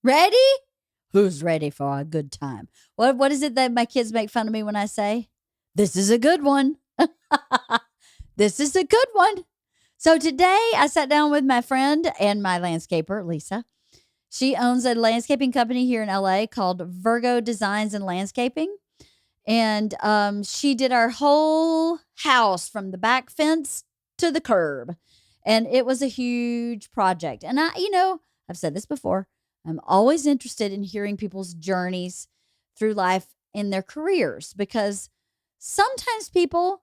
Ready? Who's ready for a good time? What is it that my kids make fun of me when I say? This is a good one. This is a good one. So today I sat down with my friend and my landscaper, Lisa. She owns a landscaping company here in LA called Virgo Designs and Landscaping. And she did our whole house from the back fence to the curb. And it was a huge project. And I've said this before. I'm always interested in hearing people's journeys through life in their careers because sometimes people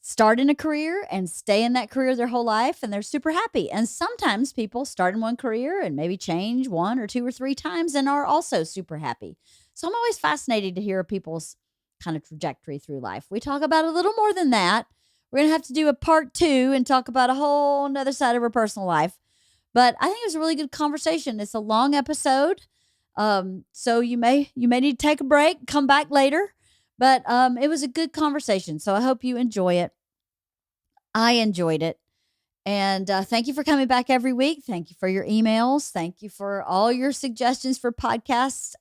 start in a career and stay in that career their whole life and they're super happy. And sometimes people start in one career and maybe change one or two or three times and are also super happy. So I'm always fascinated to hear people's kind of trajectory through life. We talk about a little more than that. We're going to have to do a part 2 and talk about a whole nother side of her personal life. But I think it was a really good conversation. It's a long episode. So you may need to take a break, come back later. But it was a good conversation. So I hope you enjoy it. I enjoyed it. And thank you for coming back every week. Thank you for your emails. Thank you for all your suggestions for podcast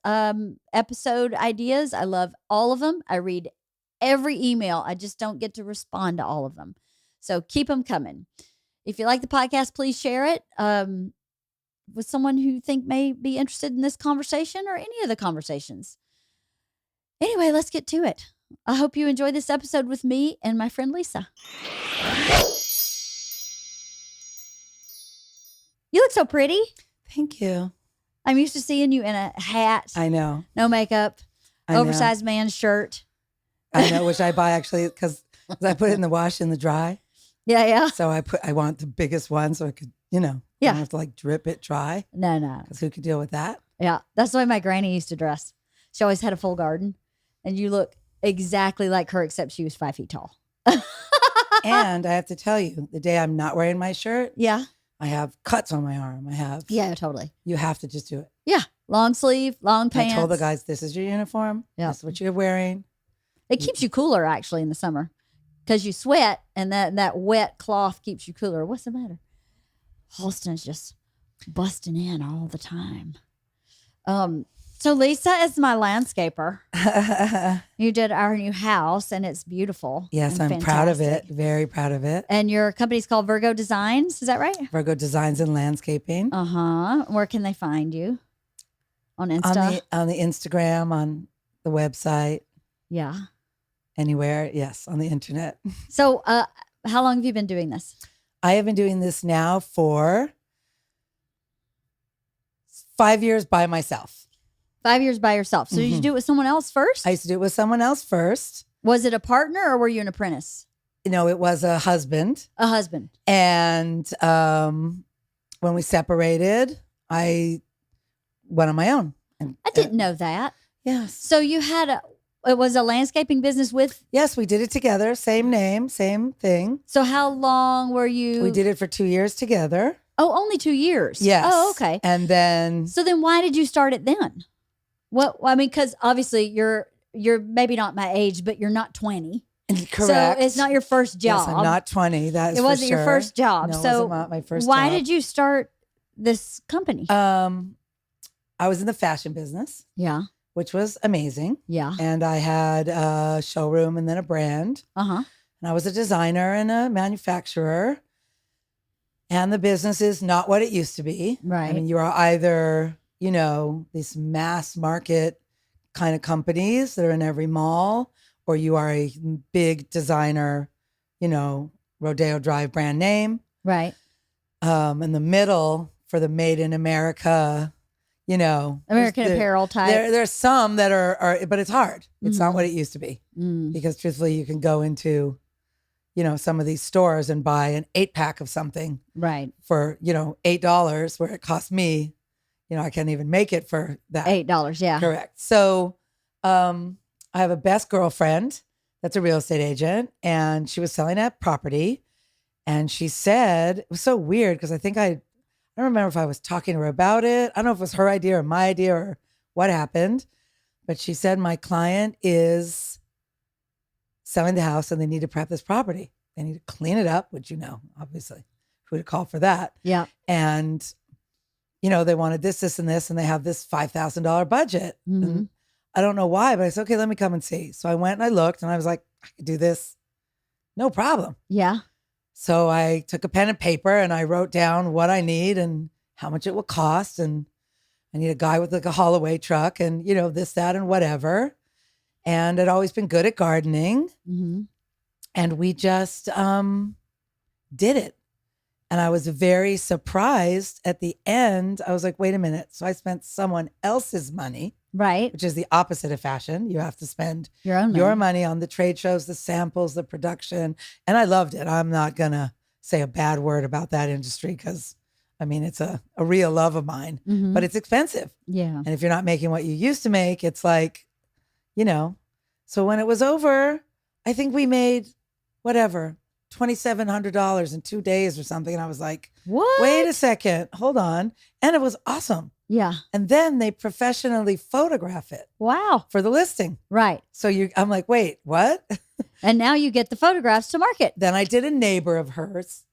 episode ideas. I love all of them. I read every email. I just don't get to respond to all of them. So keep them coming. If you like the podcast, please share it with someone who you think may be interested in this conversation or any of the conversations. Anyway, let's get to it. I hope you enjoy this episode with me and my friend Lisa. You look so pretty. Thank you. I'm used to seeing you in a hat. I know. No makeup. Oversized man's shirt. I know, which I buy actually because I put it in the wash and the dry. Yeah. So I want the biggest one so I could, I don't have to like drip it dry. No. Because who could deal with that? Yeah. That's the way my granny used to dress. She always had a full garden. And you look exactly like her, except she was 5 feet tall. And I have to tell you, the day I'm not wearing my shirt, yeah, I have cuts on my arm. Yeah, totally. You have to just do it. Yeah. Long sleeve, long pants. I told the guys, this is your uniform. Yeah. This is what you're wearing. It keeps you cooler, actually, in the summer. Because you sweat, and that wet cloth keeps you cooler. What's the matter? Halston's just busting in all the time. So Lisa is my landscaper. You did our new house, and it's beautiful. Yes, and I'm proud of it. Very proud of it. And your company's called Virgo Designs. Is that right? Virgo Designs and Landscaping. Where can they find you? On Insta? On the Instagram, on the website. Yeah. Anywhere. Yes, on the internet. So how long have you been doing this? I have been doing this now for 5 years by myself. 5 years by yourself. So did you do it with someone else first? I used to do it with someone else first. Was it a partner or were you an apprentice? No, it was a husband. A husband. And when we separated, I went on my own. And, I didn't know that. Yes. So you had it was a landscaping business with? Yes, we did it together. Same name, same thing. So how long were you? We did it for 2 years together. Oh, only 2 years. Yes. Oh, okay. And then. So then why did you start it then? Because obviously you're maybe not my age, but you're not 20. Correct. So it's not your first job. Yes, I'm not 20. That is it wasn't for sure. your first job. No, so it was not my first why job. did you start this company? I was in the fashion business. Yeah. Which was amazing. Yeah. And I had a showroom and then a brand. And I was a designer and a manufacturer. And the business is not what it used to be. Right. I mean, you are either, these mass market kind of companies that are in every mall, or you are a big designer, Rodeo Drive brand name. Right. In the middle for the made in America, American Apparel type. There's some that are, but it's hard. It's not what it used to be. Because truthfully, you can go into, some of these stores and buy an 8-pack of something. Right. For, $8 where it cost me, I can't even make it for that. $8. Yeah. Correct. So, I have a best girlfriend that's a real estate agent, and she was selling a property, and she said, it was so weird because I don't remember if I was talking to her about it. I don't know if it was her idea or my idea or what happened, but she said, my client is selling the house and they need to prep this property. They need to clean it up, which, obviously who to call for that. Yeah. And they wanted this, and this, and they have this $5,000 budget. Mhm. And I don't know why, but I said, okay, let me come and see. So I went and I looked and I was like, I could do this. No problem. Yeah. So I took a pen and paper and I wrote down what I need and how much it will cost. And I need a guy with like a haul-away truck and, this, that, and whatever. And I'd always been good at gardening. Mm-hmm. And we just did it. And I was very surprised at the end. I was like, wait a minute. So I spent someone else's money. Right. Which is the opposite of fashion. You have to spend your own money on the trade shows, the samples, the production. And I loved it. I'm not going to say a bad word about that industry because, it's a real love of mine, but it's expensive. Yeah. And if you're not making what you used to make, it's like, So when it was over, I think we made whatever, $2,700 in 2 days or something. And I was like, what? Wait a second, hold on. And it was awesome. Yeah. And then they professionally photograph it. Wow. For the listing. Right. So I'm like, wait, what? And now you get the photographs to market. Then I did a neighbor of hers,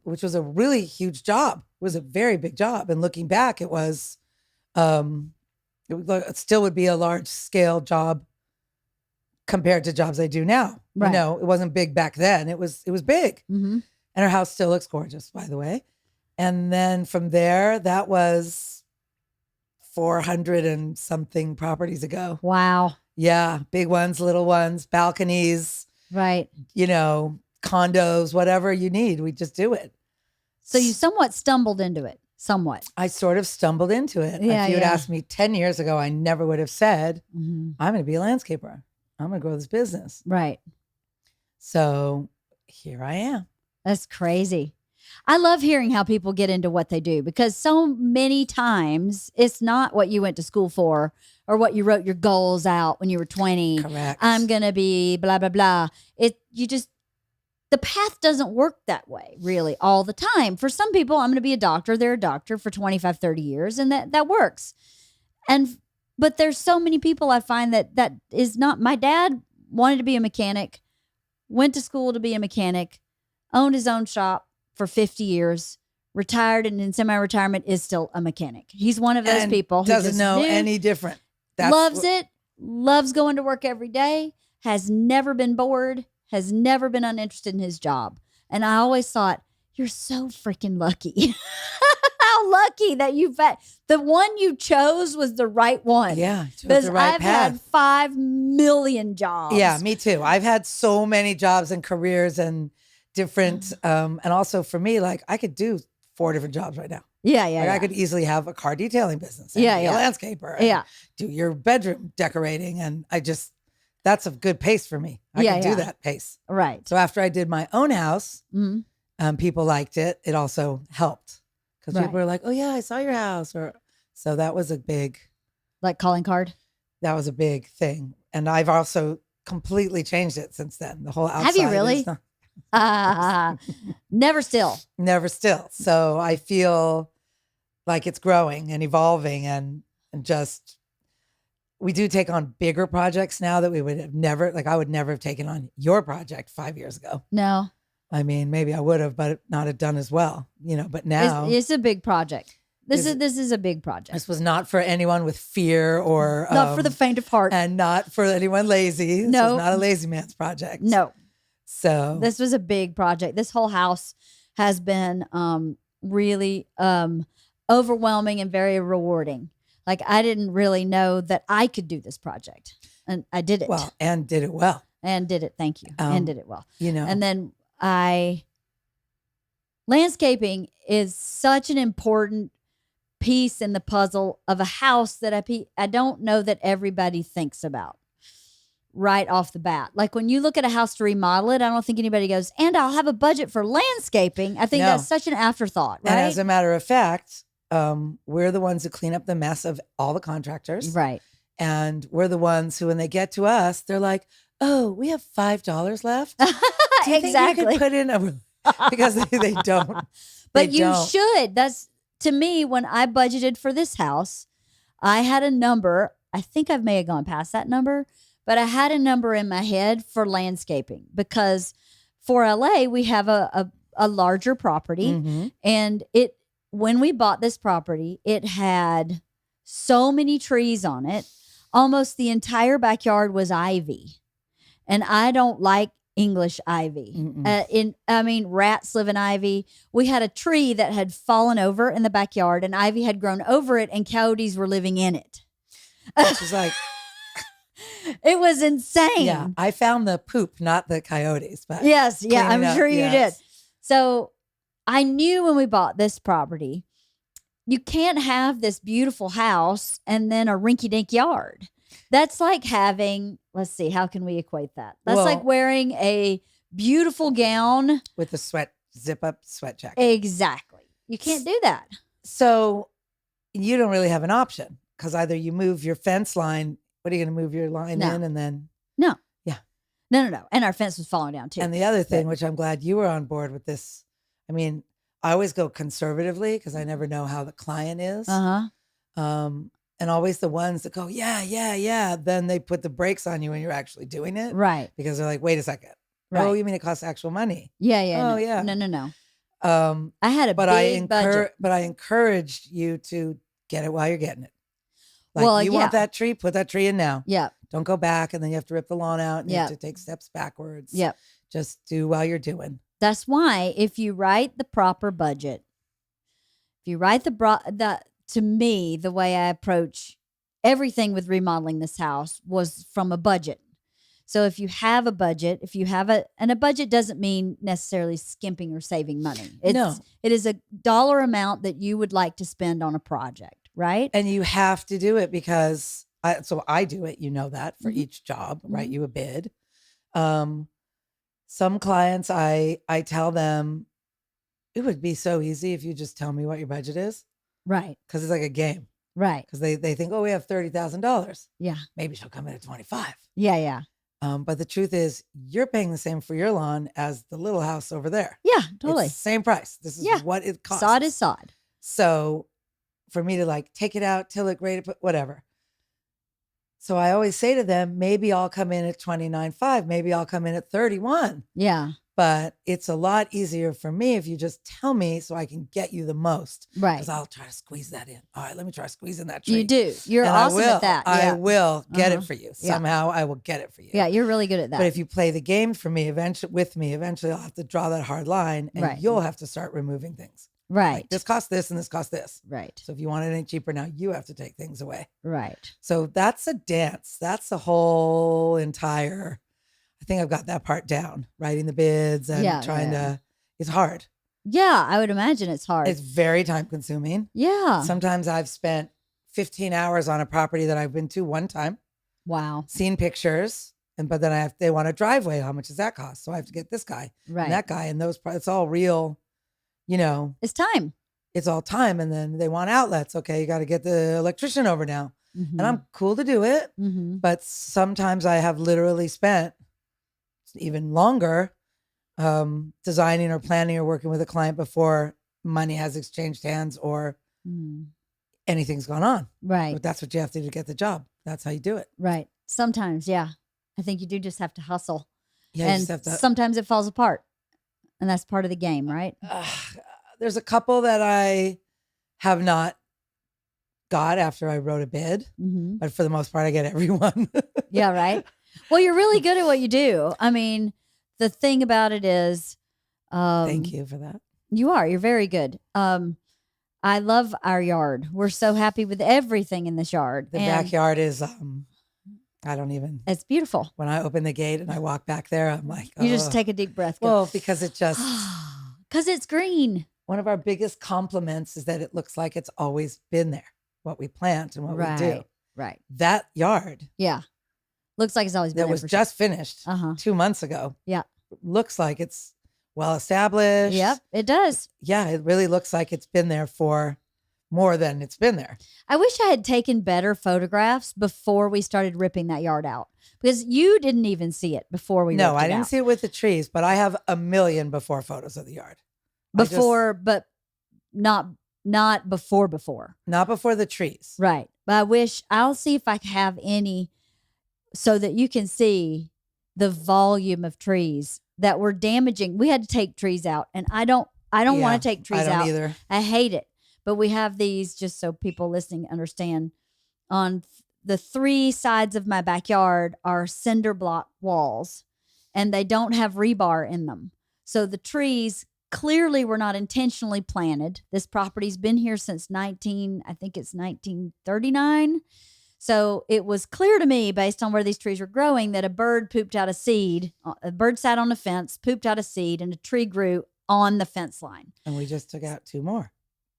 which was a really huge job. It was a very big job. And looking back, it still would be a large scale job compared to jobs I do now. Right. It wasn't big back then. It was big. Mm-hmm. And her house still looks gorgeous, by the way. And then from there, that was 400 and something properties ago. Wow. Yeah. Big ones, little ones, balconies, right. Condos, whatever you need. We just do it. So you somewhat stumbled into it. Somewhat. I sort of stumbled into it. Yeah, if you had asked me 10 years ago, I never would have said, mm-hmm. I'm going to be a landscaper. I'm going to grow this business. Right. So here I am. That's crazy. I love hearing how people get into what they do because so many times it's not what you went to school for or what you wrote your goals out when you were 20. Correct. I'm going to be blah, blah, blah. The path doesn't work that way really all the time. For some people, I'm going to be a doctor. They're a doctor for 25, 30 years and that works. But there's so many people I find that is not. My dad wanted to be a mechanic, went to school to be a mechanic, owned his own shop for 50 years, retired and in semi-retirement is still a mechanic. He's one of those people who doesn't know any different. Loves it, loves going to work every day, has never been bored, has never been uninterested in his job. And I always thought, you're so freaking lucky. How lucky that the one you chose was the right one. Yeah, because the right I've path. had 5 million jobs. Yeah, me too. I've had so many jobs and careers and different, and also for me, like I could do 4 different jobs right now. Yeah. I could easily have a car detailing business. And Yeah, be a landscaper. Yeah. Do your bedroom decorating, and that's a good pace for me. I can do that pace. Right. So after I did my own house, Mm-hmm. People liked it. It also helped because Right. people were like, "Oh yeah, I saw your house," so that was a big. Like calling card. That was a big thing, and I've also completely changed it since then. The whole outside. Have you really? Never still. Never still. So I feel like it's growing and evolving and just, we do take on bigger projects now that we would have never, like I would never have taken on your project 5 years ago. No. I mean, maybe I would have, but not have done as well, but now. It's a big project. This is a big project. This was not for anyone with fear or. Not for the faint of heart. And not for anyone lazy. This was not a lazy man's project. No. So. This was a big project. This whole house has been really overwhelming and very rewarding. Like I didn't really know that I could do this project, and I did it. Well, and did it well. And did it. Thank you. And did it well. And then landscaping is such an important piece in the puzzle of a house that I don't know that everybody thinks about right off the bat. Like when you look at a house to remodel it, I don't think anybody goes, and I'll have a budget for landscaping. I think that's such an afterthought, right? And as a matter of fact, we're the ones who clean up the mess of all the contractors. Right. And we're the ones who, when they get to us, they're like, oh, we have $5 left. Do you think you could put in a, because they don't. But you should. That's, to me, when I budgeted for this house, I had a number. I think I may have gone past that number, but I had a number in my head for landscaping because for LA, we have a larger property, Mm-hmm. and when we bought this property, it had so many trees on it. Almost the entire backyard was ivy. And I don't like English ivy. Rats live in ivy. We had a tree that had fallen over in the backyard and ivy had grown over it and coyotes were living in it. Which is like, it was insane. yeah, I found the poop, not the coyotes. But yes, yeah, I'm sure you did. yes. So I knew when we bought this property, you can't have this beautiful house and then a rinky-dink yard. That's like having, let's see, how can we equate that? That's like wearing a beautiful gown with the zip up sweat jacket. Exactly. You can't do that. So you don't really have an option because either you move your fence line. What are you going to move your line in and then? No. Yeah. No. And our fence was falling down too. And the other thing, which I'm glad you were on board with this. I mean, I always go conservatively because I never know how the client is. And always the ones that go, yeah. Then they put the brakes on you when you're actually doing it. Right. Because they're like, wait a second. Right. Oh, you mean it costs actual money? Yeah. Oh, No. yeah. No. I had a big budget. But I encouraged you to get it while you're getting it. Like you want that tree, put that tree in now. Yeah. Don't go back and then you have to rip the lawn out and you have to take steps backwards. Yep. Just do while you're doing. That's why if you write the proper budget, if you write to me, the way I approach everything with remodeling this house was from a budget. So if you have a budget, and a budget doesn't mean necessarily skimping or saving money. It is a dollar amount that you would like to spend on a project, right? And you have to do it because I do it, you know that, for each job, write you a bid. Some clients, I tell them, it would be so easy if you just tell me what your budget is. Right. Because it's like a game. Right. Because they think, oh, we have $30,000. Yeah. Maybe she'll come in at 25. Yeah. But the truth is, you're paying the same for your lawn as the little house over there. Yeah, totally. It's the same price. This is what it costs. Sod is sod. So for me to like take it out, till it, grade it, whatever. So I always say to them, maybe I'll come in at 29.5. Maybe I'll come in at 31. Yeah. But it's a lot easier for me if you just tell me so I can get you the most. Right. Because I'll try to squeeze that in. All right, let me try squeezing that tree. You do. You're awesome at that. I will get it for you. Somehow I will get it for you. Yeah, you're really good at that. But if you play the game for me, eventually I'll have to draw that hard line and you'll have to start removing things. Right. Like, this costs this and this costs this. Right. So if you want it any cheaper now, you have to take things away. Right. So that's a dance. That's the whole entire, I think I've got that part down, writing the bids and trying to, it's hard. Yeah, I would imagine it's hard. It's very time consuming. Yeah. Sometimes I've spent 15 hours on a property that I've been to one time. Wow. Seen pictures. But then they want a driveway. How much does that cost? So I have to get this guy and that guy and it's all real. It's time. It's all time. And then they want outlets. Okay, you got to get the electrician over now. And I'm cool to do it. But sometimes I have literally spent even longer designing or planning or working with a client before money has exchanged hands or anything's gone on. Right. But that's what you have to do to get the job. That's how you do it. Right. Sometimes, yeah. I think you do just have to hustle. Yeah, and sometimes it falls apart. And that's part of the game, right? There's a couple that I have not got after I wrote a bid, but for the most part, I get everyone. Yeah, right. Well, you're really good at what you do. I mean, the thing about it is, thank you for that. You are. You're very good. I love our yard. We're so happy with everything in this yard. The backyard is, I don't even. It's beautiful. When I open the gate and I walk back there, I'm like, you just take a deep breath. Well, because it just. Because it's green. One of our biggest compliments is that it looks like it's always been there, what we plant and what we do. Right. That yard. Yeah. Looks like it's always been there. That was just finished 2 months ago. Yeah. Looks like it's well established. Yep, it does. Yeah, it really looks like it's been there for more than it's been there. I wish I had taken better photographs before we started ripping that yard out because you didn't even see it before we ripped it out. No, I didn't see it with the trees, but I have a million before photos of the yard. But not before. Not before the trees. Right. But I'll see if I have any so that you can see the volume of trees that were damaging. We had to take trees out and I don't want to take trees out. Either. I hate it. but we have these just so people listening understand. On the 3 sides of my backyard are cinder block walls, and they don't have rebar in them. So the trees clearly were not intentionally planted. This property's been here since I think it's 1939. So it was clear to me, based on where these trees were growing, that a bird pooped out a seed. A bird sat on the fence, pooped out a seed, and a tree grew on the fence line. And we just took out 2 more.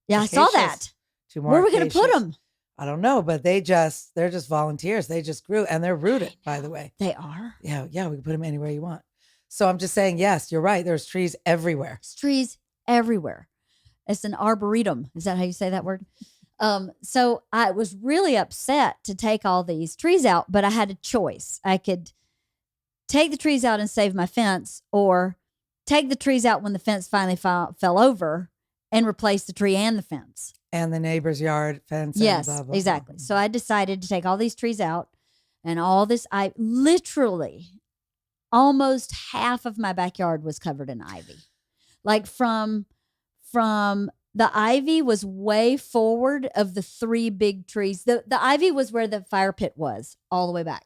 Yeah, Acacias. I saw that. 2 more. Where are we going to put acacias. them? I don't know, but they're just volunteers. They just grew, and they're rooted, by the way. They are. Yeah, we can put them anywhere you want. So I'm just saying, yes, you're right. There's trees everywhere. There's trees everywhere. It's an arboretum. Is that how you say that word? So I was really upset to take all these trees out, but I had a choice. I could take the trees out and save my fence, or take the trees out when the fence finally fell over and replace the tree and the fence. And the neighbor's yard fence. Yes, and blah, blah, exactly. blah. So I decided to take all these trees out, and all this, I literally almost half of my backyard was covered in ivy. Like from the ivy was way forward of the 3 big trees. The ivy was where the fire pit was, all the way back.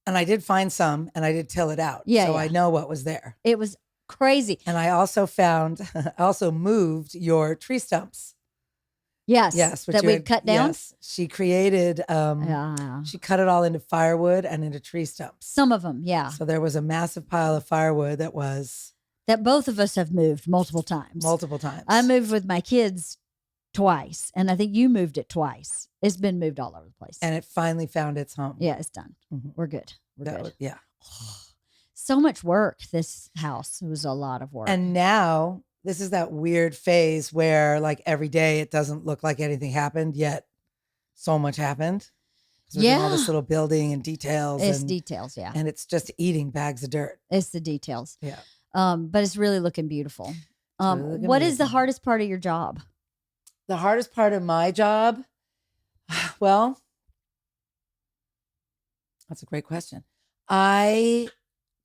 And I did find some, and I did till it out. Yeah, So yeah. I know what was there. It was crazy. And I also moved your tree stumps. Yes. Yes. That we cut down. Yes. She created, Yeah. she cut it all into firewood and into tree stumps. Some of them, yeah. So there was a massive pile of firewood that Both of us have moved multiple times. multiple times. I moved with my kids twice, and I think you moved it twice. It's been moved all over the place. And it finally found its home. Yeah, it's done. Mhm. We're good. We're That good. was- yeah. So much work. This house. It was a lot of work. And now this is that weird phase where like every day it doesn't look like anything happened, yet so much happened. 'Cause we're doing all this Yeah. little building and details. It's and, details, yeah. and it's just eating bags of dirt. It's the details. Yeah. But it's really looking beautiful. really looking What is the beautiful. hardest part of your job? The hardest part of my job, well, that's a great question. I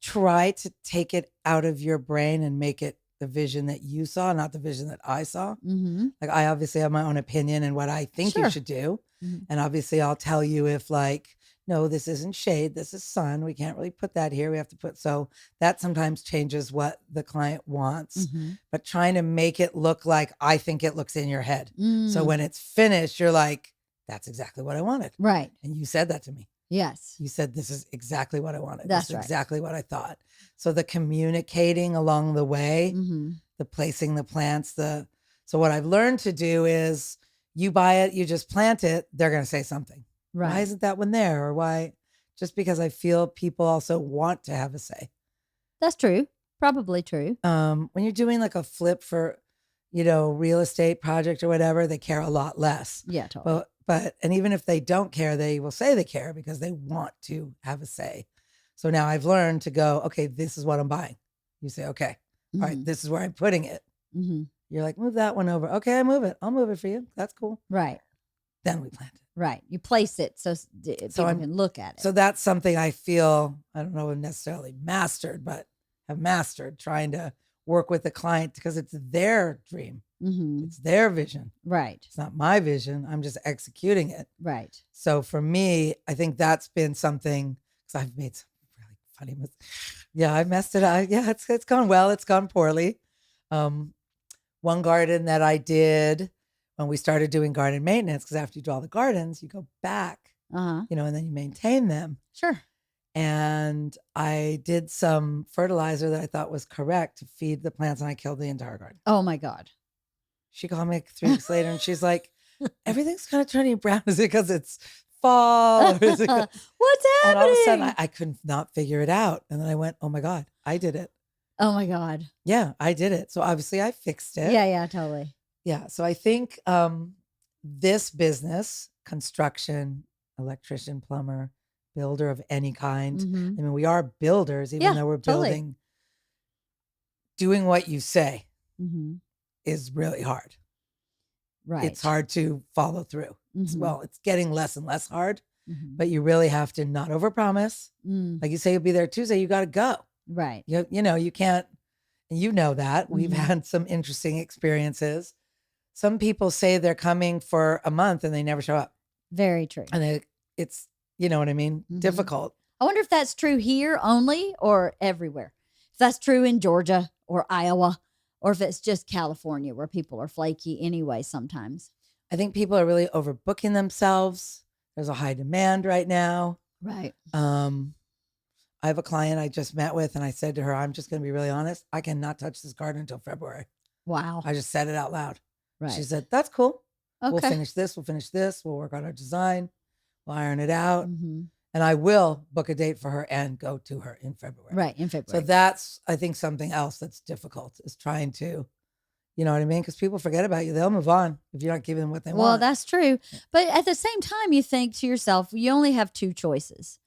try to take it out of your brain and make it the vision that you saw, not the vision that I saw. Mm-hmm. Like I obviously have my own opinion and what I think Sure. you should do. Mhm. And obviously I'll tell you if like, no, this isn't shade, this is sun. We can't really put that here. We have to put, so that sometimes changes what the client wants, Mm-hmm. but trying to make it look like I think it looks in your head. Mm. So when it's finished, you're like, that's exactly what I wanted. Right. And you said that to me. Yes. You said, this is exactly what I wanted. That's this is right. exactly what I thought. So the communicating along the way, Mm-hmm. the placing the plants, so what I've learned to do is you buy it, you just plant it, they're going to say something. Right. Why isn't that one there? Or why? Just because I feel people also want to have a say. That's true. Probably true. When you're doing like a flip for, real estate project or whatever, they care a lot less. Yeah, totally. And even if they don't care, they will say they care because they want to have a say. So now I've learned to go, okay, this is what I'm buying. You say, okay, all right, this is where I'm putting it. Mm-hmm. You're like, move that one over. Okay, I move it. I'll move it for you. That's cool. Right. Then we plant it. Right. You place it so people can look at it. So that's something I feel, I don't know if necessarily mastered, but have mastered trying to work with the client because it's their dream. Mm-hmm. It's their vision. Right. It's not my vision. I'm just executing it. Right. So for me, I think that's been something because I've made some really funny mistakes. Yeah, I messed it up. Yeah, it's gone well. It's gone poorly. One garden that I did when we started doing garden maintenance, because after you do all the gardens, you go back, Uh-huh. and then you maintain them. Sure. And I did some fertilizer that I thought was correct to feed the plants, and I killed the entire garden. Oh my God. She called me like 3 weeks later, and she's like, everything's kind of turning brown. Is it because it's fall? Or is it 'cause-" What's happening? And all of a sudden, I could not figure it out. And then I went, oh my God, I did it. Oh my God. Yeah, I did it. So obviously I fixed it. Yeah, totally. Yeah. So I think this business, construction, electrician, plumber, builder of any kind. Mhm. I mean, we are builders, even Yeah, though we're totally. building. Doing what you say Mhm. is really hard. Right. It's hard to follow through. Mhm. Well, it's getting less and less hard, Mhm. but you really have to not overpromise. Mm. Like you say, you'll be there Tuesday, you got to go. Right. You can't, and you know that. We've Mhm. had some interesting experiences. some people say they're coming for a month and they never show up. Very true. And it's, you know what I mean? Difficult. I wonder if that's true here only or everywhere. If that's true in Georgia or Iowa, or if it's just California where people are flaky anyway sometimes. I think people are really overbooking themselves. There's a high demand right now. Right. I have a client I just met with, and I said to her, I'm just going to be really honest. I cannot touch this garden until February. Wow. I just said it out loud. Right. She said, that's cool. Okay. We'll finish this. We'll finish this. We'll work on our design. We'll iron it out. Mm-hmm. And I will book a date for her and go to her in February. Right. In February. So that's, I think, something else that's difficult is trying to, you know what I mean? Because people forget about you. They'll move on if you're not giving them what they want. Well, that's true. But at the same time, you think to yourself, you only have two choices.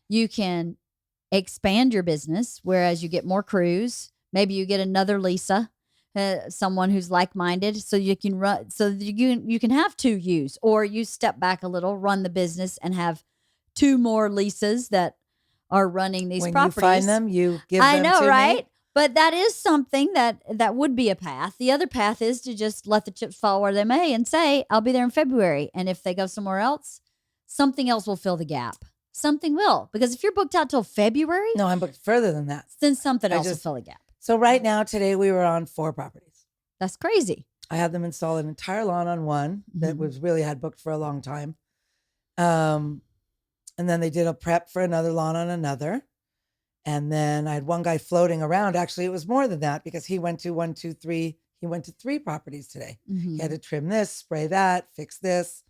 You can expand your business, whereas you get more crews. Maybe you get another Lisa, someone who's like-minded, so you can run. So you can have two yous, or you step back a little, run the business, and have two more Lisas that are running these properties. When you find them, you give them I know, to right? me. But that is something that would be a path. The other path is to just let the chips fall where they may and say, I'll be there in February. And if they go somewhere else, something else will fill the gap. Something will. Because if you're booked out till February, No, I'm booked further than that. then something else will fill the gap. So right now, today, we were on 4 properties. That's crazy. I had them install an entire lawn on one that was really had booked for a long time. And then they did a prep for another lawn on another. And then I had one guy floating around. Actually, it was more than that because he went to 1, 2, 3. He went to 3 properties today. Mm-hmm. He had to trim this, spray that, fix this.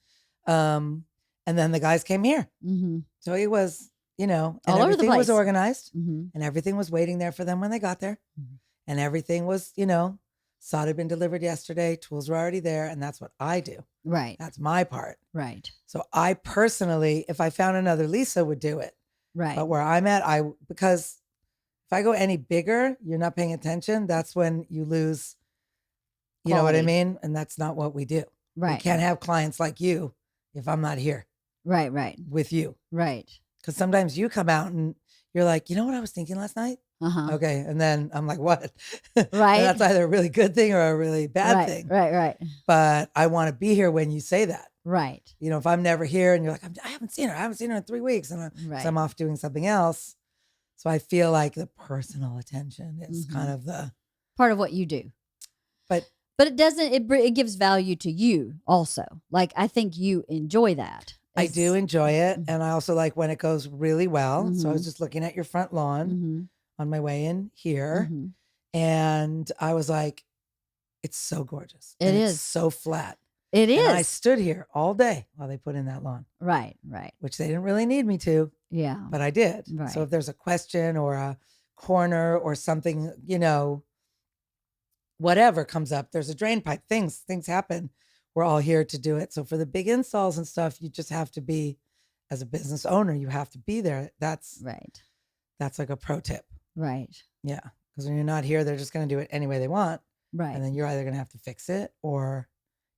And then the guys came here. Mm-hmm. So he was, and all over the everything place. was organized Mm-hmm. and everything was waiting there for them when they got there. Mm-hmm. And everything was, sod had been delivered yesterday. Tools were already there. And that's what I do. Right. That's my part. Right. So I personally, if I found another Lisa, would do it. Right. But where I'm at, because if I go any bigger, you're not paying attention. That's when you lose, you know what I mean? And that's not what we do. Right. We can't have clients like you if I'm not here Right. Right. with you. Right. Because sometimes you come out and you're like, you know what I was thinking last night? Uh-huh. Okay. And then I'm like, what? Right. And that's either a really good thing or a really bad Right. thing. Right. Right. But I want to be here when you say that. Right. If I'm never here and you're like, I haven't seen her in 3 weeks and Right. so I'm off doing something else. So I feel like the personal attention is Mm-hmm. kind of the part of what you do. But it doesn't, it gives value to you also. Like, I think you enjoy that. I do enjoy it. Mm-hmm. And I also like when it goes really well. Mm-hmm. So I was just looking at your front lawn Mm-hmm. on my way in here. Mm-hmm. And I was like, it's so gorgeous. It and is. It's so flat. It is. And I stood here all day while they put in that lawn. Right. Right. Which they didn't really need me to, Yeah. but I did. Right. So if there's a question or a corner or something, whatever comes up, there's a drain pipe, things happen. We're all here to do it. So for the big installs and stuff, you just have to be, as a business owner, you have to be there. That's like a pro tip. Right. Yeah. Because when you're not here, they're just going to do it any way they want. Right. And then you're either going to have to fix it or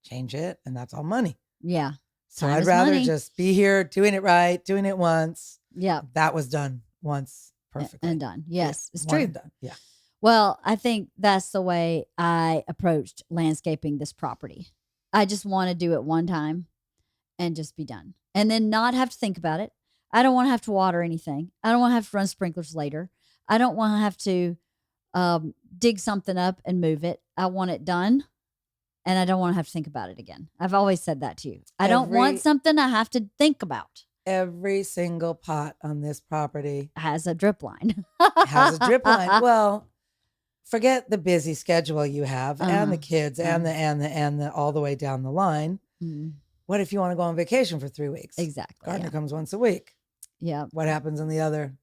change it. And that's all money. Yeah. So Time I'd is rather money. just be here, doing it right, doing it once. Yeah. That was done once perfectly. And done. Yes. Yeah, It's one true. and done. Yeah. Well, I think that's the way I approached landscaping this property. I just want to do it one time and just be done. And then not have to think about it. I don't want to have to water anything. I don't want to have to run sprinklers later. I don't want to have to dig something up and move it. I want it done. And I don't want to have to think about it again. I've always said that to you. I don't want something I have to think about. Every single pot on this property Has a drip line. has a drip line. Well, forget the busy schedule you have and the kids and the all the way down the line. Mm-hmm. What if you want to go on vacation for 3 weeks? Exactly. Gardener comes once a week. Yeah. What happens in the other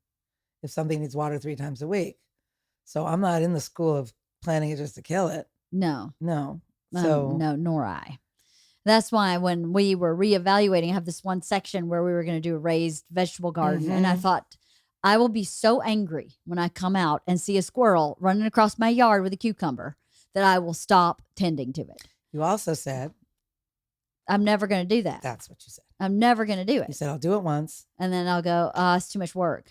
if something needs water 3 times a week? So I'm not in the school of planning it just to kill it. No. So no, nor I. That's why when we were reevaluating, I have this one section where we were going to do a raised vegetable garden. And I thought, I will be so angry when I come out and see a squirrel running across my yard with a cucumber that I will stop tending to it. You also said, I'm never going to do that. That's what you said. I'm never going to do You it. said, I'll do it once. And then I'll go, it's too much work.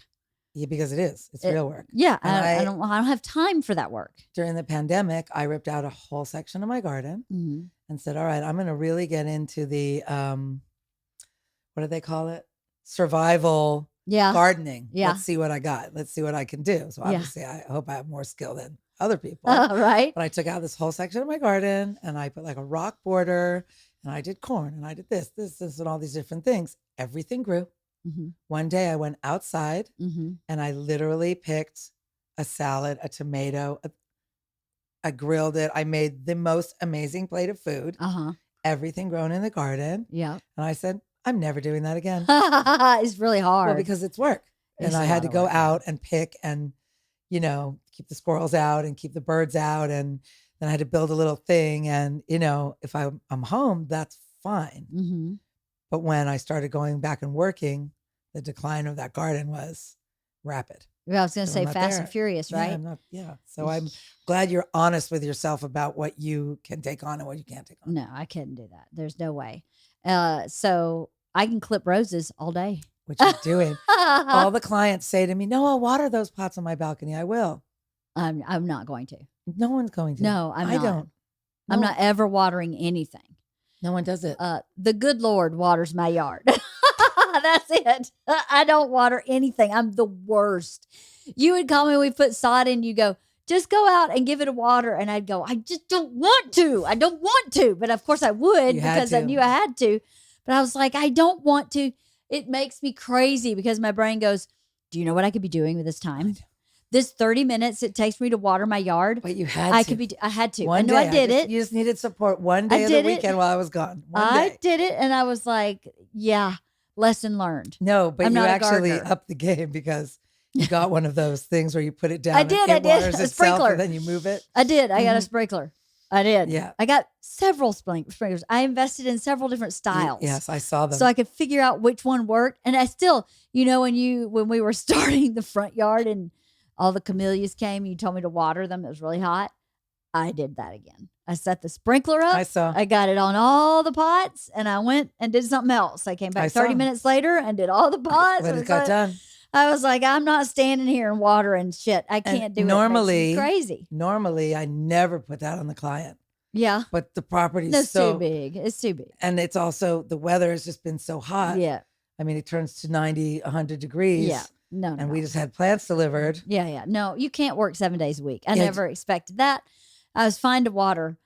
Yeah, because it is. It's real work. Yeah, And I don't have time for that work. During the pandemic, I ripped out a whole section of my garden and said, all right, I'm going to really get into the, what do they call it? Survival gardening. Yeah. Let's see what I got. Let's see what I can do. So obviously I hope I have more skill than other people. Right. But I took out this whole section of my garden and I put like a rock border and I did corn and I did this, and all these different things. Everything grew. One day I went outside and I literally picked a salad, a tomato. I grilled it. I made the most amazing plate of food. Everything grown in the garden. Yeah. And I said, I'm never doing that again. It's really hard. Well, because it's work. And I had to go out and pick and, keep the squirrels out and keep the birds out. And then I had to build a little thing. And, if I'm home, that's fine. But when I started going back and working, the decline of that garden was rapid. I was going to say fast and furious, right? So I'm glad you're honest with yourself about what you can take on and what you can't take on. No, I couldn't do that. There's no way. So I can clip roses all day. What you're doing. All the clients say to me, no, I'll water those pots on my balcony. I will. I'm not going to. No one's going to. No, I don't. No. I'm not ever watering anything. No one does it. The good Lord waters my yard. That's it. I don't water anything. I'm the worst. You would call me, we put sod in, you go, just go out and give it a water. And I'd go, I just don't want to. I don't want to. But of course I would because I knew I had to. But I was like, I don't want to. It makes me crazy because my brain goes, do you know what I could be doing with this time? This 30 minutes it takes me to water my yard. But you had to. I had to. One I know day, I did it. You just needed support one day of the weekend while I was gone. I did it. And I was like, yeah, lesson learned. No, but you actually gardener. upped the game because you got one of those things where you put it down. I did. It waters A itself sprinkler. And then you move it. I did. I got a sprinkler. I did. Yeah. I got several sprinklers. I invested in several different styles. Yes, I saw them. So I could figure out which one worked. And I still, when we were starting the front yard and all the camellias came, you told me to water them. It was really hot. I did that again. I set the sprinkler up. I saw. I got it on all the pots and I went and did something else. I came back 30 minutes later and did all the pots. But it got done. I was like, I'm not standing here and watering shit. I can't do it. It makes me crazy. Normally, I never put that on the client. Yeah. But the property's It's too big. It's too big. And it's also, the weather has just been so hot. Yeah. I mean, it turns to 90, 100 degrees. Yeah. No. And we just had plants delivered. Yeah. No, you can't work 7 days a week. I never expected that. I was fine to water.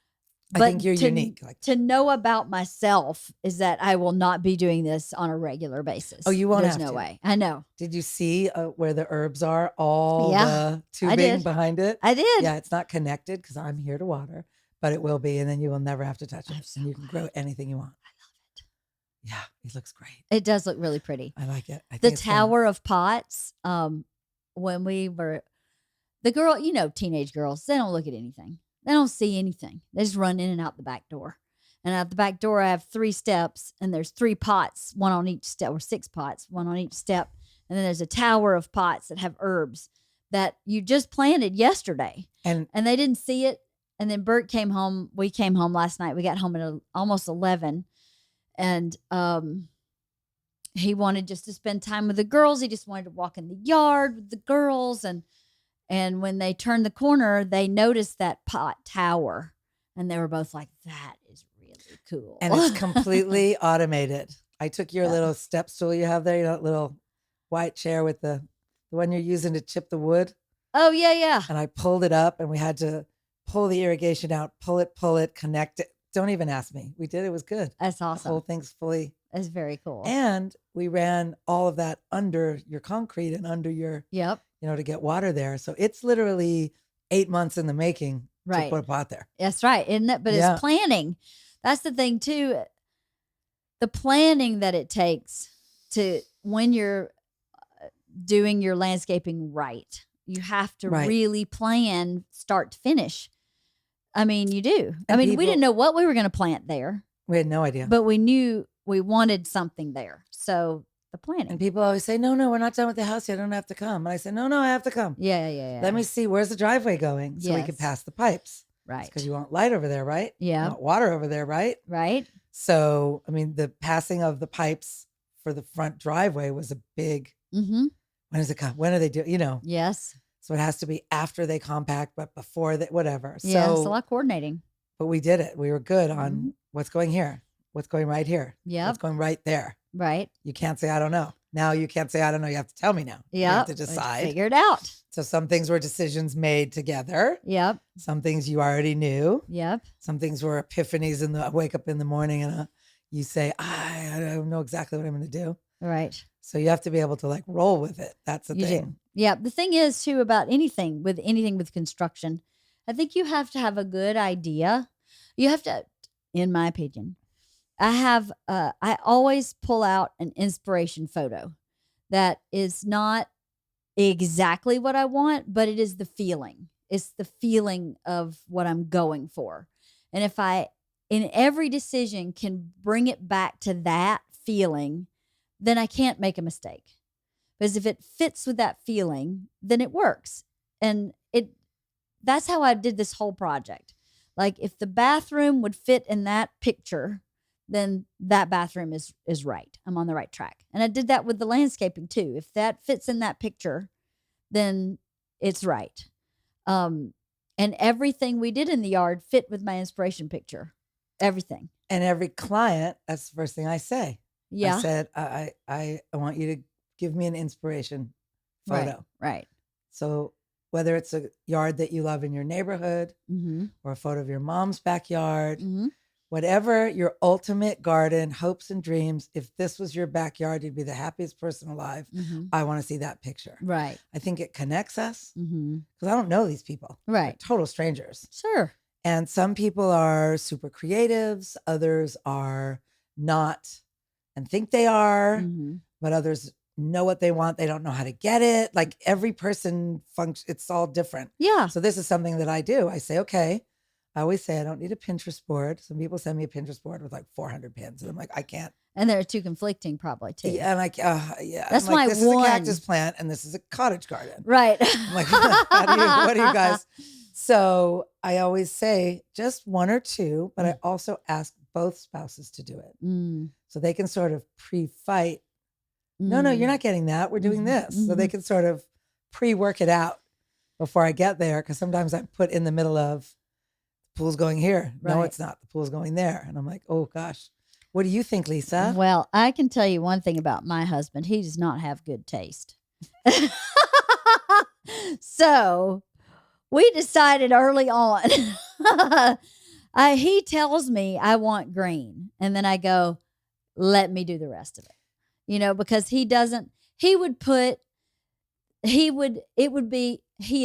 But I think you're unique. To know about myself is that I will not be doing this on a regular basis. Oh, you won't There's have no to. way. I know. Did you see where the herbs are? All the tubing behind it? I did. Yeah, it's not connected because I'm here to water, but it will be. And then you will never have to touch it. And you can grow anything you want. I love it. Yeah, it looks great. It does look really pretty. I like it. I think The it's Tower of Pots, when we were, the girl, teenage girls, they don't look at anything. They don't see anything. They just run in and out the back door. And out the back door, I have 3 steps and there's 3 pots, one on each step, or 6 pots, one on each step. And then there's a tower of pots that have herbs that you just planted yesterday. And they didn't see it. And then Bert came home. We came home last night. We got home at almost 11. And he wanted just to spend time with the girls. He just wanted to walk in the yard with the girls. And when they turned the corner, they noticed that pot tower. And they were both like, that is really cool. And it's completely automated. I took your little step stool you have there, that little white chair with the one you're using to chip the wood. Oh, yeah. And I pulled it up and we had to pull the irrigation out, pull it, connect it. Don't even ask me. We did. It was good. That's awesome. The whole thing's fully. That's very cool. And we ran all of that under your concrete and under your, to get water there. So it's literally 8 months in the making to put a pot there. That's right. Isn't it? But it's planning. That's the thing too. The planning that it takes to, when you're doing your landscaping right, you have to really plan start to finish. I mean, you do. We didn't know what we were going to plant there. We had no idea. But we knew we wanted something there. So the planning. And people always say, no, we're not done with the house yet. I don't have to come. And I said, no, I have to come. Yeah. Let me see, where's the driveway going? So we can pass the pipes. Right. Because you want light over there, right? Yeah. You want water over there, right? Right. So, the passing of the pipes for the front driveway was a big, when does it come? When are they doing, Yes. so it has to be after they compact, but before that, whatever. Yeah. It's a So, lot of coordinating. but we did it. We were good Mhm. on what's going here, what's going right here, Yep. what's going right there. Right. You can't say, I don't know. Now you can't say, I don't know. You have to tell me now. You Yep. have to decide. Figure it out. So some things were decisions made together. Yep. Some things you already knew. Yep. Some things were epiphanies I wake up in the morning and you say, I don't know exactly what I'm going to do. Right. So you have to be able to like roll with it. That's the You thing. do. Yeah. The thing is too about anything with construction, I think you have to have a good idea. You have to, in my opinion, I always pull out an inspiration photo that is not exactly what I want, but it is the feeling. It's the feeling of what I'm going for. And if I, in every decision, can bring it back to that feeling, then I can't make a mistake. Because if it fits with that feeling, then it works. And that's how I did this whole project. Like if the bathroom would fit in that picture, then that bathroom is right. I'm on the right track. And I did that with the landscaping too. If that fits in that picture, then it's right. And everything we did in the yard fit with my inspiration picture. Everything. And every client, that's the first thing I say. Yeah. I said, I want you to give me an inspiration photo. Right. So whether it's a yard that you love in your neighborhood Mm-hmm. or a photo of your mom's backyard, Mm-hmm. whatever your ultimate garden, hopes and dreams, if this was your backyard, you'd be the happiest person alive. Mm-hmm. I want to see that picture. Right. I think it connects us Mm-hmm. because I don't know these people. Right. They're total strangers. Sure. And some people are super creatives. Others are not and think they are, Mm-hmm. but others know what they want. They don't know how to get it. Like every person functions, it's all different. Yeah. So this is something that I do. I say, okay, I always say I don't need a Pinterest board. Some people send me a Pinterest board with like 400 pins. And I'm like, I can't. And they're too conflicting probably too. Yeah, and like, yeah. That's I'm like, my this one. is a cactus plant and this is a cottage garden. Right. I'm like, what do you guys? So I always say just one or two, but I also ask both spouses to do it. Mm. So they can sort of pre-fight. No, you're not getting that. We're doing this. So they can sort of pre-work it out before I get there. Because sometimes I'm put in the middle of the pool's going here. No, Right. it's not. The pool's going there. And I'm like, oh gosh. What do you think, Lisa? Well, I can tell you one thing about my husband. He does not have good taste. So we decided early on. He tells me I want green. And then I go, let me do the rest of it. Because he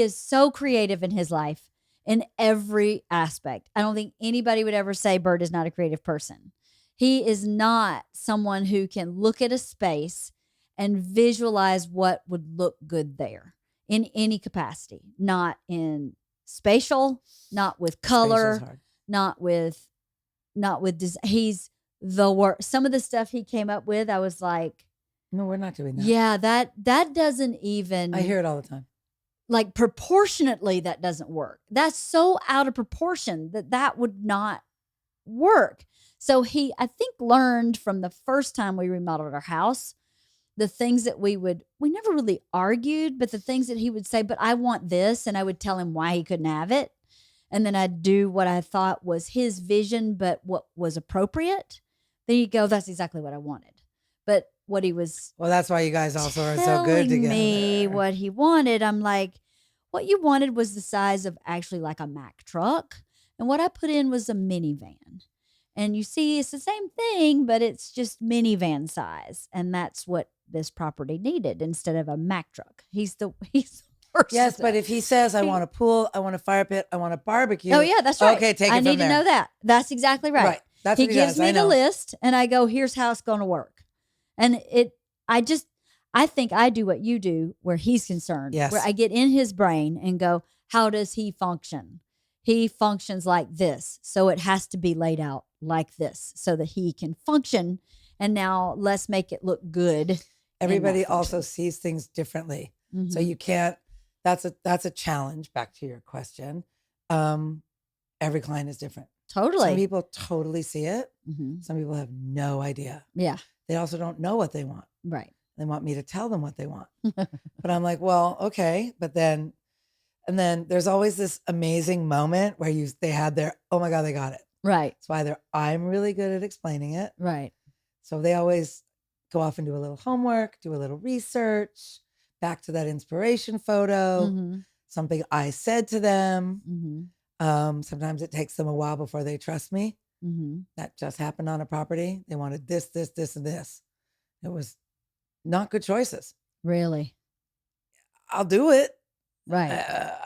is so creative in his life in every aspect. I don't think anybody would ever say Bert is not a creative person. He is not someone who can look at a space and visualize what would look good there in any capacity, not in spatial, not with color, Spatial's hard. not with he's the worst. Some of the stuff he came up with, I was like, No, we're not doing that. yeah, that doesn't even, I hear it all the time. like proportionately, that doesn't work. That's so out of proportion that would not work. So he, I think, learned from the first time we remodeled our house, the things that we never really argued, but the things that he would say, but I want this. And I would tell him why he couldn't have it. And then I'd do what I thought was his vision, but what was appropriate. Then he'd go, that's exactly what I wanted. But what he was Well, that's why you guys also are so telling good together. me what he wanted, I'm like, what you wanted was the size of actually like a Mack truck. And what I put in was a minivan. And you see, it's the same thing, but it's just minivan size. And that's what this property needed instead of a Mack truck. He's the worst. Yes, but if he says, I want a pool, I want a fire pit, I want a barbecue. Oh, yeah, that's right. Okay, take it I from need to there. know that. That's exactly right. Right. That's He what gives does. I me the know. list and I go, here's how it's going to work. And I think I do what you do where he's concerned. Yes. Where I get in his brain and go, how does he function? He functions like this. So it has to be laid out like this so that he can function. And now let's make it look good. Everybody function. also sees things differently. Mhm. So you can't, that's a challenge, back to your question. Every client is different. Totally. Some people totally see it. Mhm. Some people have no idea. Yeah. They also don't know what they want. Right. They want me to tell them what they want. But I'm like, well, okay. And then there's always this amazing moment where they had their, oh my God, they got it. Right. So either I'm really good at explaining it. Right. So they always go off and do a little homework, do a little research, back to that inspiration photo, Mm-hmm. something I said to them. Mm-hmm. Sometimes it takes them a while before they trust me. Mm-hmm. That just happened on a property. They wanted this, this, this, and this. It was not good choices. Really? I'll do it. Right.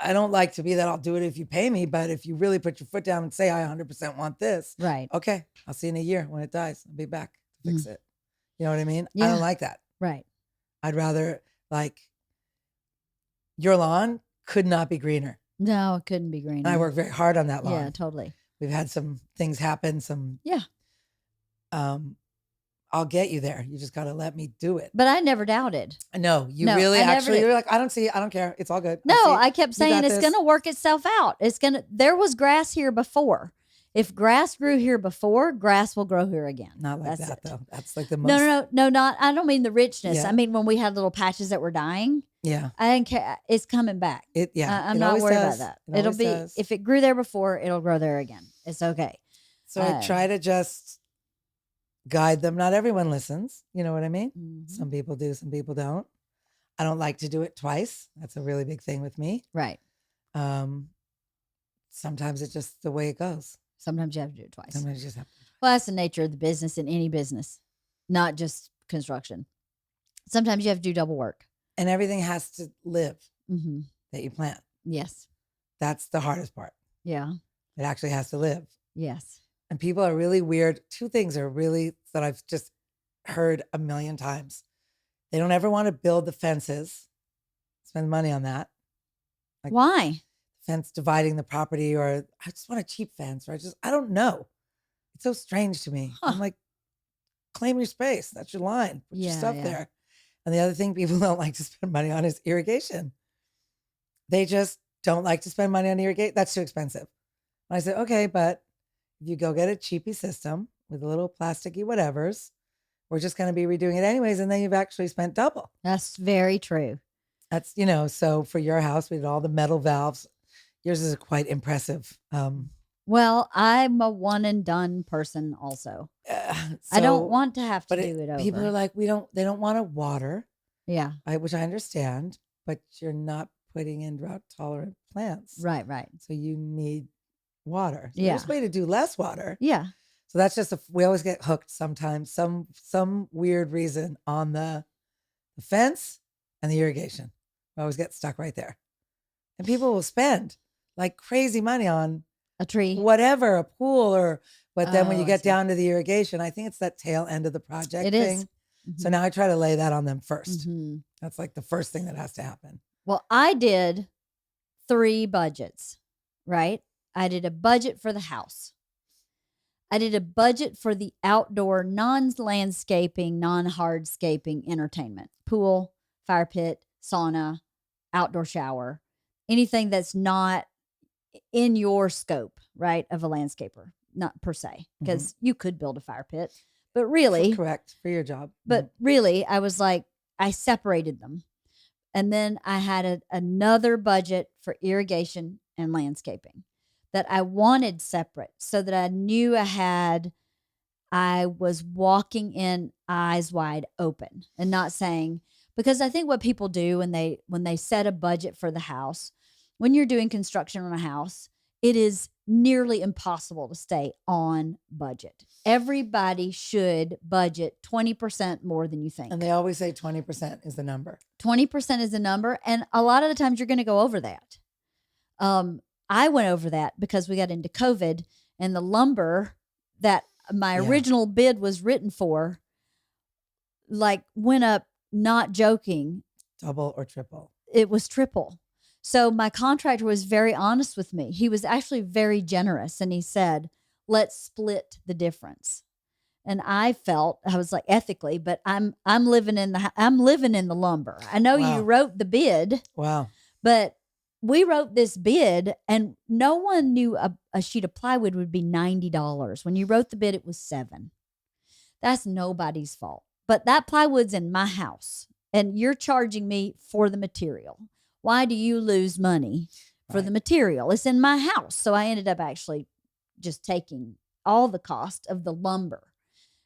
I don't like to be that I'll do it if you pay me, but if you really put your foot down and say, I 100% want this. Right. Okay. I'll see you in a year when it dies. I'll be back to fix it. You know what I mean? Yeah. I don't like that. Right. I'd rather your lawn could not be greener. No, it couldn't be greener. And I work very hard on that lawn. Yeah, totally. We've had some things happen, I'll get you there. You just got to let me do it. But I never doubted. No, you No, really I never actually, did. you're like, I don't see it. I don't care. It's all good. No, I kept You saying got it's this. going to work itself out. There was grass here before. If grass grew here before, grass will grow here again. Not like That's that it. though. That's like the most. No, not. I don't mean the richness. Yeah. I mean when we had little patches that were dying. Yeah. I didn't care. It's coming back. I'm It not always worried does. about that. It It'll always be does. if it grew there before, it'll grow there again. It's okay. So I try to just guide them. Not everyone listens. You know what I mean? Mhm. Some people do, some people don't. I don't like to do it twice. That's a really big thing with me. Right. Sometimes it's just the way it goes. Sometimes you have to do it twice. Sometimes you just have to. Well, that's the nature of the business in any business, not just construction. Sometimes you have to do double work. And everything has to live Mm-hmm. that you plant. Yes. That's the hardest part. Yeah. It actually has to live. Yes. And people are really weird. Two things are really that I've just heard a million times. They don't ever want to build the fences, spend money on that. Like Why? fence dividing the property, or I just want a cheap fence, or I don't know. It's so strange to me. Huh. I'm like, claim your space. That's your line. Put your Yeah, stuff yeah. there. And the other thing people don't like to spend money on is irrigation. They just don't like to spend money on irrigation. That's too expensive. And I said, okay, but if you go get a cheapy system with a little plasticky whatevers, we're just going to be redoing it anyways. And then you've actually spent double. That's very true. That's, so for your house, we did all the metal valves. Yours is quite impressive. Well, I'm a one and done person also. I don't want to have to do it over. People are like, they don't want to water, Yeah. which I understand, but you're not putting in drought tolerant plants. Right, right. So you need water. So Yeah. There's a way to do less water. Yeah. So that's just we always get hooked sometimes, some weird reason on the fence and the irrigation. We always get stuck right there. And people will spend like crazy money on A tree. whatever, a pool but then when you Oh, I get see. down to the irrigation, I think it's that tail end of the project It thing. is. So now I try to lay that on them first. Mhm. That's like the first thing that has to happen. Well, I did 3 budgets, right? I did a budget for the house. I did a budget for the outdoor, non-landscaping, non-hardscaping entertainment. Pool, fire pit, sauna, outdoor shower. Anything that's not in your scope, right, of a landscaper. Not per se, because you could build a fire pit. But really, Correct, for your job. But really, I was like, I separated them. And then I had another budget for irrigation and landscaping that I wanted separate so that I knew I was walking in eyes wide open and not saying, because I think what people do when they set a budget for the house, when you're doing construction on a house, it is nearly impossible to stay on budget. Everybody should budget 20% more than you think. And they always say 20% is the number. 20% is the number. And a lot of the times you're going to go over that. I went over that because we got into COVID and the lumber that my original bid was written for, like went up, not joking. Double or triple. It was triple. So my contractor was very honest with me. He was actually very generous. And he said, let's split the difference. And I was like, ethically, but I'm living in the lumber. I know Wow. you wrote the bid, Wow. but we wrote this bid and no one knew a sheet of plywood would be $90. When you wrote the bid, it was $7. That's nobody's fault. but that plywood's in my house and you're charging me for the material. Why do you lose money for the material? It's in my house. So I ended up actually just taking all the cost of the lumber.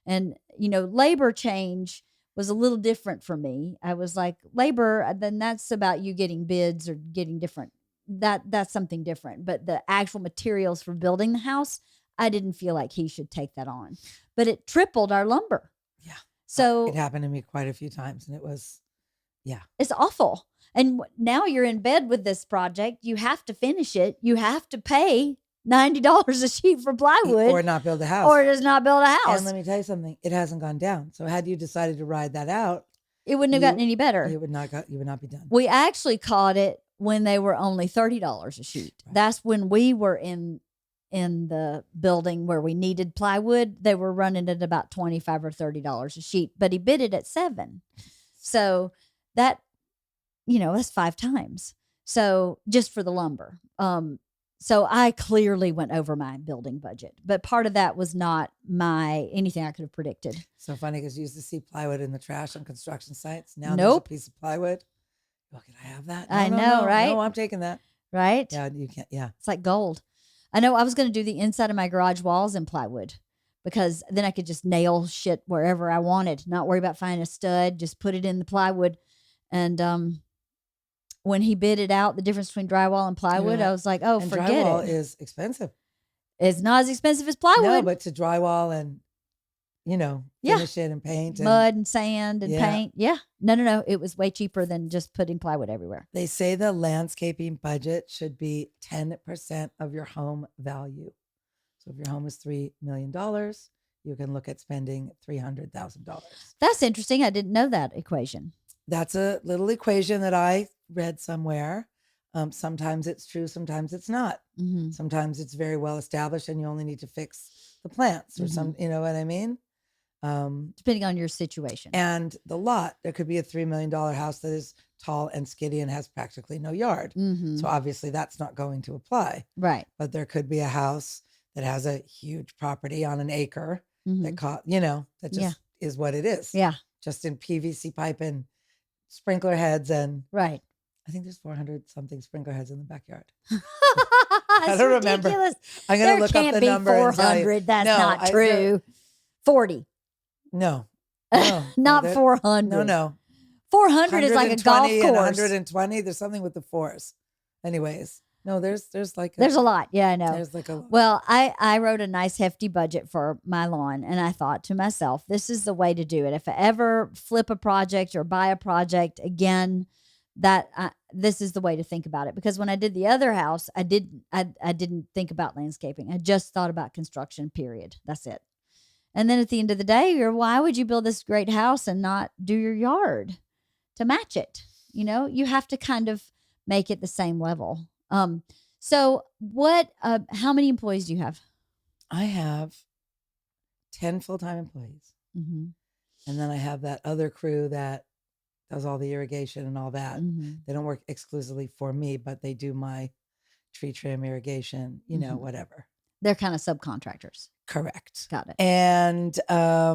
And, labor change was a little different for me. I was like, labor, then that's about you getting bids or getting different. That's something different. But the actual materials for building the house, I didn't feel like he should take that on. But it tripled our lumber. Yeah. So it happened to me quite a few times, and it was, it's awful. And now you're in bed with this project. You have to finish it. You have to pay $90 a sheet for plywood, or not build a house, or just not build a house. And let me tell you something: it hasn't gone down. So had you decided to ride that out, it wouldn't have gotten any better. You would not be done. We actually caught it when they were only $30 a sheet. Right. That's when we were in the building where we needed plywood. They were running at about $25 or $30 a sheet, but he bid it at $7. So that, that's 5 times. So just for the lumber. So I clearly went over my building budget, but part of that was not anything I could have predicted. So funny because you used to see plywood in the trash on construction sites. Now Nope. There's a piece of plywood. Oh, can I have that? No, right? No, I'm taking that. Right? Yeah, you can't. Yeah. It's like gold. I know I was going to do the inside of my garage walls in plywood because then I could just nail shit wherever I wanted, not worry about finding a stud, just put it in the plywood. And, when he bid it out, the difference between drywall and plywood, I was like, oh, and forget drywall it. is expensive. It's not as expensive as plywood. No, but to drywall and, finish it and paint. Mud and sand and paint. Yeah. No. It was way cheaper than just putting plywood everywhere. They say the landscaping budget should be 10% of your home value. So if your home is $3 million, you can look at spending $300,000. That's interesting. I didn't know that equation. That's a little equation that I read somewhere. Sometimes it's true, sometimes it's not. Mm-hmm. Sometimes it's very well established and you only need to fix the plants or some, you know what I mean? Depending on your situation. And the lot, there could be a $3 million house that is tall and skinny and has practically no yard. Mm-hmm. So obviously that's not going to apply. Right. But there could be a house that has a huge property on an acre that that just is what it is. Yeah. Just in PVC pipe and sprinkler heads and right. I think there's 400 something sprinkler heads in the backyard. I don't remember. I'm going to look up the number. 400. That's not true. 40. No. Not 400. No. 400 is like a golf course. 120. There's something with the fours. Anyways. No, there's a lot. Yeah, I know. There's like a lot. Well, I wrote a nice hefty budget for my lawn and I thought to myself, this is the way to do it. If I ever flip a project or buy a project again, this is the way to think about it. Because when I did the other house, I didn't think about landscaping. I just thought about construction, period. That's it. And then at the end of the day, why would you build this great house and not do your yard to match it? You have to kind of make it the same level. So how many employees do you have? I have 10 full-time employees. Mm-hmm. And then I have that other crew that does all the irrigation and all that. Mm-hmm. They don't work exclusively for me, but they do my tree trim, irrigation, whatever. They're kind of subcontractors. Correct. Got it. And I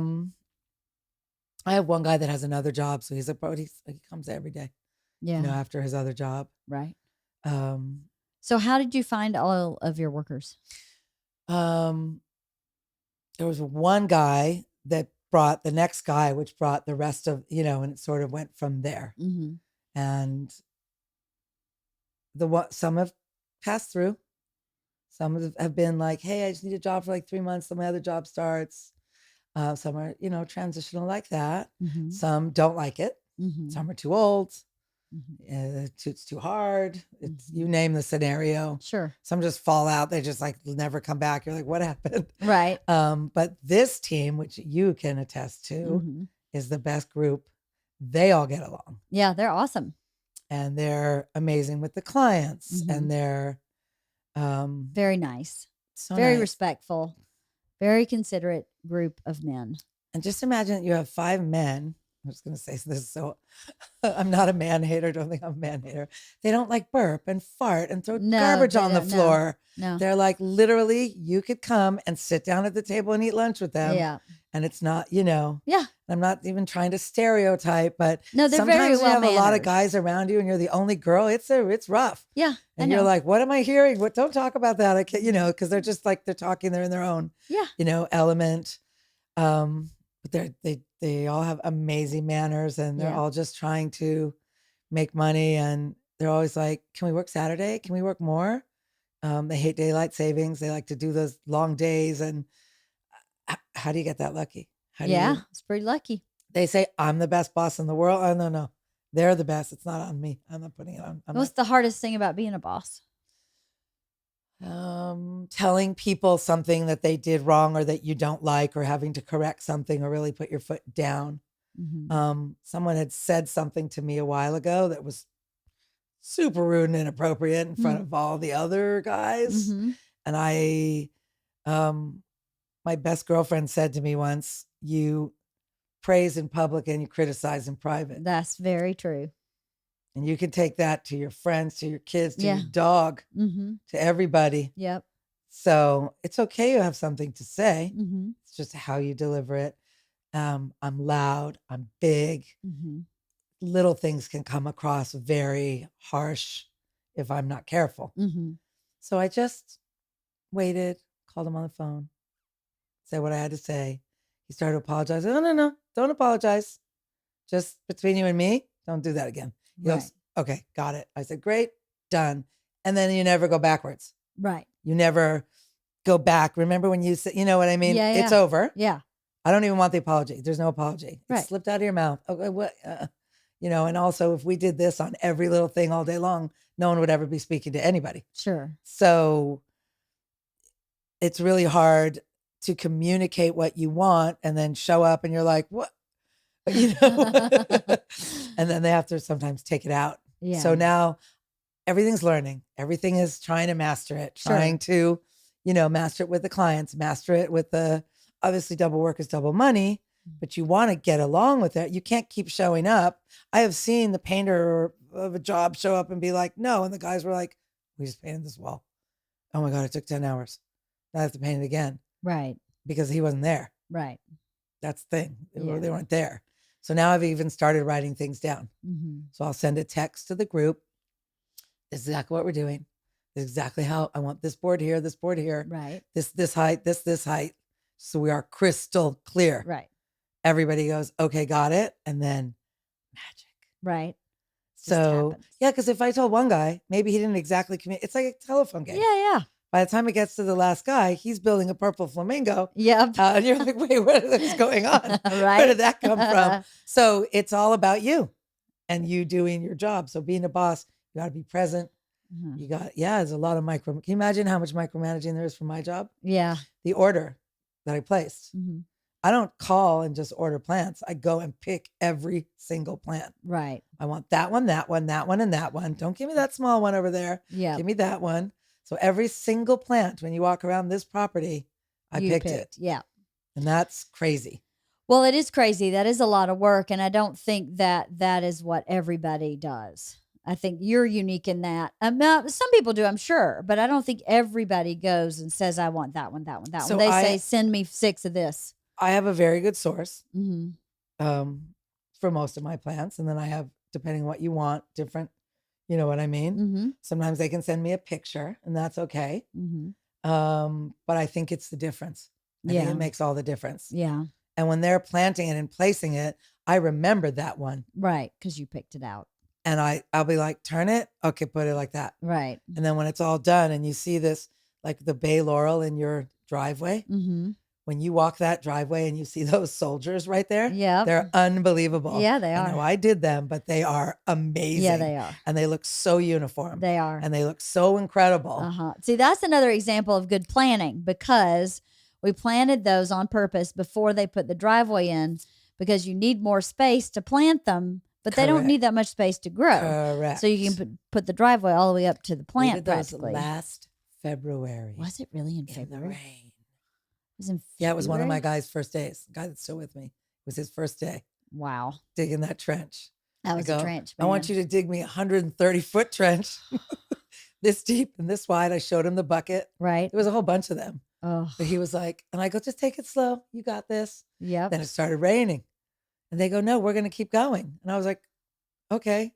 have one guy that has another job. So he comes every day. Yeah. After his other job. Right. So how did you find all of your workers? There was one guy that brought the next guy, which brought the rest of, and it sort of went from there. Mm-hmm. And some have passed through. Some have been like, hey, I just need a job for like 3 months. Then my other job starts. Some are, transitional like that. Mm-hmm. Some don't like it. Mm-hmm. Some are too old. Mm-hmm. It's too hard. You name the scenario. Sure. Some just fall out. They just like never come back. You're like, what happened? Right. But this team, which you can attest to, is the best group. They all get along. Yeah, they're awesome. And they're amazing with the clients. And they're very nice. So very nice. Respectful. Very considerate group of men. And just imagine that you have 5 men I'm just going to say this. So I'm not a man hater. Don't think I'm a man hater. They don't like burp and fart and throw No, garbage they on the don't. No, floor. no. They're like, literally, you could come and sit down at the table and eat lunch with them. Yeah. And it's not, you know, Yeah. I'm not even trying to stereotype, but No, they're very sometimes you have a lot of well-mannered. guys around you and you're the only girl. It's rough. Yeah. And I you're know. like, what am I hearing? What? Don't talk about that. I can't, you know, because they're just like, they're talking, they're in their own, Yeah. you know, element. But they all have amazing manners and they're Yeah. all just trying to make money. And they're always like, can we work Saturday? Can we work more? They hate daylight savings. They like to do those long days. And how do you get that lucky? How do Yeah. you? It's pretty lucky. They say I'm the best boss in the world. Oh, no. They're the best. It's not on me. I'm not putting it on. What's the hardest thing about being a boss? Telling people something that they did wrong or that you don't like, or having to correct something or really put your foot down. Mm-hmm. Someone had said something to me a while ago that was super rude and inappropriate in front of all the other guys. Mm-hmm. And my best girlfriend said to me once, you praise in public and you criticize in private. That's very true. And you can take that to your friends, to your kids, to Yeah. your dog, Mm-hmm. to everybody. Yep. So it's okay you have something to say. Mm-hmm. It's just how you deliver it. I'm loud. I'm big. Mm-hmm. Little things can come across very harsh if I'm not careful. Mm-hmm. So I just waited, called him on the phone, said what I had to say. He started apologizing. No, don't apologize. Just between you and me, don't do that again. He goes, okay, got it. I said, great, done. And then you never go backwards. Right. You never go back. Remember when you said, you know what I mean? Yeah, It's yeah. over. Yeah. I don't even want the apology. There's no apology. It Right. slipped out of your mouth. Okay, what? You know, and also if we did this on every little thing all day long, no one would ever be speaking to anybody. Sure. So it's really hard to communicate what you want and then show up and you're like, what? You know, and then they have to sometimes take it out. Yeah. So now everything's learning. Everything is trying to master it, trying to, you know, master it with the clients, master it with the, obviously double work is double money, but you want to get along with it. You can't keep showing up. I have seen the painter of a job show up and be like, no. And the guys were like, we just painted this wall. Oh my God, it took 10 hours. Now I have to paint it again. Right. Because he wasn't there. Right. That's the thing. Yeah. They weren't there. So now I've even started writing things down. Mm-hmm. So I'll send a text to the group. This is exactly what we're doing. This is exactly how I want this board here, Right. this height, this height. So we are crystal clear. Right. Everybody goes, okay, got it. And then magic. Right. So yeah, because if I told one guy, maybe he didn't exactly communicate. It's like a telephone game. Yeah. By the time it gets to the last guy, he's building a purple flamingo. Yep. And you're like, wait, what is going on? Right. Where did that come from? So it's all about you and you doing your job. So being a boss, you got to be present. Mm-hmm. You got, there's a lot of Can you imagine how much micromanaging there is for my job? Yeah. The order that I placed. Mm-hmm. I don't call and just order plants. I go and pick every single plant. Right. I want that one, that one, that one, and that one. Don't give me that small one over there. Yeah. Give me that one. So every single plant, when you walk around this property, I picked it. Yeah. And that's crazy. Well, it is crazy. That is a lot of work. And I don't think that is what everybody does. I think you're unique in that. Some people do, I'm sure, but I don't think everybody goes and says, I want that one, that one, that So one. They say, send me 6 of this. I have a very good source Mm-hmm. For most of my plants. And then I have, depending on what you want, different, you know what I mean? Mm-hmm. Sometimes they can send me a picture and that's okay. Mm-hmm. But I think it's the difference. I think it makes all the difference. Yeah. And when they're planting it and placing it, I remembered that one. Right. Because you picked it out. And I'll be like, turn it. Okay, put it like that. Right. And then when it's all done and you see this, like the bay laurel in your driveway, Mm-hmm. when you walk that driveway and you see those soldiers right there, Yeah. they're unbelievable. Yeah, they are. I know I did them, but they are amazing. Yeah, they are. And they look so uniform. They are. And they look so incredible. Uh-huh. See, that's another example of good planning because we planted those on purpose before they put the driveway in because you need more space to plant them, but they don't Correct. need that much space to grow. Correct. So you can put the driveway all the way up to the We plant did those practically. last February. Was it really in In the February? rain. It was in Yeah, it was one of my February? guy's first days. The guy that's still with me. It was his first day. Wow. digging that trench. That was a trench, man. I want you to dig me a 130-foot trench this deep and this wide. I showed him the bucket. Right. There was a whole bunch of them. Oh, But he was like, and I go, just take it slow. You got this. yep. Then it started raining. And they go, no, we're going to keep going. And I was like, okay.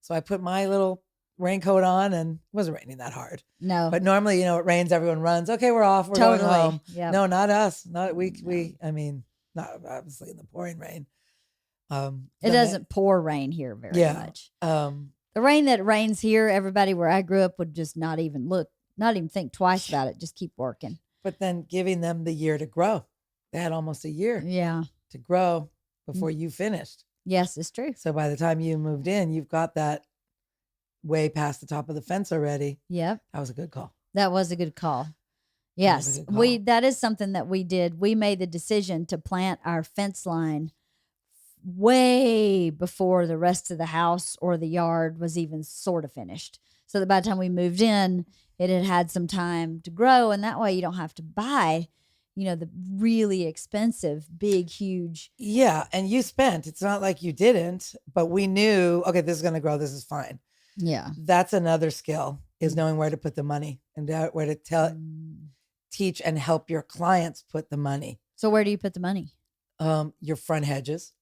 So I put my little raincoat on and it wasn't raining that hard. No. But normally, it rains, everyone runs. Okay, we're off. We're totally. going home. Yep. No, not us. Not I mean, not obviously in the pouring rain. It doesn't pour rain here very much. The rain that rains here, everybody where I grew up would just not even think twice about it. Just keep working. But then giving them the year to grow. They had almost a year to grow before you finished. Yes, it's true. So by the time you moved in, you've got that way past the top of the fence already. Yep. That was a good call. That was a good call. Yes. That is something that we did. We made the decision to plant our fence line way before the rest of the house or the yard was even sort of finished. So that by the time we moved in, it had some time to grow. And that way you don't have to buy, the really expensive, big, huge. Yeah. And you spent, it's not like you didn't, but we knew, okay, this is going to grow. This is fine. Yeah. That's another skill, is knowing where to put the money and where to teach and help your clients put the money. So where do you put the money? Your front hedges,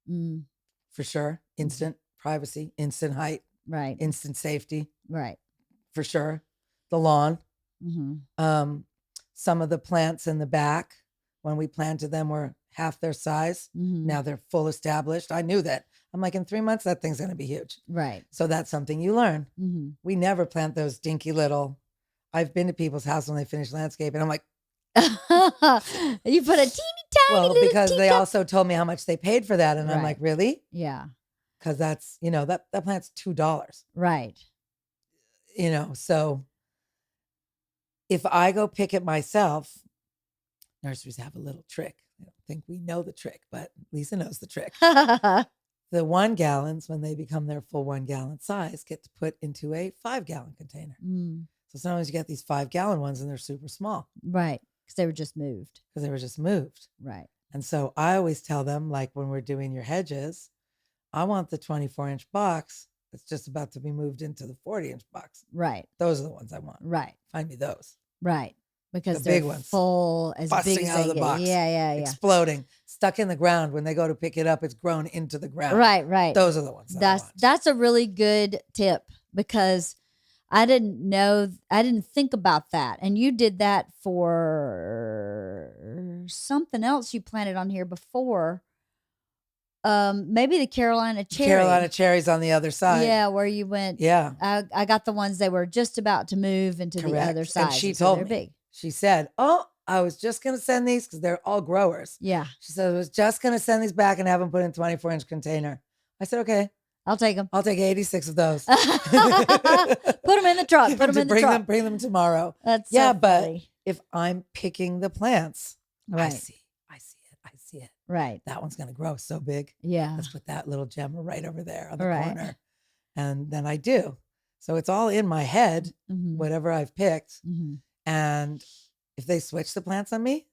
for sure. Instant privacy, instant height, right? Instant safety, right? For sure. The lawn. Mm-hmm. Some of the plants in the back, when we planted them, were half their size. Mm-hmm. Now they're full established. I knew that. I'm like, in 3 months, that thing's going to be huge. Right. So that's something you learn. Mm-hmm. We never plant those dinky little. I've been to people's house when they finish landscaping. I'm like, you put a teeny tiny little because they teacup. also told me how much they paid for that. And I'm like, really? Yeah. Because that's, that plant's $2. Right. So if I go pick it myself, nurseries have a little trick. I don't think we know the trick, but Lisa knows the trick. The 1 gallons, when they become their full 1 gallon size, get to put into a 5 gallon container. So sometimes you get these 5 gallon ones and they're super small. Right. Because they were just moved. Right. And so I always tell them, like when we're doing your hedges, I want the 24-inch box that's just about to be moved into the 40-inch box. Right. Those are the ones I want. Right. Find me those. Right. Because the they're big ones, full, as busting big as out of they the get. box, Yeah. exploding, stuck in the ground. When they go to pick it up, it's grown into the ground. Right. Those are the ones that's a really good tip, because I didn't think about that. And you did that for something else you planted on here before. Maybe the Carolina cherry. Carolina cherries on the other side. Yeah, where you went. Yeah. I got the ones they were just about to move into the other side. And she told me, big. She said, oh, I was just going to send these because they're all growers. Yeah. She said, I was just going to send these back and have them put in 24-inch container. I said, okay. I'll take them. I'll take 86 of those. Put them in the truck. Bring them tomorrow. That's so but funny. If I'm picking the plants, right. I see it. Right. That one's going to grow so big. Yeah. Let's put that little gem right over there on the corner. And then I do. So it's all in my head, whatever I've picked. And if they switch the plants on me,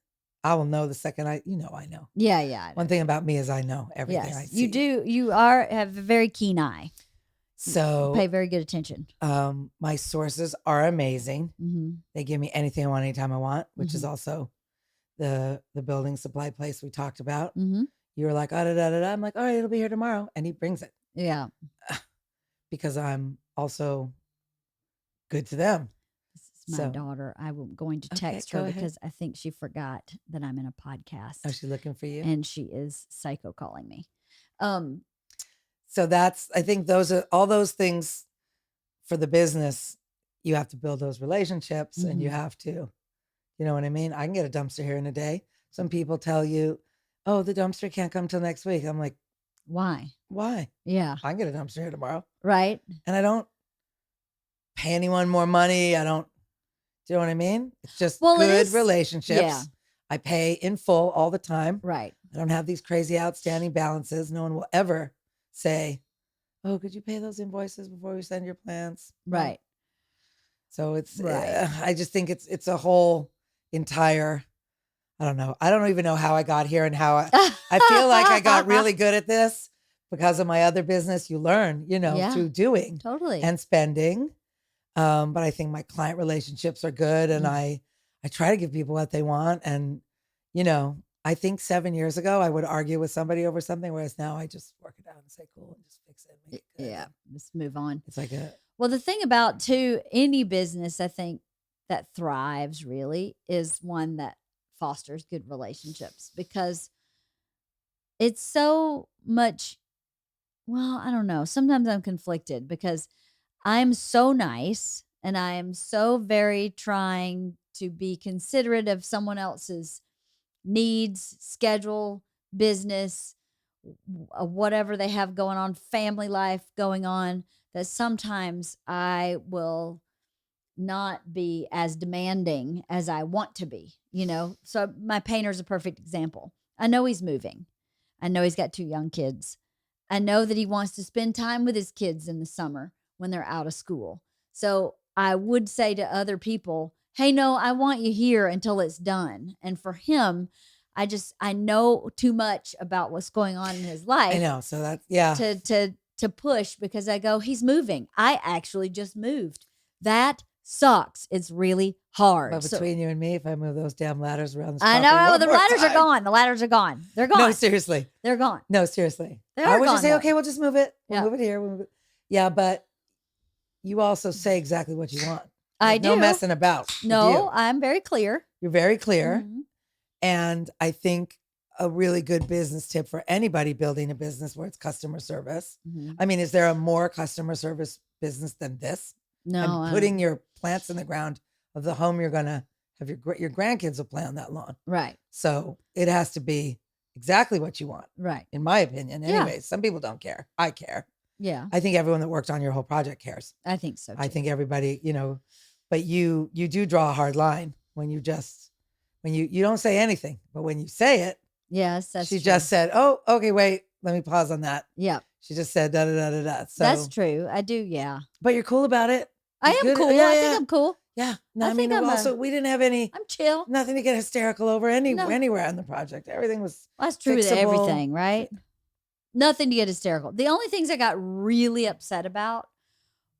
I will know the second I know. Yeah. One thing about me is I know everything I see. You do. You have a very keen eye. So you pay very good attention. My sources are amazing. They give me anything I want anytime I want, which is also the building supply place we talked about. You were like, I'm like, all right, it'll be here tomorrow. And he brings it. Yeah. Because I'm also good to them. This is my daughter. I'm going to text her because I think she forgot that I'm in a podcast. Oh, she's looking for you? And she is psycho calling me. So I think those are all those things for the business. You have to build those relationships and you have to, you know what I mean? I can get a dumpster here in a day. Some people tell you, oh, the dumpster can't come till next week. I'm like, why? Yeah. I can get a dumpster here tomorrow. Right. And I don't pay anyone more money. Do you know what I mean? It's just good relationships. Yeah. I pay in full all the time. Right. I don't have these crazy outstanding balances. No one will ever say, oh, could you pay those invoices before we send your plans? Right. So it's, I just think it's a whole entire, I don't know. I don't even know how I got here and how I feel like I got really good at this because of my other business. You learn, Yeah, through doing totally. and spending. But I think my client relationships are good, and I try to give people what they want. And, I think 7 years ago I would argue with somebody over something, whereas now I just work it out and say, cool, and just fix it. And make it good. Yeah, just move on. It's like Well, the thing about too, any business I think that thrives really is one that fosters good relationships, because it's so much, well, I don't know. Sometimes I'm conflicted because I'm so nice and I am so very trying to be considerate of someone else's needs, schedule, business, whatever they have going on, family life going on, that sometimes I will not be as demanding as I want to be, So my painter's a perfect example. I know he's moving. I know he's got 2 young kids. I know that he wants to spend time with his kids in the summer when they're out of school. So I would say to other people, hey, no, I want you here until it's done. And for him, I know too much about what's going on in his life. I know. So that's, yeah. To push, because I go, he's moving. I actually just moved. That sucks. It's really hard. But between you and me, if I move those damn ladders around this I property know the ladders are gone. The ladders are gone. They're gone. No, seriously. They're gone. No, seriously. They I are would just gone, say, though. okay, we'll just move it. We'll Yeah. move it here. We'll move it. Yeah, but you also say exactly what you want. I There's no do. messing about. with No, you. I'm very clear. You're very clear. Mhm. And I think a really good business tip for anybody building a business where it's customer service. Mhm. I mean, is there a more customer service business than this? No, And putting your plants in the ground of the home you're going to have your grandkids will play on that lawn. right, So it has to be exactly what you want, right, in my opinion. Yeah. Anyways, some people don't care. I care. yeah, I think everyone that worked on your whole project cares. I think so. Too. I think everybody, but you do draw a hard line when you don't say anything, but when you say it, yes, that's she true. just said, "Oh, okay, wait, let me pause on that." Yeah, She just said da da da da da. So that's true. I do. Yeah, but you're cool about it. I You're am good. cool. Yeah, I yeah. think I'm cool. Yeah. No, I I mean, think I'm also we didn't have I'm chill. nothing to get hysterical over No. anywhere on the project. Everything was Well, that's true with fixable. everything, right? Nothing to get hysterical. The only things I got really upset about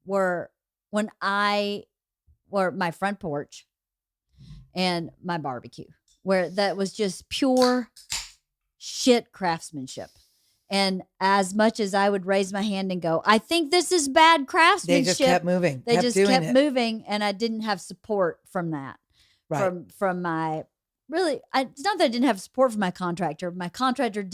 were when were my front porch and my barbecue, where that was just pure shit craftsmanship. And as much as I would raise my hand and go, I think this is bad They craftsmanship, just kept moving. they just doing kept it. moving, and I didn't have support from that. Right. From my it's not that I didn't have support from my contractor. My contractor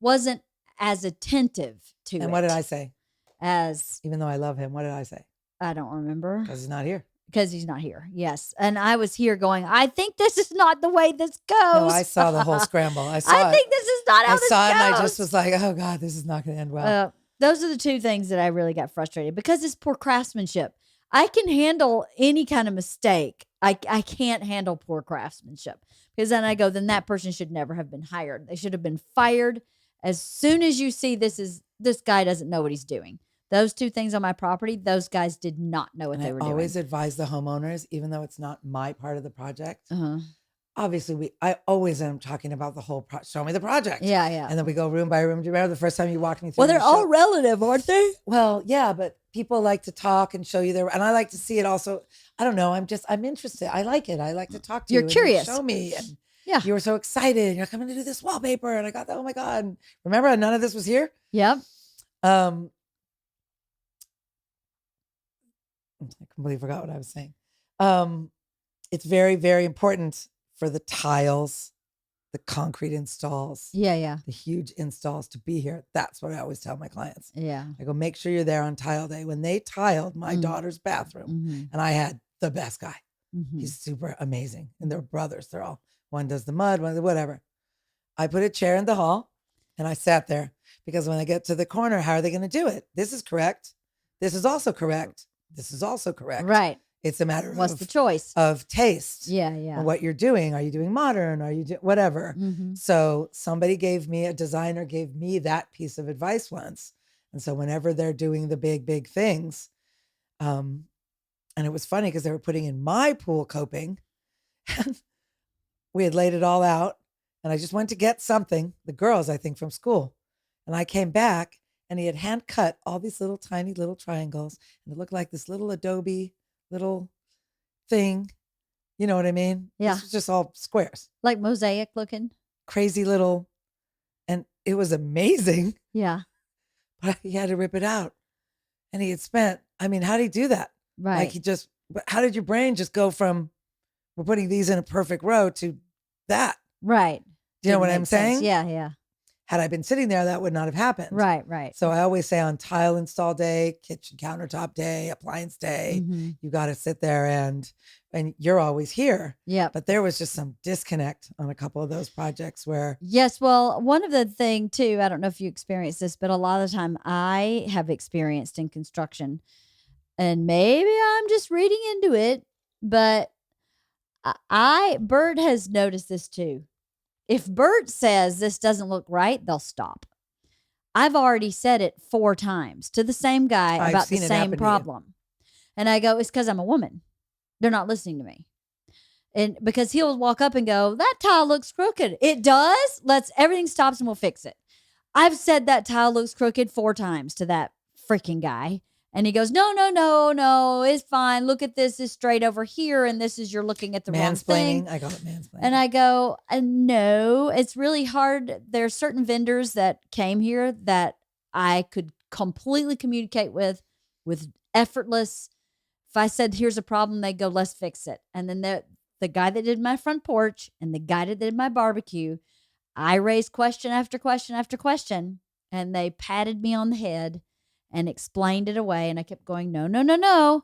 wasn't as attentive to it. And what did I say? As Even though I love him, what did I say? I don't remember. Because he's not here. Because he's not here. Yes. And I was here going, I think this is not the way this goes. No, I saw the whole scramble. I saw it. think this is not how I this saw it goes. and I just was like, oh God, this is not going to end well. Those are the 2 things that I really got frustrated, because it's poor craftsmanship. I can handle any kind of mistake. I can't handle poor craftsmanship, because then I go, then that person should never have been hired. They should have been fired as soon as you see this guy doesn't know what he's doing. Those 2 things on my property, those guys did not know what And they I were doing. always advise the homeowners, even though it's not my part of the project. Uh-huh. Obviously, I always am talking about the whole show me the project. Yeah, yeah. And then we go room by room. Do you remember the first time you walked me through? Well, they're the all show? relative, aren't they? Well, yeah, but people like to talk and show you their, and I like to see it also. I don't know. I'm interested. I like it. I like to talk to you. You're curious. Show me. And Yeah. you were so excited. You're coming to do this wallpaper. And I got that. Oh my God. And remember, none of this was here. Yep. I completely forgot what I was saying. It's very, very important for the tiles, the concrete installs, Yeah, yeah. the huge installs to be here. That's what I always tell my clients. Yeah. I go, make sure you're there on tile day. When they tiled my daughter's bathroom, Mhm. and I had the best guy. Mhm. He's super amazing. And they're brothers. They're all, one does the mud, one whatever. I put a chair in the hall and I sat there, because when I get to the corner, how are they going to do it? This is correct. This is also correct. This is also correct. Right. It's a matter What's the choice? of taste. Yeah, yeah. And what you're doing. Are you doing modern? Are you whatever? Mhm. So a designer gave me that piece of advice once. And so whenever they're doing the big, big things, and it was funny because they were putting in my pool coping. And we had laid it all out, and I just went to get something, the girls, I think, from school. And I came back, and he had hand cut all these little tiny little triangles, and it looked like this little Adobe little thing. You know what I mean? Yeah. This was just all squares. Like mosaic looking. Crazy little, and it was amazing. Yeah. But he had to rip it out. And he had spent, I mean, how did he do that? Right. Like how did your brain just go from, we're putting these in a perfect row to that? Right. Do you know Didn't what I'm make sense. saying? Yeah, yeah. Had I been sitting there, that would not have happened. Right, right. So I always say on tile install day, kitchen countertop day, appliance day, Mhm. you got to sit there and you're always here. Yeah. But there was just some disconnect on a couple of those projects where. Yes. Well, one of the thing too, I don't know if you experienced this, but a lot of the time I have experienced in construction, and maybe I'm just reading into it, but Bert has noticed this too. If Bert says this doesn't look right, they'll stop. I've already said it 4 times to the same guy I've about the seen it same happen to you. problem. And I go, it's because I'm a woman. They're not listening to me. And because he'll walk up and go, that tile looks crooked. It does. Everything stops and we'll fix it. I've said that tile looks crooked 4 times to that freaking guy. And he goes, no, it's fine. Look at this. It's straight over here. And this is, you're looking at the wrong thing. Mansplaining. I call it mansplaining. And I go, no, it's really hard. There's certain vendors that came here that I could completely communicate with effortless. If I said, here's a problem, they go, let's fix it. And then the guy that did my front porch and the guy that did my barbecue, I raised question after question after question, and they patted me on the head and explained it away. And I kept going, no.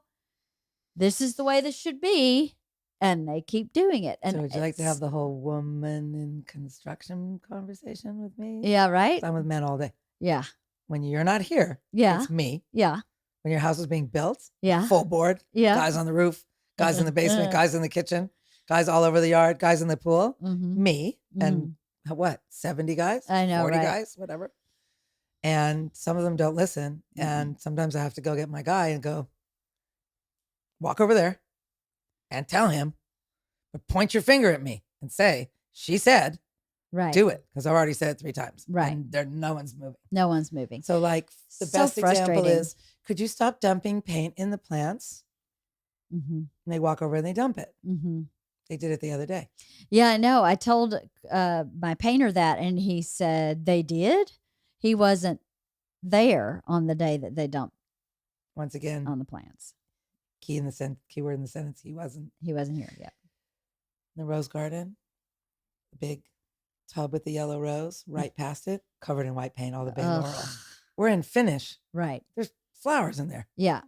This is the way this should be. And they keep doing it. And so would you like to have the whole woman in construction conversation with me? Yeah, right? I'm with men all day. Yeah. When you're not here, Yeah. it's me. Yeah. When your house is being built, Yeah. full board, Yeah. guys on the roof, guys in the basement, guys in the kitchen, guys all over the yard, guys in the pool, me, and what, 70 guys? I know, 40 right? guys, whatever. And some of them don't listen. And sometimes I have to go get my guy and go, walk over there and tell him, but point your finger at me and say, she said, Right. do it. Because I've already said it 3 times. Right. And no one's moving. No one's moving. So like the So best example frustrating. is, could you stop dumping paint in the plants? And they walk over and they dump it. They did it the other day. Yeah, I know. I told my painter that, and he said they did. He wasn't there on the day that they dumped Once again, on the plants. keyword in the sentence, he wasn't. He wasn't here yet. The rose garden, the big tub with the yellow rose, right past it, covered in white paint, all the bay laurel. We're in finish. Right. There's flowers in there. Yeah.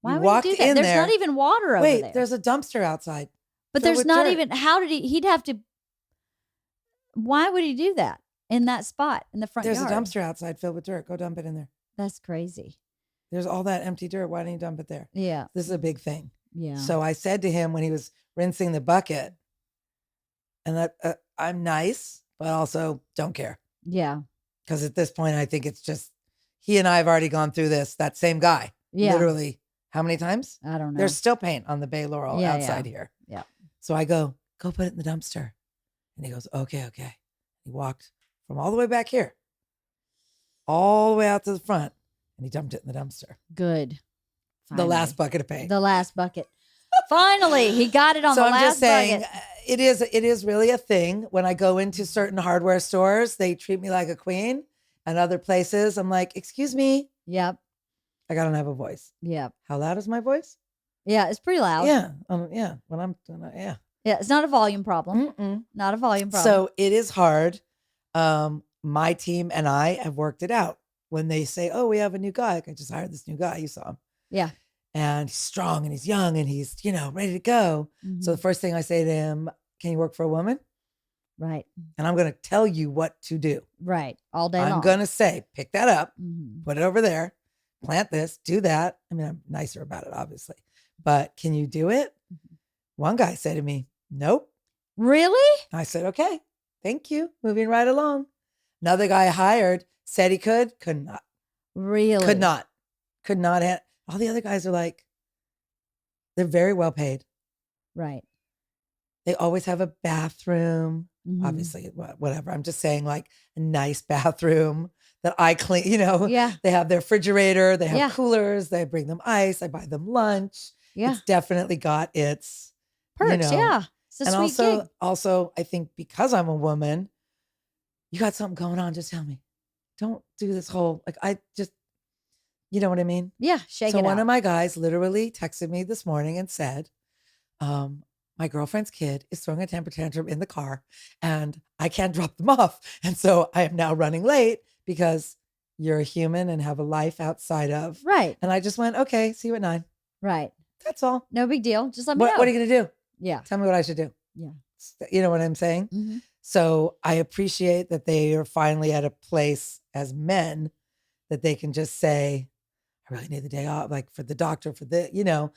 Why You would walked he do that? in There's there. not even water over Wait, there. there's a dumpster outside. But filled there's with not dirt. even, he'd have to, why would he do that in that spot in the front There's yard? a dumpster outside filled with dirt. Go dump it in there. That's crazy. There's all that empty dirt. Why don't you dump it there? Yeah. This is a big thing. Yeah. So I said to him when he was rinsing the bucket, and that I'm nice, but also don't care. Yeah. Because at this point, I think it's just, he and I have already gone through this, that same guy. Yeah. Literally, how many times? I don't know. There's still paint on the bay laurel outside here. Yeah. So I go put it in the dumpster. And he goes, okay. He walked from all the way back here, all the way out to the front, and he dumped it in the dumpster. Good. The last bucket of paint. The last bucket. Finally, he got it on the I'm last just saying, bucket. it is really a thing. When I go into certain hardware stores, they treat me like a queen. And other places, I'm like, excuse me. Yep. I don't have a voice. Yep. How loud is my voice? Yeah, it's pretty loud. Yeah. When I'm, Yeah, it's not a volume problem. Not a volume problem. So it is hard. My team and I have worked it out. When they say, oh, we have a new guy. Like, I just hired this new guy. You saw him. Yeah. And he's strong and he's young and he's, ready to go. So the first thing I say to him, can you work for a woman? Right. And I'm going to tell you what to do. Right. All day long. I'm going to say, pick that up, put it over there, plant this, do that. I mean, I'm nicer about it, obviously. But can you do it? One guy said to me, nope. Really? I said, okay, thank you. Moving right along. Another guy I hired said he could not. Really? Could not. All the other guys are like, they're very well paid. Right. They always have a bathroom. Mhm. Obviously, whatever. I'm just saying, like a nice bathroom that I clean. Yeah. They have their refrigerator, they have Yeah. coolers, they bring them ice, I buy them lunch. Yeah. It's definitely got its, Perks. Yeah. It's a and sweet gig. also, I think because I'm a woman, you got something going on, just tell me. Don't do this whole like I just, you know what I mean? Yeah. Shake So it one out. of my guys literally texted me this morning and said, my girlfriend's kid is throwing a temper tantrum in the car and I can't drop them off. And so I am now running late because you're a human and have a life outside of. Right. And I just went, okay, see you at 9. Right. That's all. No big deal. Just let me know. What are you going to do? Yeah. Tell me what I should do. Yeah. You know what I'm saying? Mm-hmm. So I appreciate that they are finally at a place as men that they can just say, I really need the day off, like for the doctor, for the.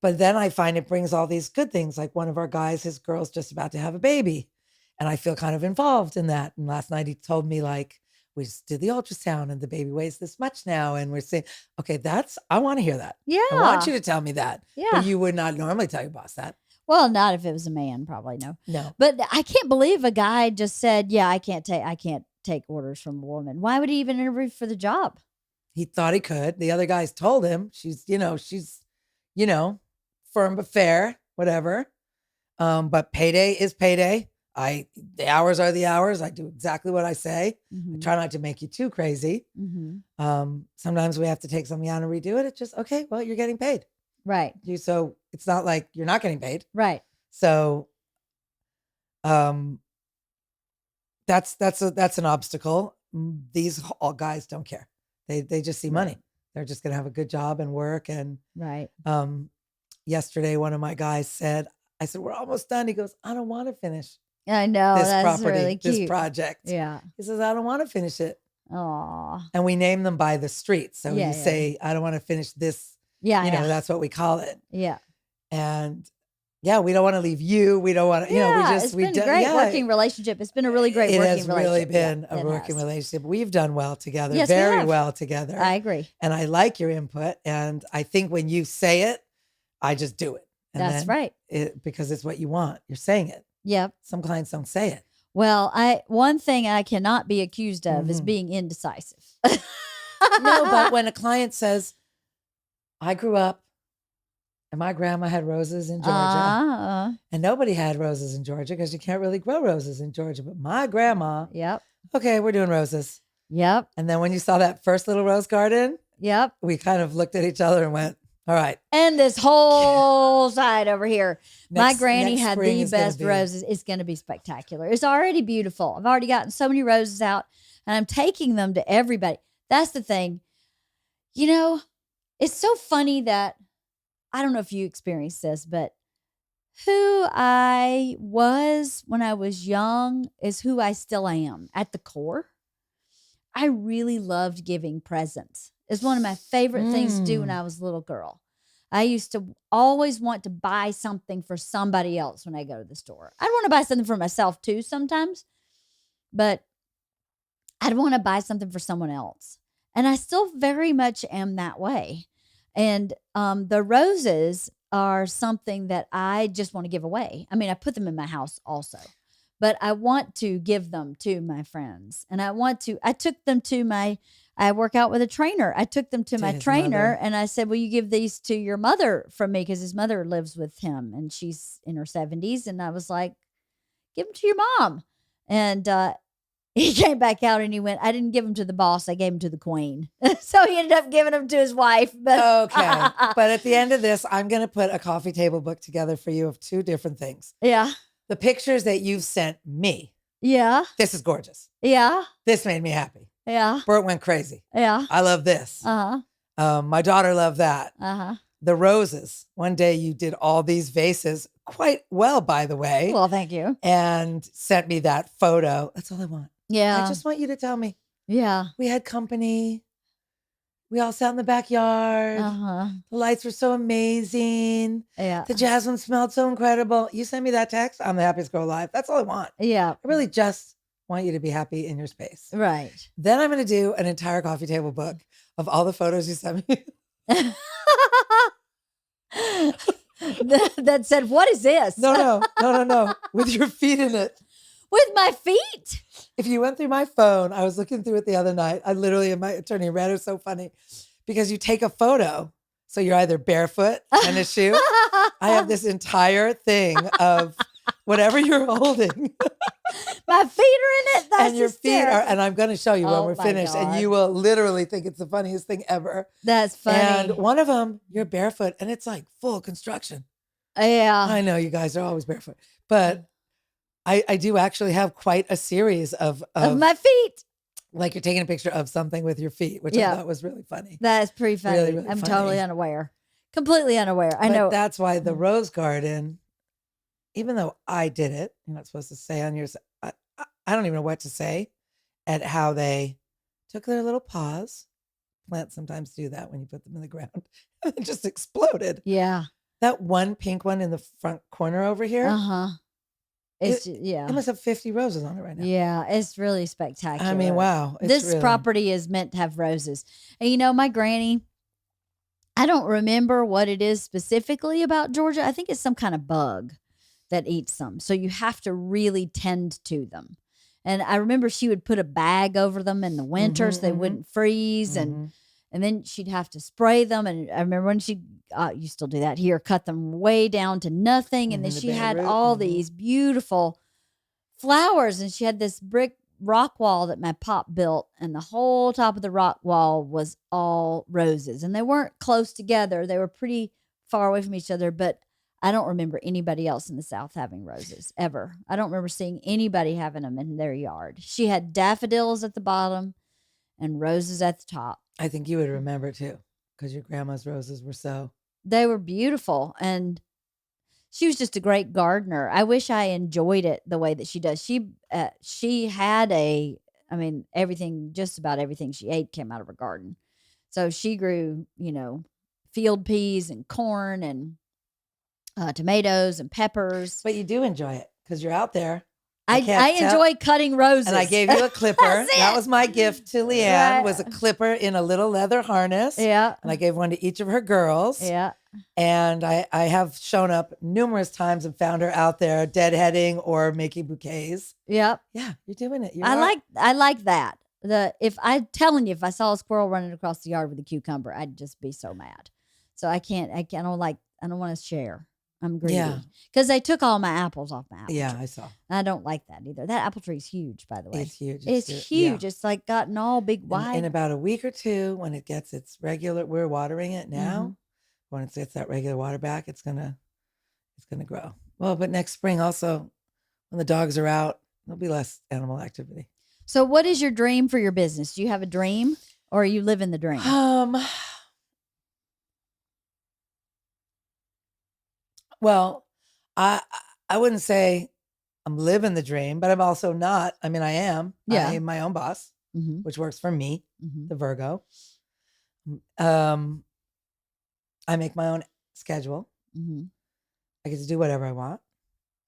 But then I find it brings all these good things. Like one of our guys, his girl's just about to have a baby. And I feel kind of involved in that. And last night he told me, like, we just did the ultrasound and the baby weighs this much now. And we're saying, okay, I want to hear that. Yeah. I want you to tell me that. Yeah. But you would not normally tell your boss that. Well, not if it was a man, probably no. No. But I can't believe a guy just said, yeah, I can't take orders from a woman. Why would he even interview for the job? He thought he could. The other guys told him she's firm but fair, whatever. But payday is payday. The hours are the hours. I do exactly what I say. Mm-hmm. I try not to make you too crazy. Mm-hmm. Sometimes we have to take something out and redo it. It's just, okay, well, you're getting paid. Right. So it's not like you're not getting paid. Right. So that's an obstacle. These all guys don't care. They just see money. They're just gonna have a good job and work. And right. Yesterday, one of my guys said, I said, we're almost done. He goes, I don't want to finish. I know. This That's property, really cute. this project. Yeah. He says, I don't want to finish it. Aw. And we name them by the street. So Yeah, you say, I don't want to finish this. Yeah. That's what we call it. Yeah. And yeah, we don't want to leave you. We don't want to, it's been a great working relationship. It's been a really great working relationship. It has really been a working relationship. We've done well together, yes, very well together. I agree. And I like your input. And I think when you say it, I just do it. And that's right. Because it's what you want. You're saying it. Yep. Some clients don't say it. Well, one thing I cannot be accused of is being indecisive. No, but when a client says, I grew up and my grandma had roses in Georgia and nobody had roses in Georgia because you can't really grow roses in Georgia. But my grandma, okay, we're doing roses. Yep. And then when you saw that first little rose garden, we kind of looked at each other and went, all right. And this whole side over here. My granny had the best roses. It's going to be spectacular. It's already beautiful. I've already gotten so many roses out and I'm taking them to everybody. That's the thing. It's so funny that I don't know if you experienced this, but who I was when I was young is who I still am at the core. I really loved giving presents. It's one of my favorite things to do when I was a little girl. I used to always want to buy something for somebody else when I go to the store. I'd want to buy something for myself too sometimes, but I'd want to buy something for someone else. And I still very much am that way. And the roses are something that I just want to give away. I mean, I put them in my house also, but I want to give them to my friends. And I took them to I work out with a trainer. I took them to my trainer and I said, will you give these to your mother from me? Because his mother lives with him and she's in her 70s. And I was like, give them to your mom. And he came back out and he went, I didn't give them to the boss. I gave them to the queen. So he ended up giving them to his wife. But okay. But at the end of this, I'm going to put a coffee table book together for you of two different things. Yeah. The pictures that you've sent me. Yeah. This is gorgeous. Yeah. This made me happy. Yeah. Bert went crazy. Yeah. I love this. My daughter loved that. The roses. One day you did all these vases quite well, by the way. Well, thank you. And sent me that photo. That's all I want. Yeah. I just want you to tell me. Yeah. We had company. We all sat in the backyard. The lights were so amazing. Yeah. The jasmine smelled so incredible. You send me that text. I'm the happiest girl alive. That's all I want. Yeah. I really just want you to be happy in your space. Right. Then I'm going to do an entire coffee table book of all the photos you sent me. that said, "What is this?" No. With your feet in it. With my feet. If you went through my phone, I was looking through it the other night. I literally, and my attorney read it. So funny because you take a photo. So you're either barefoot and a shoe. I have this entire thing of whatever you're holding. My feet are in it. That's and your hysterical. feet are, and I'm going to show you when Oh we're my finished, God. and you will literally think it's the funniest thing ever. That's funny. And one of them, you're barefoot, and it's like full construction. Yeah. I know you guys are always barefoot, but I do actually have quite a series of my feet. Like you're taking a picture of something with your feet, which I thought was really funny. That's pretty funny. Really, really I'm funny. totally unaware. Completely unaware. I But know. that's why the rose garden, even though I did it, you're not supposed to say on yours. I don't even know what to say at how they took their little paws. Plants sometimes do that when you put them in the ground. And it just exploded. Yeah. That one pink one in the front corner over here. Uh-huh. It's It must have 50 roses on it right now. Yeah, it's really spectacular. I mean, wow. This property is meant to have roses. And you know, my granny, I don't remember what it is specifically about Georgia. I think it's some kind of bug that eats them. So you have to really tend to them. And I remember she would put a bag over them in the winter so they wouldn't freeze. And then she'd have to spray them. And I remember when she you still do that here, cut them way down to nothing. And then she had all these beautiful flowers. And she had this brick rock wall that my pop built. And the whole top of the rock wall was all roses. And they weren't close together. They were pretty far away from each other. But I don't remember anybody else in the South having roses ever. I don't remember seeing anybody having them in their yard. She had daffodils at the bottom and roses at the top. I think you would remember too, because your grandma's roses were so. They were beautiful. And she was just a great gardener. I wish I enjoyed it the way that she does. She had everything, just about everything she ate came out of her garden. So she grew, field peas and corn and tomatoes and peppers. But you do enjoy it because you're out there. I enjoy cutting roses. And I gave you a clipper. That was my gift to Leanne, was a clipper in a little leather harness. Yeah. And I gave one to each of her girls. Yeah. And I have shown up numerous times and found her out there deadheading or making bouquets. Yep. Yeah, you're doing it. I like that. If I'm telling you, if I saw a squirrel running across the yard with a cucumber, I'd just be so mad. So I don't want to share. I'm greedy. Because they took all my apples off my apple tree. I saw. I don't like that either. That apple tree is huge, by the way. It's huge. It's huge. Yeah. It's like gotten all big wide. In about a week or two, when it gets its regular, we're watering it now. When it gets that regular water back, it's gonna grow. Well, but next spring also, when the dogs are out, there'll be less animal activity. So what is your dream for your business? Do you have a dream or are you living the dream? Well, I wouldn't say I'm living the dream, but I'm also not. I mean, I am. Yeah. I am my own boss, which works for me, the Virgo. I make my own schedule. I get to do whatever I want.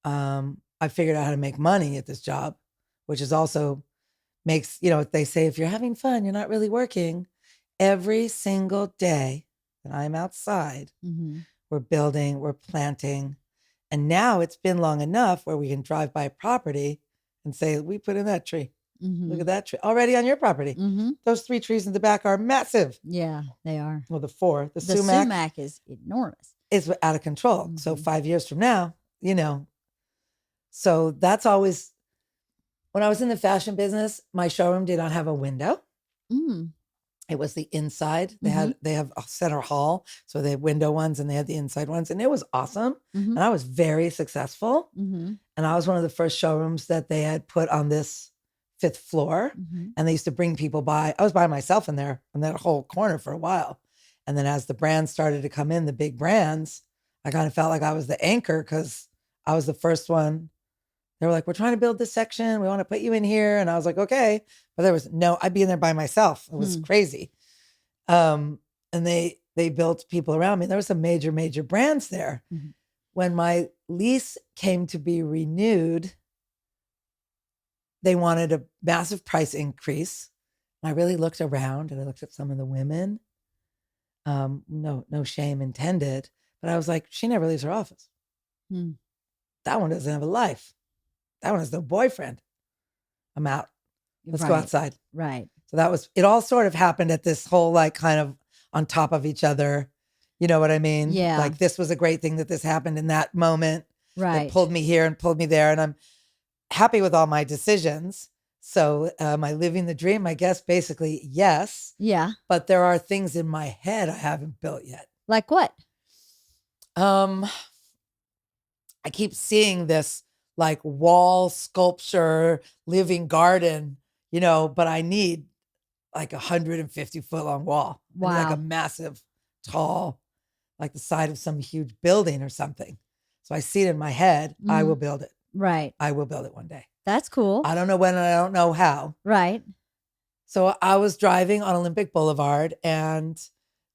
I figured out how to make money at this job, which is also makes, they say, if you're having fun, you're not really working. Every single day that I'm outside, we're building, we're planting. And now it's been long enough where we can drive by a property and say, we put in that tree. Look at that tree already on your property. Those 3 trees in the back are massive. Yeah, they are. Well, the 4, the sumac is enormous. It's out of control. So 5 years from now, so that's always, when I was in the fashion business, my showroom did not have a window. It was the inside. They have a center hall. So they have window ones and they had the inside ones. And it was awesome. And I was very successful. And I was one of the first showrooms that they had put on this 5th floor. And they used to bring people by. I was by myself in there in that whole corner for a while. And then as the brands started to come in, the big brands, I kind of felt like I was the anchor because I was the first one. They were like, we're trying to build this section. We want to put you in here. And I was like, okay. But I'd be in there by myself. It was crazy. And they built people around me. There were some major, major brands there. When my lease came to be renewed, they wanted a massive price increase. And I really looked around and I looked at some of the women. No shame intended, But I was like, she never leaves her office. Hmm. That one doesn't have a life. That one has no boyfriend. I'm out. Let's go outside. Right. So it all sort of happened at this whole like kind of on top of each other. You know what I mean? Yeah. Like this was a great thing that this happened in that moment. Right. It pulled me here and pulled me there. And I'm happy with all my decisions. So am I living the dream? I guess basically yes. Yeah. But there are things in my head I haven't built yet. Like what? I keep seeing this like wall sculpture, living garden, but I need like 150-foot long wall. Wow. Like a massive, tall, like the side of some huge building or something. So I see it in my head. I will build it. Right. I will build it one day. That's cool. I don't know when and I don't know how. Right. So I was driving on Olympic Boulevard, and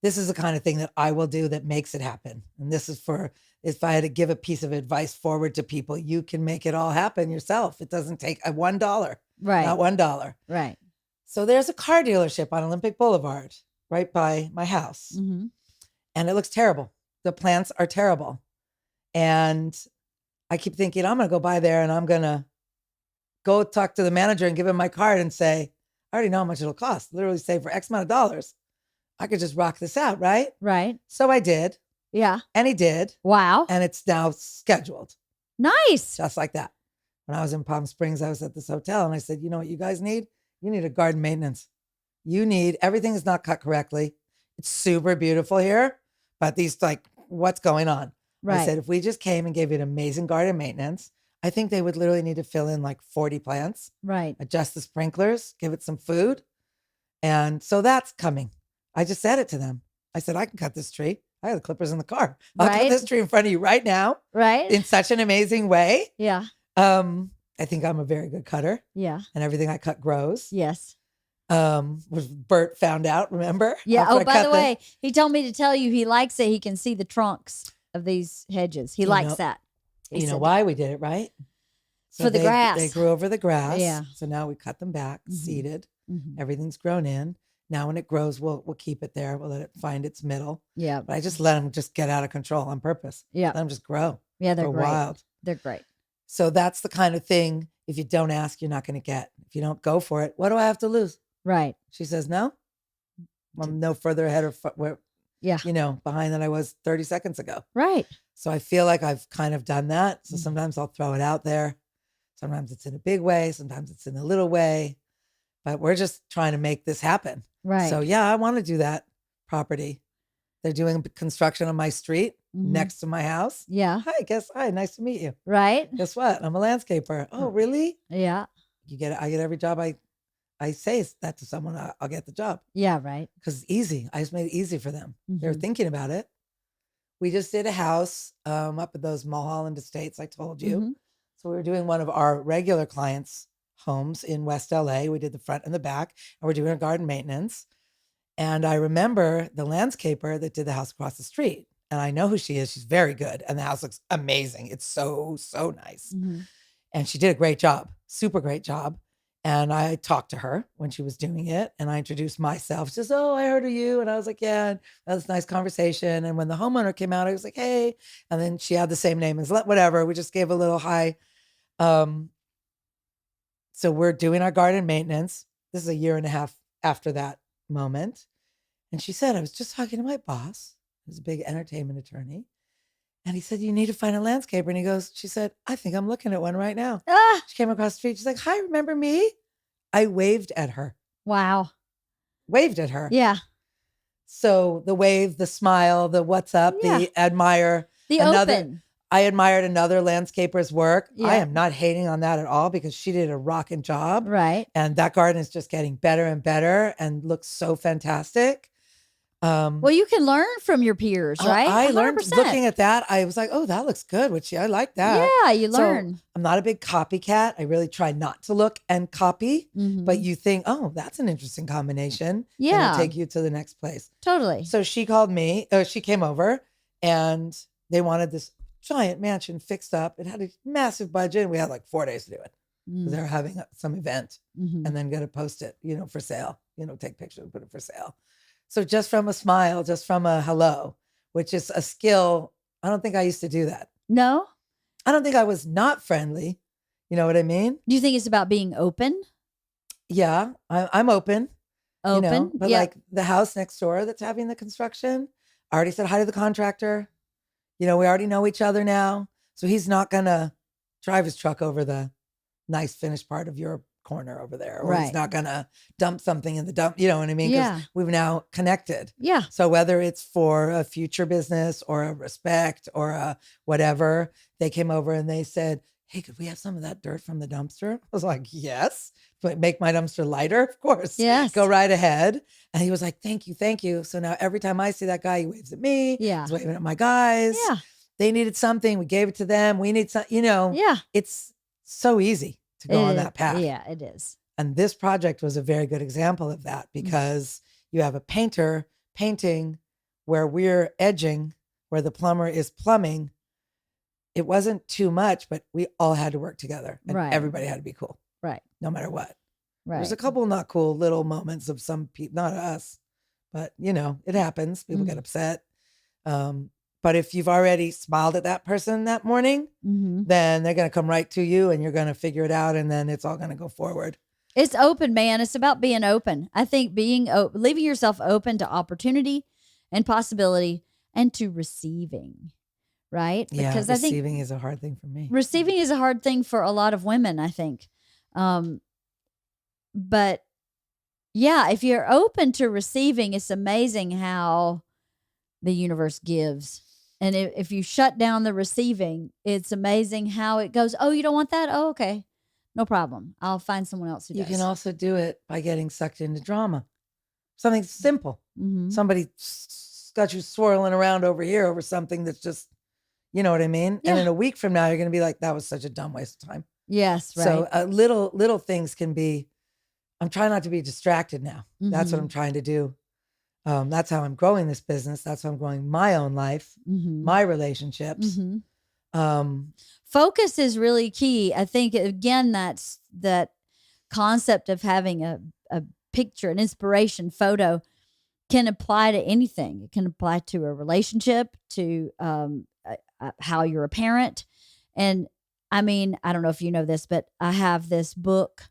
this is the kind of thing that I will do that makes it happen. And this is for, if I had to give a piece of advice forward to people, you can make it all happen yourself. It doesn't take $1. Right. Not $1. Right. So there's a car dealership on Olympic Boulevard right by my house. Mm-hmm. And it looks terrible. The plants are terrible. And I keep thinking, I'm going to go by there and I'm going to go talk to the manager and give him my card and say, I already know how much it'll cost. Literally say for X amount of dollars, I could just rock this out, right? Right. So I did. Yeah. And he did. Wow. And it's now scheduled. Nice. Just like that. When I was in Palm Springs, I was at this hotel and I said, you know what you guys need? You need a garden maintenance. Everything is not cut correctly. It's super beautiful here, but what's going on? Right. I said, if we just came and gave you an amazing garden maintenance, I think they would literally need to fill in like 40 plants. Right. Adjust the sprinklers, give it some food. And so that's coming. I just said it to them. I said, I can cut this tree. I have the clippers in the car. I'll cut this tree in front of you right now. Right. In such an amazing way. Yeah. I think I'm a very good cutter. Yeah. And everything I cut grows. Yes. Was Bert found out, remember? Yeah. Oh, by the way, he told me to tell you he likes it. He can see the trunks of these hedges. He likes that. You know why we did it, right? So for the grass. They grew over the grass. Yeah. So now we cut them back, seeded. Mm-hmm. Everything's grown in. Now when it grows, we'll keep it there. We'll let it find its middle. Yeah. But I just let them just get out of control on purpose. Yeah. Let them just grow. Yeah, they're great. Wild. They're great. So that's the kind of thing, if you don't ask, you're not going to get. If you don't go for it, what do I have to lose? Right. She says, no. I'm no further ahead or behind than I was 30 seconds ago. Right. So I feel like I've kind of done that. So sometimes I'll throw it out there. Sometimes it's in a big way. Sometimes it's in a little way. But we're just trying to make this happen. Right. So yeah, I want to do that property. They're doing construction on my street next to my house. Yeah. Hi, nice to meet you. Right. Guess what? I'm a landscaper. Oh, really? Yeah. I get every job I say that to someone, I'll get the job. Yeah, right. Because it's easy. I just made it easy for them. They were thinking about it. We just did a house up at those Mulholland Estates I told you. Mm-hmm. So we were doing one of our regular clients' homes in West LA. We did the front and the back, and we're doing a garden maintenance. And I remember the landscaper that did the house across the street. And I know who she is. She's very good. And the house looks amazing. It's so, so nice. Mm-hmm. And she did a great job, super great job. And I talked to her when she was doing it, and I introduced myself. She says, oh, I heard of you. And I was like, yeah, that was a nice conversation. And when the homeowner came out, I was like, hey. And then she had the same name as whatever. We just gave a little hi. So we're doing our garden maintenance. This is a year and a half after that moment. And she said, I was just talking to my boss, who's a big entertainment attorney. And he said, you need to find a landscaper. And she said, I think I'm looking at one right now. Ah. She came across the street. She's like, hi, remember me? I waved at her. Wow. Waved at her. Yeah. So the wave, the smile, the what's up, the admire. The open. I admired another landscaper's work. Yeah. I am not hating on that at all because she did a rocking job. Right. And that garden is just getting better and better and looks so fantastic. Well, you can learn from your peers, right? I 100%. learned looking at that. I was like, oh, that looks good. I like that. Yeah, you learn. So I'm not a big copycat. I really try not to look and copy, but you think, oh, that's an interesting combination. Yeah. It'll take you to the next place. Totally. So she called me, she came over and they wanted this giant mansion fixed up. It had a massive budget. And we had like 4 days to do it. They were having some event and then going to post it, for sale, take pictures and put it for sale. So just from a smile, just from a hello, which is a skill I don't think I used to do that. No? I don't think I was not friendly. You know what I mean? Do you think it's about being open? Yeah, I'm open. Open? But Yeah. like the house next door that's having the construction, I already said hi to the contractor. We already know each other now. So he's not going to drive his truck over the nice finished part of your corner over there, or he's Right. not going to dump something in the dump. You know what I mean? Because Yeah. we've now connected. Yeah. So whether it's for a future business or a respect or a whatever, they came over and they said, hey, could we have some of that dirt from the dumpster? I was like, yes. But make my dumpster lighter? Of course. Yes. Go right ahead. And he was like, thank you, thank you. So now every time I see that guy, he waves at me. Yeah. He's waving at my guys. Yeah. They needed something. We gave it to them. We need some, Yeah. it's so easy to go on that path. Yeah, it is. And this project was a very good example of that, because you have a painter painting where we're edging, where the plumber is plumbing. It wasn't too much, but we all had to work together, and Right. everybody had to be cool, Right. no matter what. Right. There's a couple not cool little moments of some people, not us, but it happens. People get upset. But if you've already smiled at that person that morning, then they're going to come right to you and you're going to figure it out. And then it's all going to go forward. It's open, man. It's about being open. I think leaving yourself open to opportunity and possibility and to receiving, right? Yeah, Because receiving is a hard thing for me. Receiving is a hard thing for a lot of women, I think. But yeah, if you're open to receiving, it's amazing how the universe gives. And if you shut down the receiving, it's amazing how it goes. Oh, you don't want that? Oh, okay. No problem. I'll find someone else who You does. can also do it by getting sucked into drama. Something simple. Somebody got you swirling around over here over something that's just, you know what I mean? Yeah. And in a week from now, you're going to be like, that was such a dumb waste of time. Yes, right. So little things can be, I'm trying not to be distracted now. That's what I'm trying to do. That's how I'm growing this business. That's how I'm growing my own life, my relationships. Focus is really key. I think, again, that's that concept of having a picture, an inspiration photo can apply to anything. It can apply to a relationship, to how you're a parent. And I mean, I don't know if you know this, but I have this book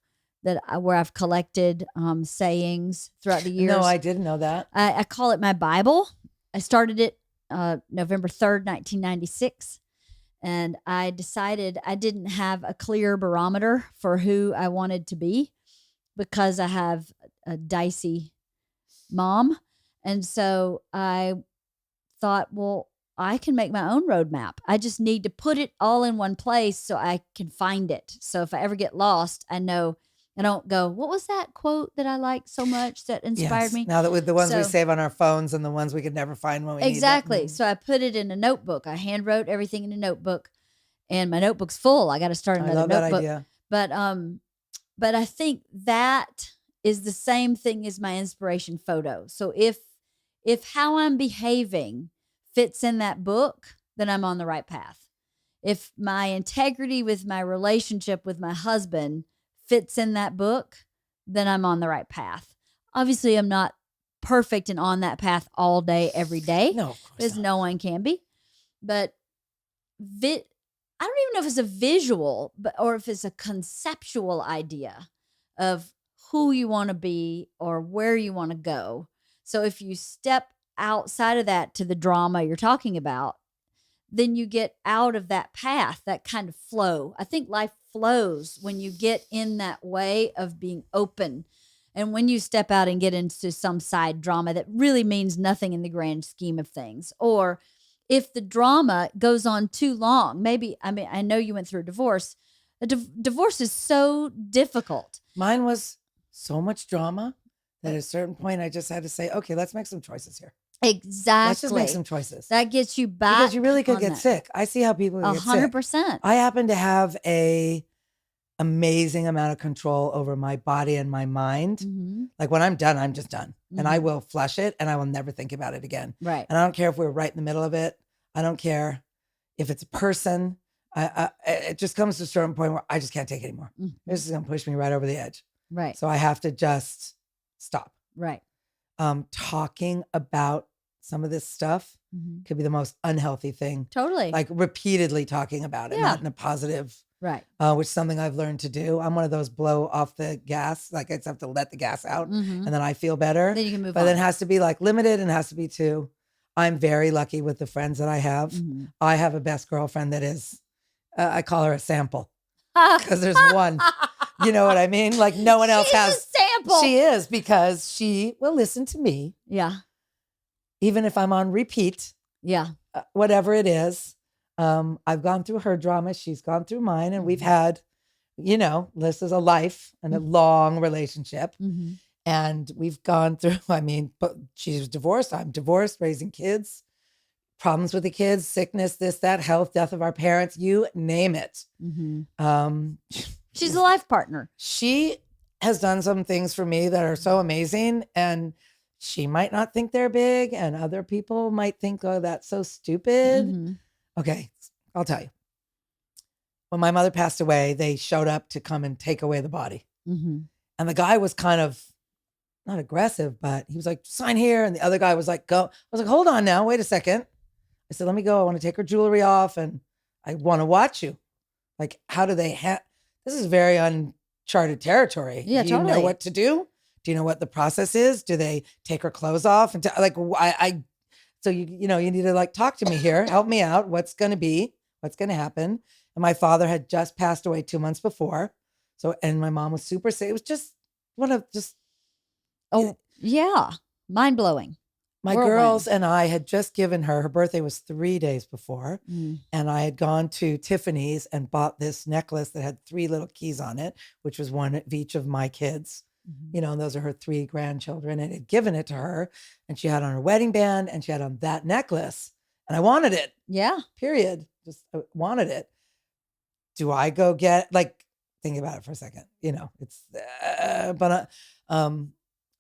where I've collected sayings throughout the years. No, I didn't know that. I call it my Bible. I started it November 3rd, 1996. And I decided I didn't have a clear barometer for who I wanted to be, because I have a dicey mom. And so I thought, well, I can make my own roadmap. I just need to put it all in one place so I can find it. So if I ever get lost, I know I don't go, what was that quote that I liked so much that inspired me? Now that with the ones we save on our phones and the ones we could never find when we need them. Exactly. So I put it in a notebook. I hand wrote everything in a notebook, and my notebook's full. I got to start another notebook. I love that idea. But I think that is the same thing as my inspiration photo. So if how I'm behaving fits in that book, then I'm on the right path. If my integrity with my relationship with my husband fits in that book, then I'm on the right path. Obviously, I'm not perfect and on that path all day, every day. No, of course because not. no one can be. But I don't even know if it's a visual, or if it's a conceptual idea of who you want to be or where you want to go. So if you step outside of that to the drama you're talking about, then you get out of that path, that kind of flow. I think life flows when you get in that way of being open. And when you step out and get into some side drama that really means nothing in the grand scheme of things, or if the drama goes on too long, I know you went through a divorce. Divorce is so difficult. Mine was so much drama that at a certain point I just had to say, okay, let's make some choices here. Exactly. Let's just make some choices. That gets you back. Because you really could on get that. sick. I see how people get sick. 100%. I happen to have a amazing amount of control over my body and my mind. Like when I'm done, I'm just done. And I will flush it and I will never think about it again. Right. And I don't care if we're right in the middle of it. I don't care if it's a person. It just comes to a certain point where I just can't take it anymore. This is going to push me right over the edge. Right. So I have to just stop. Right. Talking about some of this stuff could be the most unhealthy thing. Totally. Like repeatedly talking about it, Yeah. not in a positive, right. which is something I've learned to do. I'm one of those blow off the gas. Like I just have to let the gas out and then I feel better. Then you can move but on. then it has to be like limited and has to be too. I'm very lucky with the friends that I have. I have a best girlfriend that is, I call her a sample because there's one. You know what I mean? Like no one else has. A sample. She is because she will listen to me. Yeah. Even if I'm on repeat. Yeah. Whatever it is. I've gone through her drama. She's gone through mine. And we've had, this is a life and a long relationship. And we've gone through, but she's divorced. I'm divorced, raising kids, problems with the kids, sickness, this, that, health, death of our parents, you name it. She's a life partner. She has done some things for me that are so amazing. And she might not think they're big. And other people might think, oh, that's so stupid. Okay, I'll tell you. When my mother passed away, they showed up to come and take away the body. And the guy was kind of not aggressive, but he was like, sign here. And the other guy was like, go. I was like, hold on now. Wait a second. I said, let me go. I want to take her jewelry off and I want to watch you. Like, how do they have, this is very uncharted territory. Yeah, do you totally. know what to do? Do you know what the process is? Do they take her clothes off? And so you need to like talk to me here. Help me out. What's going to happen? And my father had just passed away 2 months before. So, and my mom was super sick. It was just yeah. Mind blowing. My girls and I had just given her birthday was 3 days before. And I had gone to Tiffany's and bought this necklace that had 3 little keys on it, which was one of each of my kids. And those are her 3 grandchildren, and had given it to her, and she had on her wedding band and she had on that necklace, and I wanted it. Yeah. Period. Just wanted it. Do I go get, like, think about it for a second, it's, but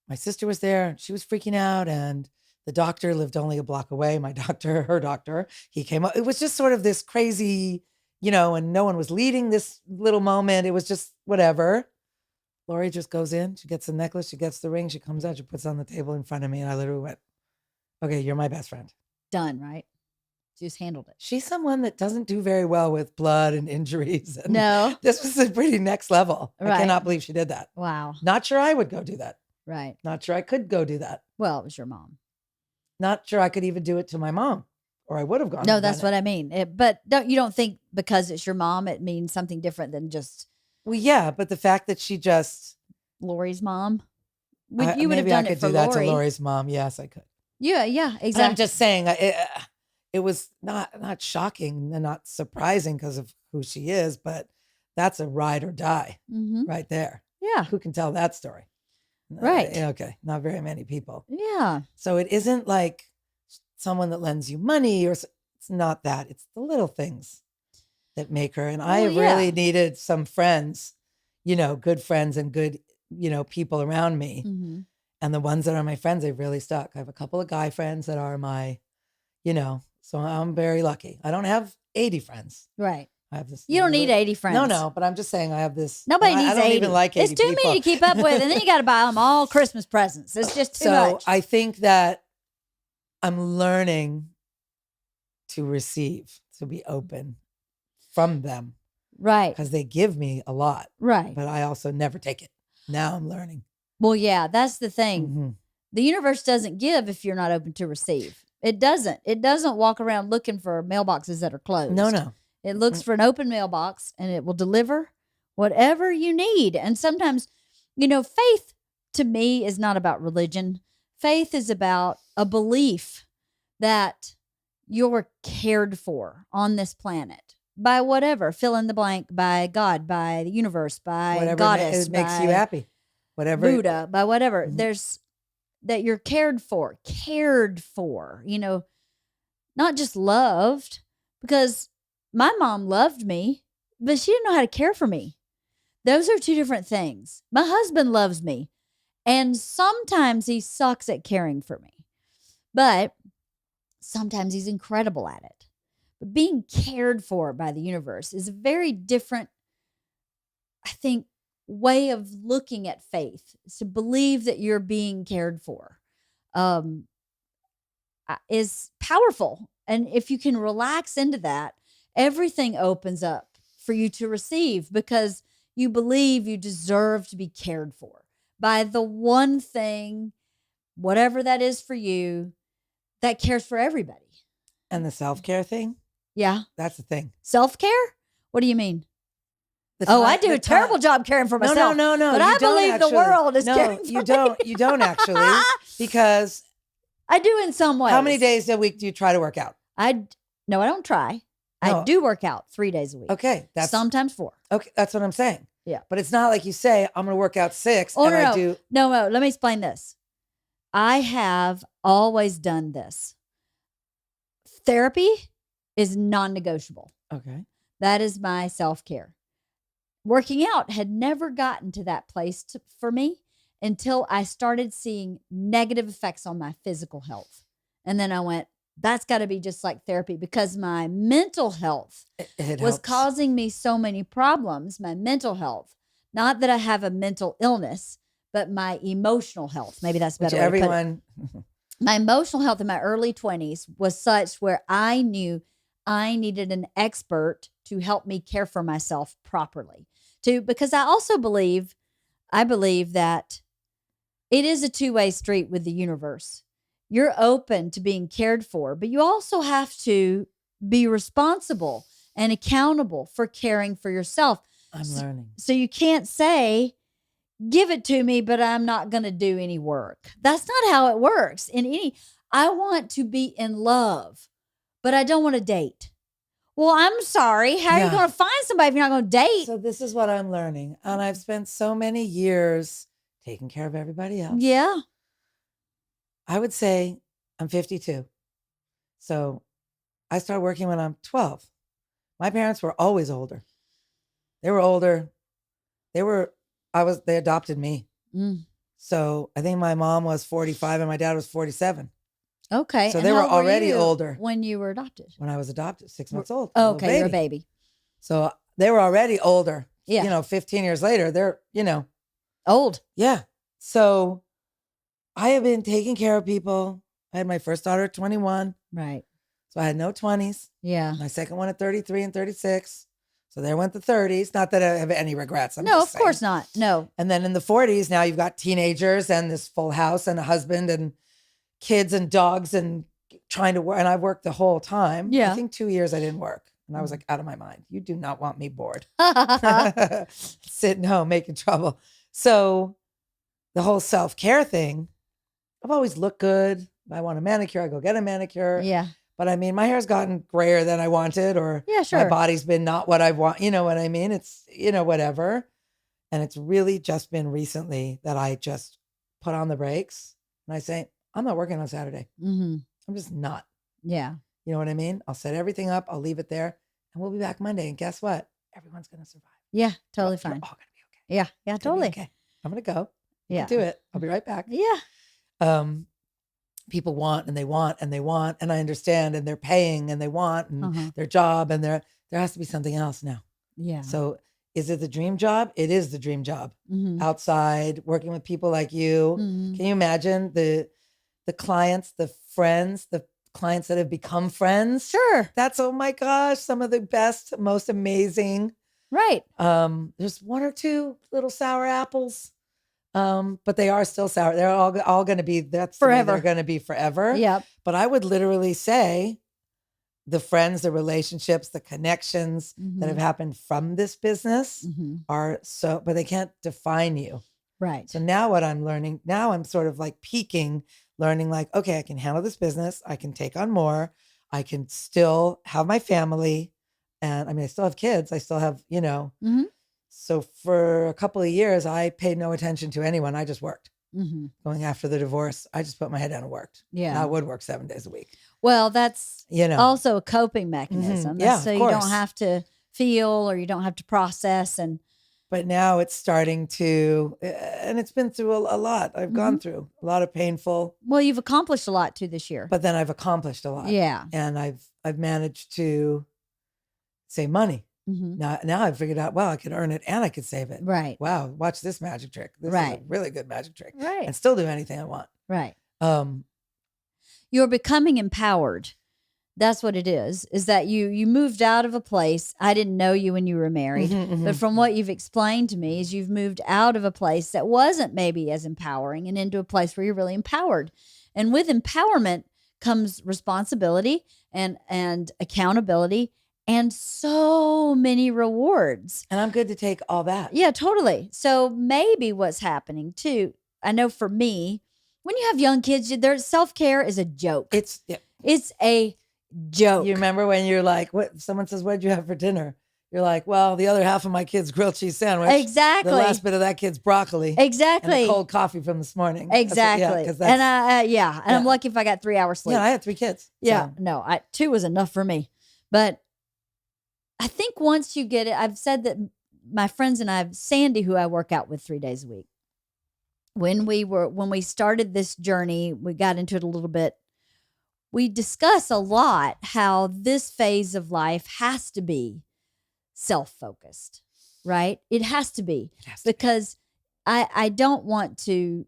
my sister was there and she was freaking out, and the doctor lived only a block away. My doctor, her doctor, he came up. It was just sort of this crazy, and no one was leading this little moment. It was just whatever. Lori just goes in, she gets the necklace, she gets the ring, she comes out, she puts it on the table in front of me, and I literally went, okay, you're my best friend. Done, right? She just handled it. She's someone that doesn't do very well with blood and injuries. And no. This was a pretty next level. Right. I cannot believe she did that. Wow. Not sure I would go do that. Right. Not sure I could go do that. Well, it was your mom. Not sure I could even do it to my mom, or I would have gone. No, that's what I mean. But you don't think because it's your mom, it means something different than just. Well, yeah, but the fact that she just. Lori's mom. You would have maybe done I could it for do that Lori. to Lori's mom. Yes, I could. Yeah, exactly. And I'm just saying, it was not shocking and not surprising because of who she is, but that's a ride or die right there. Yeah. Who can tell that story? Right. Okay. Not very many people. Yeah. So it isn't like someone that lends you money, or it's not that. It's the little things that make her. And I really needed some friends, good friends and good, people around me. And the ones that are my friends, they've really stuck. I have a couple of guy friends that are my, so I'm very lucky. I don't have 80 friends. Right. I have this. You don't need 80 friends. No, but I'm just saying I have this. Nobody needs 80. I don't even like 80 It's too many to keep up with. And then you got to buy them all Christmas presents. It's just too much. So I think that I'm learning to receive, to be open from them. Right. Because they give me a lot. Right. But I also never take it. Now I'm learning. Well, yeah, that's the thing. The universe doesn't give if you're not open to receive. It doesn't. It doesn't walk around looking for mailboxes that are closed. No. It looks for an open mailbox, and it will deliver whatever you need. And sometimes, faith to me is not about religion. Faith is about a belief that you're cared for on this planet by whatever, fill in the blank, by God, by the universe, by whatever goddess, it makes you happy. Whatever. Buddha, by whatever. There's that you're cared for, not just loved, because my mom loved me, but she didn't know how to care for me. Those are two different things. My husband loves me, and sometimes he sucks at caring for me, but sometimes he's incredible at it. But being cared for by the universe is a very different, I think, way of looking at faith. Is to believe that you're being cared for is powerful. And if you can relax into that, everything opens up for you to receive because you believe you deserve to be cared for by the one thing, whatever that is for you, that cares for everybody. And the self-care thing, Yeah. that's the thing. Self-care? What do you mean? The I time- do the a terrible time- job caring for myself. No. But you I don't believe the actually. world is no, caring for you me. don't. You don't actually, because I do in some ways. how many days a week do you try to work out? No, I don't try. I No. do work out 3 days a week. Okay, that's Sometimes 4. okay. That's what I'm saying. Yeah. But it's not like you say I'm going to work out 6 Oh, and no, I no. do. No, let me explain this. I have always done this. Therapy is non-negotiable. Okay. That is my self-care. Working out had never gotten to that place for me until I started seeing negative effects on my physical health. And then I went, that's got to be just like therapy, because my mental health It was helps. causing me so many problems. My mental health, not that I have a mental illness, but my emotional health. Maybe that's a Which better way to put it. everyone. My emotional health in my early 20s was such where I knew I needed an expert to help me care for myself properly. Because I also believe that it is a two-way street with the universe. You're open to being cared for, but you also have to be responsible and accountable for caring for yourself. I'm learning. So you can't say, give it to me, but I'm not going to do any work. That's not how it works. I want to be in love, but I don't want to date. Well, I'm sorry. How are you going to find somebody if you're not going to date? So this is what I'm learning. And I've spent so many years taking care of everybody else. Yeah. I would say I'm 52. So I started working when I'm 12. My parents were always older. They were older. They adopted me. Mm. So I think my mom was 45 and my dad was 47. Okay. So And they were how old already you older when you were adopted. when I was adopted, 6 months old. Oh, little okay, you're a baby. So they were already older. Yeah. 15 years later, they're, Old. yeah. So I have been taking care of people. I had my first daughter at 21. Right. So I had no 20s. Yeah. My second one at 33 and 36. So there went the 30s. Not that I have any regrets. No, of course not. No. And then in the 40s, now you've got teenagers and this full house and a husband and kids and dogs and trying to work. And I've worked the whole time. Yeah. I think 2 years I didn't work. And I was like, out of my mind. You do not want me bored. Sitting home, making trouble. So the whole self-care thing, I've always looked good. If I want a manicure, I go get a manicure. Yeah. But I mean, my hair's gotten grayer than I wanted, or Yeah, sure. my body's been not what I want. You know what I mean? It's, whatever. And it's really just been recently that I just put on the brakes and I say, I'm not working on Saturday. Mm-hmm. I'm just not. Yeah. You know what I mean? I'll set everything up. I'll leave it there and we'll be back Monday. And guess what? Everyone's going to survive. Yeah. Totally We're fine. all going to be okay. Yeah. Yeah. It's gonna be Totally. okay. I'm going to go. You Yeah. can do it. I'll be right back. Yeah. People want and they want and they want, and I understand, and they're paying and they want, and Uh-huh. their job, and there has to be something else now. Yeah. So is it the dream job? It is the dream job. Mm-hmm. Outside, working with people like you. Mm-hmm. Can you imagine the clients, the friends, the clients that have become friends? Sure. That's, oh my gosh, some of the best, most amazing. Right. There's one or two little sour apples. But they are still sour. They're all going to be, that's Forever. the way they're going to be forever. Yep. But I would literally say the friends, the relationships, the connections Mm-hmm. that have happened from this business Mm-hmm. are so, but they can't define you. Right. So now what I'm learning, now I'm sort of like peaking, learning like, okay, I can handle this business. I can take on more. I can still have my family. And I mean, I still have kids. I still have, Mm-hmm. So for a couple of years, I paid no attention to anyone. I just worked. Mm-hmm. Going after the divorce, I just put my head down and worked. Yeah. And I would work 7 days a week. Well, that's You know, also a coping mechanism. Mhm. Yeah, So of you don't course. have to feel or you don't have to process. And but now it's starting to, and it's been through a lot. I've gone through a lot of painful, well, you've accomplished a lot too this year. but then I've accomplished a lot. Yeah. And I've managed to save money. Mm-hmm. Now I've figured out, wow, I could earn it and I could save it. Right. Wow, watch this magic trick. This is Right. a really good magic trick. Right. And still do anything I want. Right. you're becoming empowered. That's what it is that you moved out of a place. I didn't know you when you were married, but from what you've explained to me is you've moved out of a place that wasn't maybe as empowering and into a place where you're really empowered. And with empowerment comes responsibility and accountability and so many rewards. And I'm good to take all that. Yeah, totally. So maybe what's happening too, I know for me, when you have young kids, their self-care is a joke. It's a joke. You remember when you're like, what? Someone says, "What did you have for dinner?" You're like, "Well, the other half of my kid's grilled cheese sandwich. Exactly. The last bit of that kid's broccoli. Exactly. And the cold coffee from this morning." Exactly. And I'm lucky if I got 3 hours sleep. Yeah, I had 3 kids. Yeah, So. no, 2 was enough for me. But I think once you get it, I've said that my friends and I, Sandy, who I work out with 3 days a week, when we started this journey, we got into it a little bit. We discuss a lot how this phase of life has to be self-focused, right? It has to be because I don't want to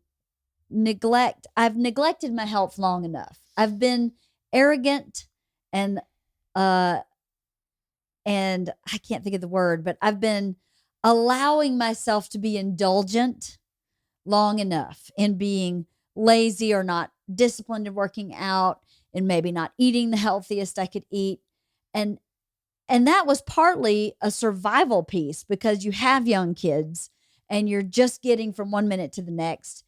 neglect. I've neglected my health long enough. I've been arrogant and I can't think of the word, but I've been allowing myself to be indulgent long enough in being lazy or not disciplined in working out and maybe not eating the healthiest I could eat. And that was partly a survival piece because you have young kids and you're just getting from one minute to the next.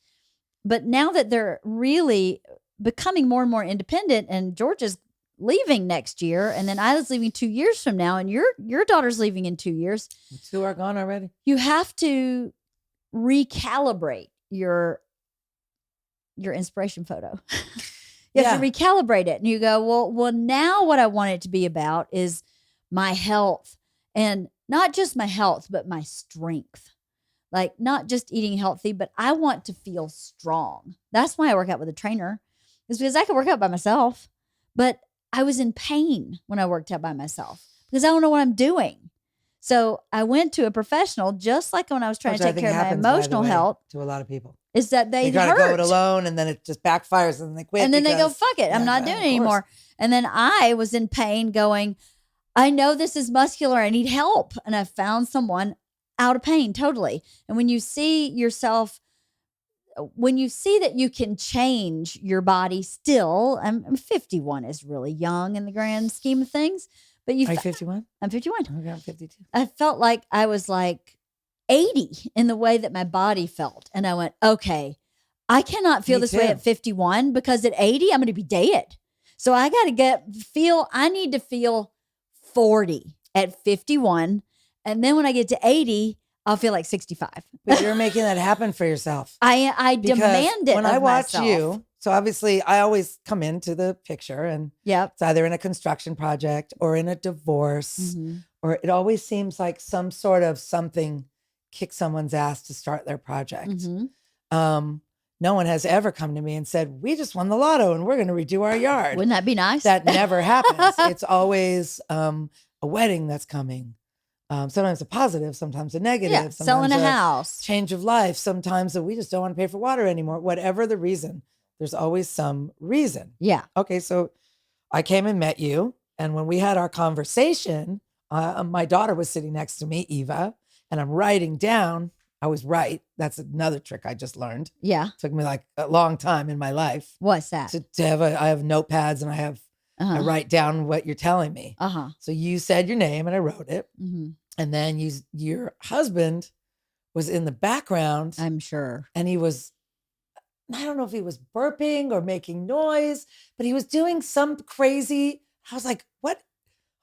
But now that they're really becoming more and more independent, and Georgia's leaving next year, and then Isla's leaving 2 years from now, and your daughter's leaving in 2 years. 2 are gone already. You have to recalibrate your inspiration photo. You have to recalibrate it. And you go, well, now what I want it to be about is my health, and not just my health, but my strength. Like not just eating healthy, but I want to feel strong. That's why I work out with a trainer, is because I can work out by myself, but I was in pain when I worked out by myself because I don't know what I'm doing. So I went to a professional, just like when I was trying to take care of my emotional health. To a lot of people. Is that they try hurt. to go it alone, and then it just backfires, and they quit. And then they go, fuck it, I'm not doing it anymore. And then I was in pain going, I know this is muscular, I need help. And I found someone out of pain totally. And when you see yourself, when you see that you can change your body still, I'm 51 is really young in the grand scheme of things. But Are you 51? I'm 51. Okay, I'm 52. I felt like I was like 80 in the way that my body felt. And I went, okay, I cannot feel this way at 51 because at 80, I'm going to be dead. So I got to I need to feel 40 at 51. And then when I get to 80, I'll feel like 65. But you're making that happen for yourself. I demand it. When I watch you, so obviously I always come into the picture and it's either in a construction project or in a divorce, or it always seems like some sort of something kick someone's ass to start their project. No one has ever come to me and said, we just won the lotto and we're going to redo our yard. Wouldn't that be nice? That never happens. It's always a wedding that's coming. Sometimes a positive, sometimes a negative. Yeah, selling a house. Change of life. Sometimes we just don't want to pay for water anymore. Whatever the reason, there's always some reason. Yeah. Okay, so I came and met you. And when we had our conversation, my daughter was sitting next to me, Eva, and I'm writing down. I was right. That's another trick I just learned. Yeah. Took me like a long time in my life. What's that? To have I have notepads and I write down what you're telling me. So you said your name and I wrote it. And then your husband was in the background. I'm sure. And he was, I don't know if he was burping or making noise, but he was doing some crazy. I was like, what?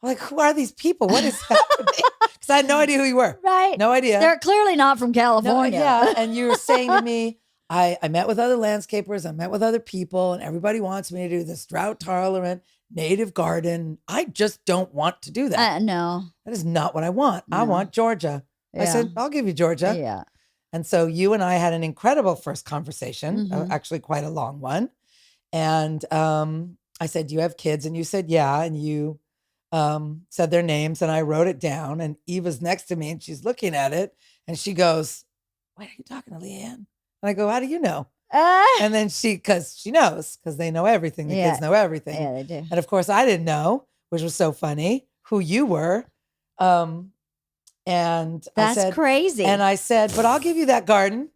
I'm like, who are these people? What is happening? Because I had no idea who you were. Right. No idea. They're clearly not from California. No, yeah. And you were saying to me, I met with other landscapers. I met with other people and everybody wants me to do this drought tolerant native garden. I just don't want to do that. No. That is not what I want. No. I want Georgia. Yeah. I said, I'll give you Georgia. Yeah. And so you and I had an incredible first conversation, actually quite a long one. And I said, do you have kids? And you said, yeah. And you said their names and I wrote it down. And Eva's next to me and she's looking at it and she goes, wait, are you talking to Leanne? And I go, how do you know? And then because she knows, because they know everything. The kids know everything. Yeah, they do. And of course, I didn't know, which was so funny, who you were. And That's I said, crazy. And I said, but I'll give you that garden.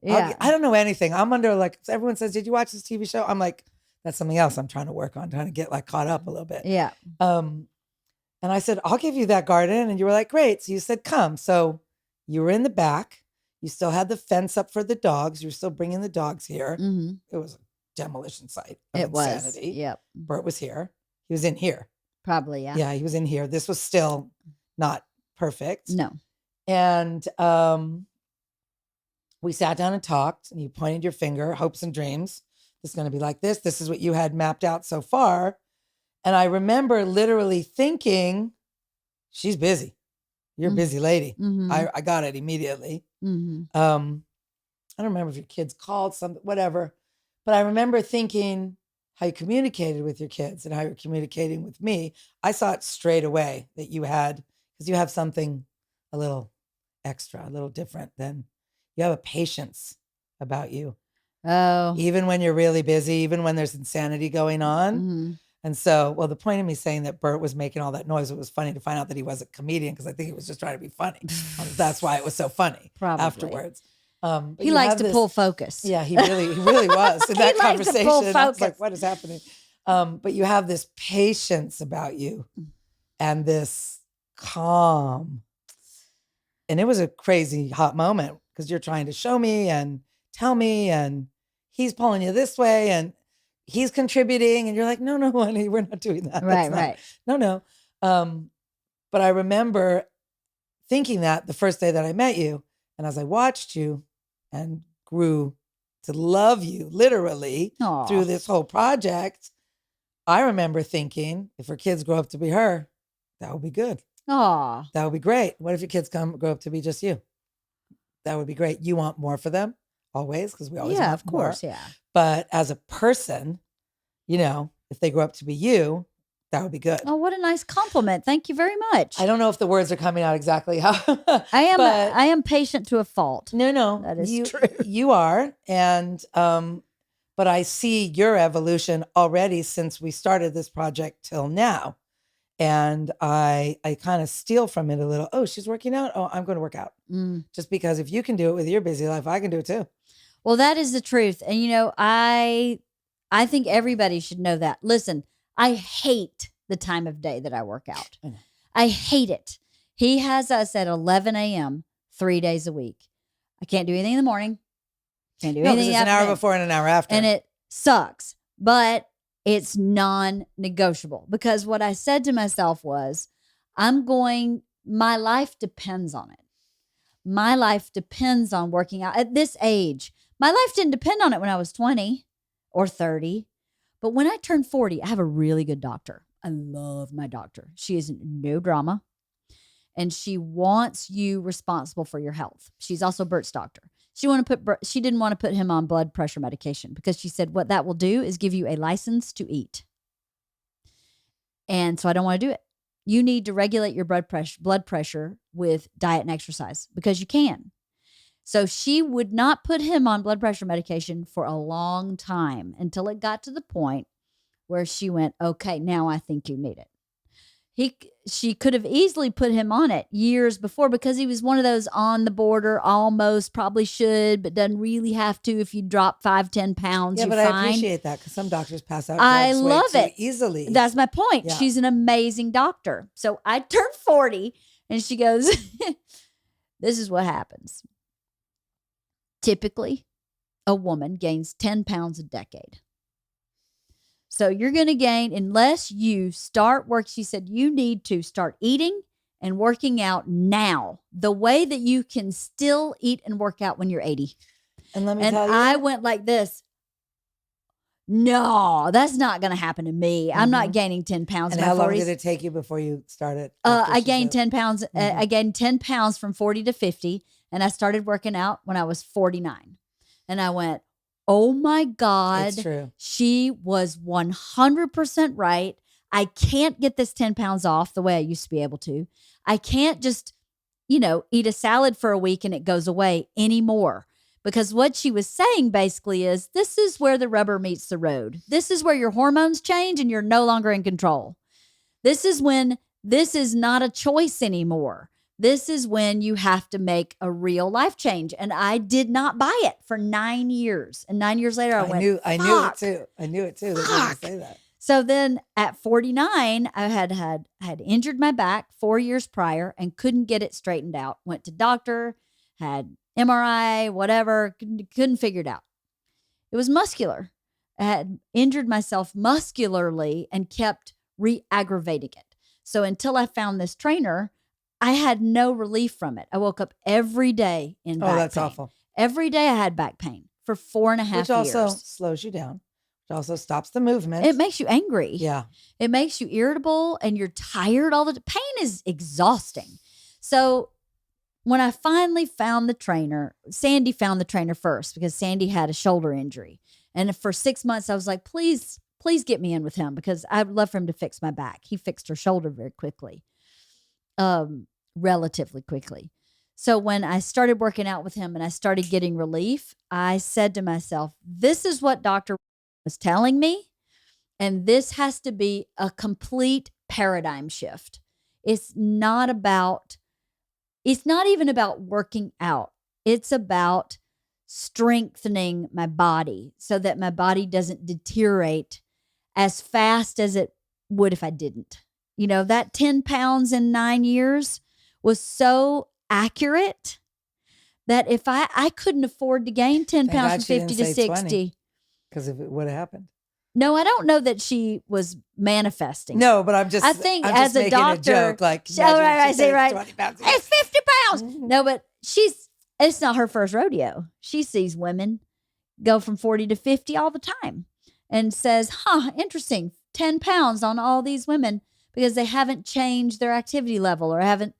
Yeah. I don't know anything. I'm under like, everyone says, did you watch this TV show? I'm like, that's something else I'm trying to work on, trying to get like caught up a little bit. Yeah. And I said, I'll give you that garden. And you were like, great. So you said, come. So you were in the back. You still had the fence up for the dogs. You were still bringing the dogs here. Mm-hmm. It was a demolition site of It insanity. was. Yep. Bert was here. He was in here. Probably, yeah. Yeah, he was in here. This was still not perfect. No. And we sat down and talked, and you pointed your finger, hopes and dreams. This is going to be like this. This is what you had mapped out so far. And I remember literally thinking, she's busy. You're a busy lady. Mm-hmm. I got it immediately. Mm-hmm. I don't remember if your kids called, something, whatever. But I remember thinking how you communicated with your kids and how you're communicating with me. I saw it straight away that you had, because you have something a little extra, a little different than, you have a patience about you. Oh. Even when you're really busy, even when there's insanity going on. Mm-hmm. And so, well, the point of me saying that Bert was making all that noise, it was funny to find out that he wasn't a comedian, because I think he was just trying to be funny. That's why it was so funny. Probably. Afterwards. He likes to pull focus. Yeah, he really was in that conversation. I was like, what is happening? But you have this patience about you and this calm. And it was a crazy hot moment, because you're trying to show me and tell me, and he's pulling you this way, and he's contributing, and you're like, no, honey, we're not doing that. Right. No. But I remember thinking that the first day that I met you, and as I watched you and grew to love you literally through this whole project, I remember thinking, if her kids grow up to be her, that would be good. Aw. That would be great. What if your kids grow up to be just you? That would be great. You want more for them always, because we always want of course, more. yeah. But as a person, if they grow up to be you, that would be good. Oh, what a nice compliment. Thank you very much. I don't know if the words are coming out exactly how I am patient to a fault. No. That is true. You are. And but I see your evolution already since we started this project till now. And I kind of steal from it a little. Oh, she's working out. Oh, I'm going to work out. Just because if you can do it with your busy life, I can do it too. Well, that is the truth. And I think everybody should know that. Listen, I hate the time of day that I work out. I hate it. He has us at 11 a.m. 3 days a week. I can't do anything in the morning. Can't do anything it's an hour before and an hour after. And it sucks. But it's non-negotiable, because what I said to myself was, my life depends on it. My life depends on working out at this age. My life didn't depend on it when I was 20 or 30. But when I turned 40, I have a really good doctor. I love my doctor. She is no drama. And she wants you responsible for your health. She's also Bert's doctor. She didn't want to put him on blood pressure medication, because she said what that will do is give you a license to eat. And so I don't want to do it. You need to regulate your blood pressure with diet and exercise, because you can. So she would not put him on blood pressure medication for a long time, until it got to the point where she went, okay, now I think you need it. She could have easily put him on it years before, because he was one of those on the border, almost probably should, but doesn't really have to. If you drop 5-10 pounds, yeah, you're but fine. I appreciate that, because some doctors pass out. I love it easily. That's my point. Yeah. She's an amazing doctor. So I turned 40, and she goes, this is what happens. Typically, a woman gains 10 pounds a decade. So you're going to gain, unless you start work. She said you need to start eating and working out now, the way that you can still eat and work out when you're 80. And let me tell you, I went like this. No, that's not going to happen to me. I'm not gaining 10 pounds. And in my how long 40s. did it take you before you started? I gained 10 pounds. I gained 10 pounds from 40 to 50. And I started working out when I was 49. And I went, oh my God. It's true. She was 100% right. I can't get this 10 pounds off the way I used to be able to. I can't just, eat a salad for a week and it goes away anymore, because what she was saying basically is this is where the rubber meets the road. This is where your hormones change and you're no longer in control. This is when this is not a choice anymore. This is when you have to make a real life change. And I did not buy it for 9 years. And 9 years later, I went, I knew it too. I knew it too. They didn't say that. So then at 49, I had injured my back 4 years prior and couldn't get it straightened out. Went to doctor, had MRI, whatever, couldn't figure it out. It was muscular. I had injured myself muscularly and kept re-aggravating it. So until I found this trainer, I had no relief from it. I woke up every day in back pain. Oh, that's awful. Every day I had back pain for 4.5 years. Which also slows you down. It also stops the movement. It makes you angry. Yeah. It makes you irritable and you're tired all the time. Pain is exhausting. So when I finally found the trainer, Sandy found the trainer first because Sandy had a shoulder injury. And for 6 months, I was like, please get me in with him because I would love for him to fix my back. He fixed her shoulder very quickly, relatively quickly. So when I started working out with him and I started getting relief, I said to myself, this is what Dr. was telling me. And this has to be a complete paradigm shift. It's not even about working out. It's about strengthening my body so that my body doesn't deteriorate as fast as it would if I didn't. You know, that 10 pounds in 9 years was so accurate that if I couldn't afford to gain 10 pounds from 50 to 60. Because if it would have happened. No, I don't know that she was manifesting. No, but I'm just as a doctor, a joke, like, I say, right. 20 pounds. It's 50 pounds. Mm-hmm. No, but it's not her first rodeo. She sees women go from 40 to 50 all the time and says, interesting, 10 pounds on all these women because they haven't changed their activity level or haven't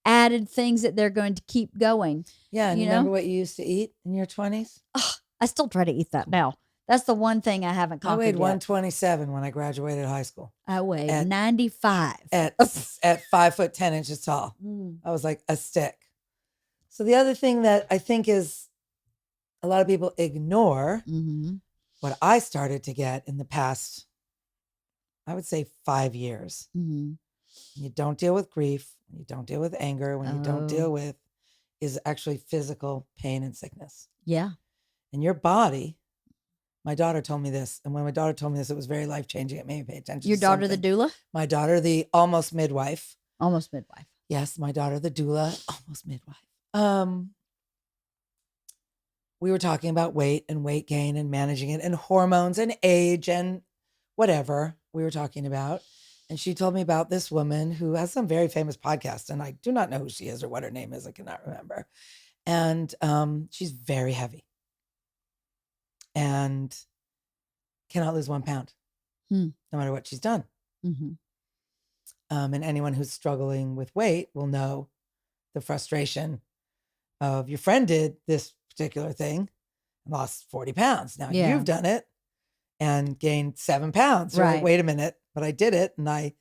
added things that they're going to keep going. Yeah. And you remember what you used to eat in your 20s? Oh, I still try to eat that now. That's the one thing I haven't conquered. I weighed yet. 127 when I graduated high school. I weighed 95 at 5'10" tall. I was like a stick. So the other thing that I think is a lot of people ignore, what I started to get in the past, I would say 5 years. You don't deal with grief. You don't deal with anger. When you don't deal with is actually physical pain and sickness. Yeah. And your body. My daughter told me this. And when my daughter told me this, it was very life-changing. It made me pay attention Your to daughter, something. the doula? My daughter, the almost midwife. Almost midwife. Yes, my daughter, the doula, almost midwife. We were talking about weight and weight gain and managing it and hormones and age and whatever we were talking about. And she told me about this woman who has some very famous podcast. And I do not know who she is or what her name is. I cannot remember. And she's very heavy. And cannot lose 1 pound, no matter what she's done. And anyone who's struggling with weight will know the frustration of your friend did this particular thing and lost 40 pounds. Now you've done it and gained 7 pounds. Right. Like, wait a minute, but I did it. And I,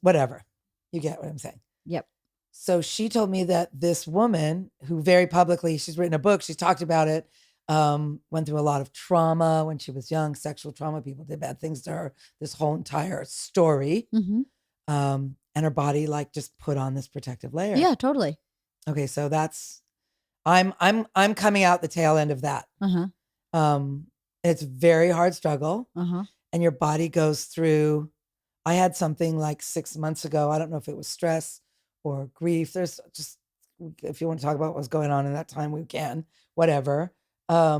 whatever. You get what I'm saying? Yep. So she told me that this woman who very publicly, she's written a book, she's talked about it, went through a lot of trauma when she was young, sexual trauma. People did bad things to her, this whole entire story. And her body like just put on this protective layer. Yeah, totally. Okay. So that's, I'm coming out the tail end of that. It's a very hard struggle and your body goes through, I had something like 6 months ago. I don't know if it was stress or grief. There's just, if you want to talk about what's going on in that time, we can, whatever. I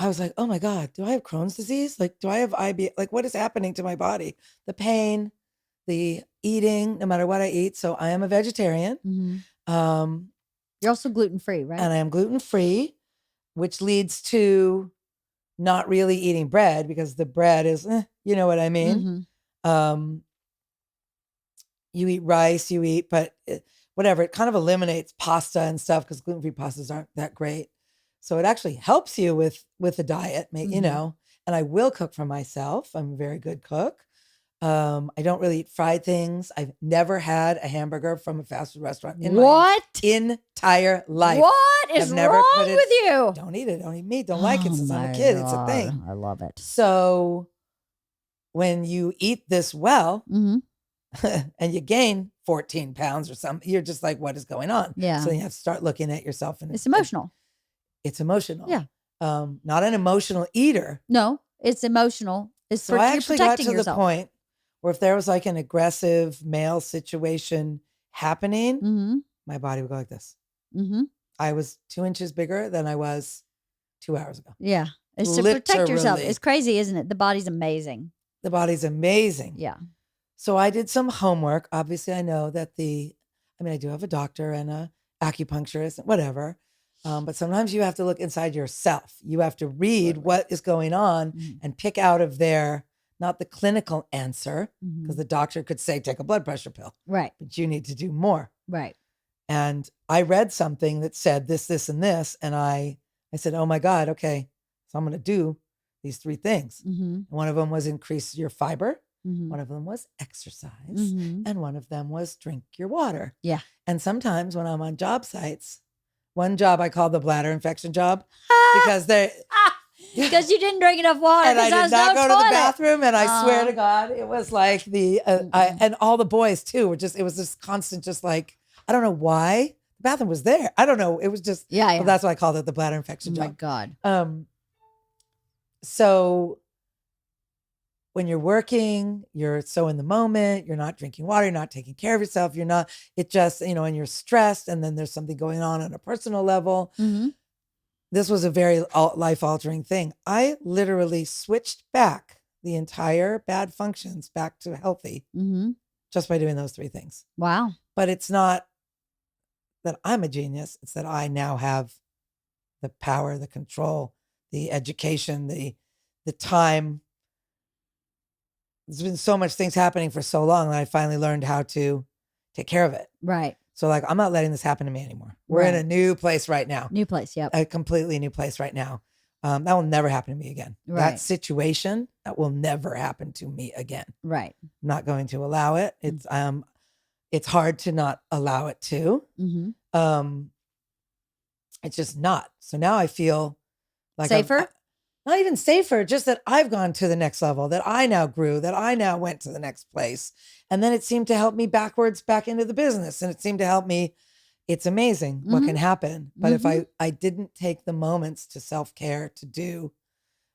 was like, oh my God, do I have Crohn's disease? Like, do I have IBS? Like, what is happening to my body? The pain, the eating, no matter what I eat. So I am a vegetarian. You're also gluten-free, right? And I am gluten-free, which leads to not really eating bread because the bread is, you know what I mean? You eat rice, but whatever, it kind of eliminates pasta and stuff because gluten-free pastas aren't that great. So it actually helps you with the diet, you know, and I will cook for myself. I'm a very good cook. I don't really eat fried things. I've never had a hamburger from a fast food restaurant in my What? entire life. What is I've never wrong put it- with you? Don't eat it. Don't eat meat. Don't like it Oh since I'm a my kid. It's a God. thing. I love it. So when you eat this well Mhm. and you gain 14 pounds or something, you're just like, what is going on? Yeah. So you have to start looking at yourself. And It's emotional. It's emotional. Yeah. Not an emotional eater. No, it's emotional. It's So I you're actually got protecting to yourself. the point where if there was like an aggressive male situation happening, Mm-hmm. my body would go like this. Mm-hmm. I was 2 inches bigger than I was 2 hours ago. Yeah. It's to protect yourself. Literally. It's crazy, isn't it? The body's amazing. The body's amazing. Yeah. So I did some homework. Obviously, I know that I do have a doctor and a acupuncturist and whatever. But sometimes you have to look inside yourself. You have to read what is going on and pick out of there, not the clinical answer, because the doctor could say, take a blood pressure pill. Right. But you need to do more. Right. And I read something that said this, this, and this. And I said, oh my God, okay. So I'm going to do these 3 things. Mm-hmm. One of them was increase your fiber. Mm-hmm. One of them was exercise. Mm-hmm. And one of them was drink your water. Yeah. And sometimes when I'm on job sites, one job I call the bladder infection job because because you didn't drink enough water. And I did not go to the bathroom. And I swear to Oh. God, it was like and all the boys too it was this constant, just like, I don't know why the bathroom was there. I don't know. It was just, Yeah. well, that's why I called it the bladder infection Oh my job. God. So when you're working, you're so in the moment, you're not drinking water, you're not taking care of yourself, it just, and you're stressed, and then there's something going on a personal level. Mm-hmm. This was a very life-altering thing. I literally switched back the entire bad functions back to healthy just by doing those 3 things. Wow. But it's not that I'm a genius. It's that I now have the power, the control, the education, the time. There's been so much things happening for so long that I finally learned how to take care of it. Right. So like, I'm not letting this happen to me anymore. We're in a new place right now. New place. Yep. A completely new place right now. That will never happen to me again. Right. That situation, that will never happen to me again. Right. I'm not going to allow it. It's hard to not allow it to. Mm-hmm. It's just not. So now I feel like safer. Not even safer, just that I've gone to the next level, that I now grew, that I now went to the next place. And then it seemed to help me back into the business. And it seemed to help me. It's amazing what can happen. But if I didn't take the moments to self-care to do,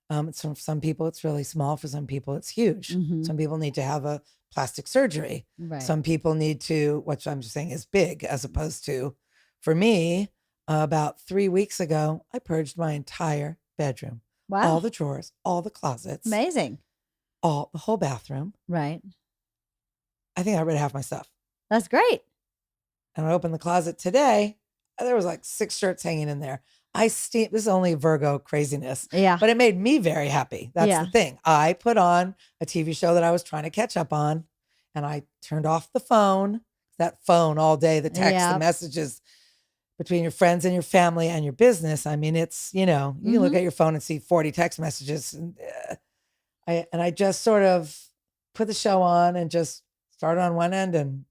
for some people, it's really small. For some people, it's huge. Some people need to have a plastic surgery. Right. Some people need to, which I'm just saying is big, as opposed to, for me, about 3 weeks ago, I purged my entire bedroom. Wow. All the drawers, all the closets. Amazing. The whole bathroom. Right. I think I got rid of half my stuff. That's great. And I opened the closet today. There was like 6 shirts hanging in there. This is only Virgo craziness. Yeah. But it made me very happy. That's the thing. I put on a TV show that I was trying to catch up on, and I turned off the phone. That phone all day, the text, the messages between your friends and your family and your business. I mean, it's, you can look at your phone and see 40 text messages. And I just sort of put the show on and just started on one end and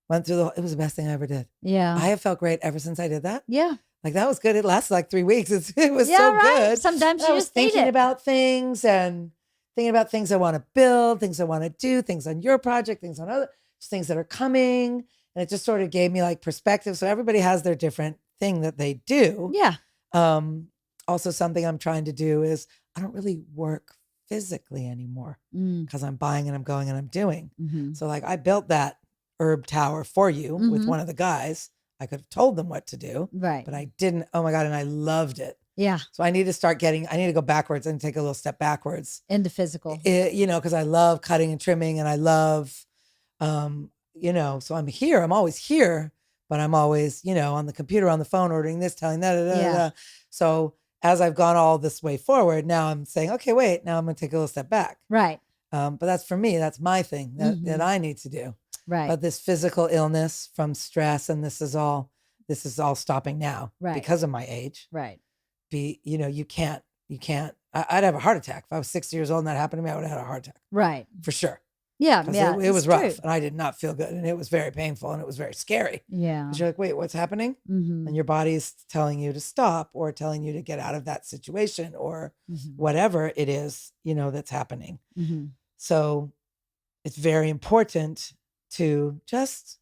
went through it was the best thing I ever did. Yeah. I have felt great ever since I did that. Yeah. Like that was good. It lasted like 3 weeks. It was so good. Sometimes you I was just need thinking it. about things and thinking about things I want to build, things I want to do, things on your project, things on things that are coming. And it just sort of gave me like perspective. So everybody has their different thing that they do. Yeah. Also something I'm trying to do is I don't really work physically anymore because I'm buying and I'm going and I'm doing. So like I built that herb tower for you with one of the guys. I could have told them what to do, right? But I didn't. Oh my God. And I loved it. Yeah. So I need to go backwards and take a little step backwards into physical, because I love cutting and trimming and I love, so I'm here, I'm always here, but I'm always, on the computer, on the phone, ordering this, telling that. So as I've gone all this way forward, now I'm saying, okay, wait, now I'm going to take a little step back. Right. But that's for me, that's my thing that I need to do. Right. But this physical illness from stress, and this is all stopping now because of my age. Right. You can't, I'd have a heart attack. If I was 60 years old and that happened to me, I would have had a heart attack. Right. For sure. Yeah. Because Yeah. it was it's rough true. and I did not feel good. And it was very painful and it was very scary. Yeah. Because you're like, wait, what's happening? Mm-hmm. And your body's telling you to stop or telling you to get out of that situation or Mm-hmm. whatever it is, that's happening. Mm-hmm. So it's very important to just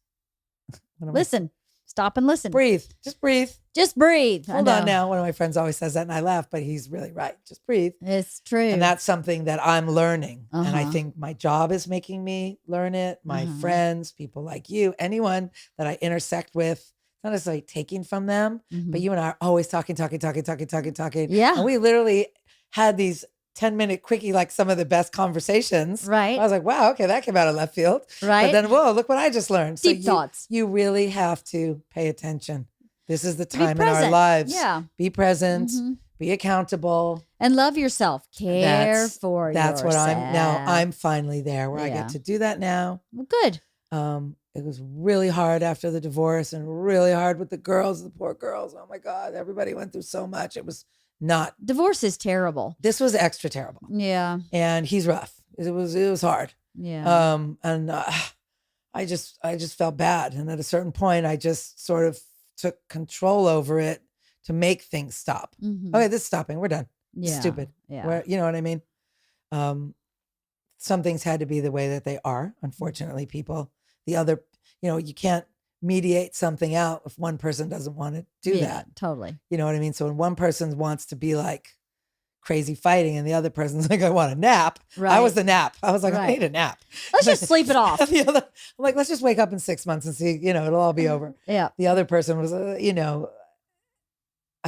listen, stop and listen. Breathe. Just breathe. Just breathe. Hold on now. One of my friends always says that and I laugh, but he's really right. Just breathe. It's true. And that's something that I'm learning. And I think my job is making me learn it. My friends, people like you, anyone that I intersect with, not necessarily taking from them, but you and I are always talking. Yeah. And we literally had these 10-minute quickie, like some of the best conversations. Right. I was like, wow, okay, that came out of left field. Right. But then, whoa, look what I just learned. Deep thoughts. You really have to pay attention. This is the time in our present. lives. Yeah. Be present, be accountable. And love yourself. Care for That's yourself. what I'm finally there where I get to do that now. Well, good. It was really hard after the divorce and really hard with the girls, the poor girls. Oh my God, everybody went through so much. It was not. Divorce is terrible. This was extra terrible. Yeah. And he's rough. It was hard. Yeah. I just felt bad. And at a certain point, I just sort of took control over it to make things stop. Okay, this is stopping. We're done. Yeah. Stupid. Yeah. You know what I mean? Some things had to be the way that they are. Unfortunately, people, the other, you can't mediate something out if one person doesn't want to do that. Totally. You know what I mean? So when one person wants to be like crazy fighting and the other person's like, I want a nap. Right. I was the nap. I was like, Right. I need a nap. Let's just sleep it off. I'm like, let's just wake up in 6 months and see, it'll all be over. Yeah. The other person was, I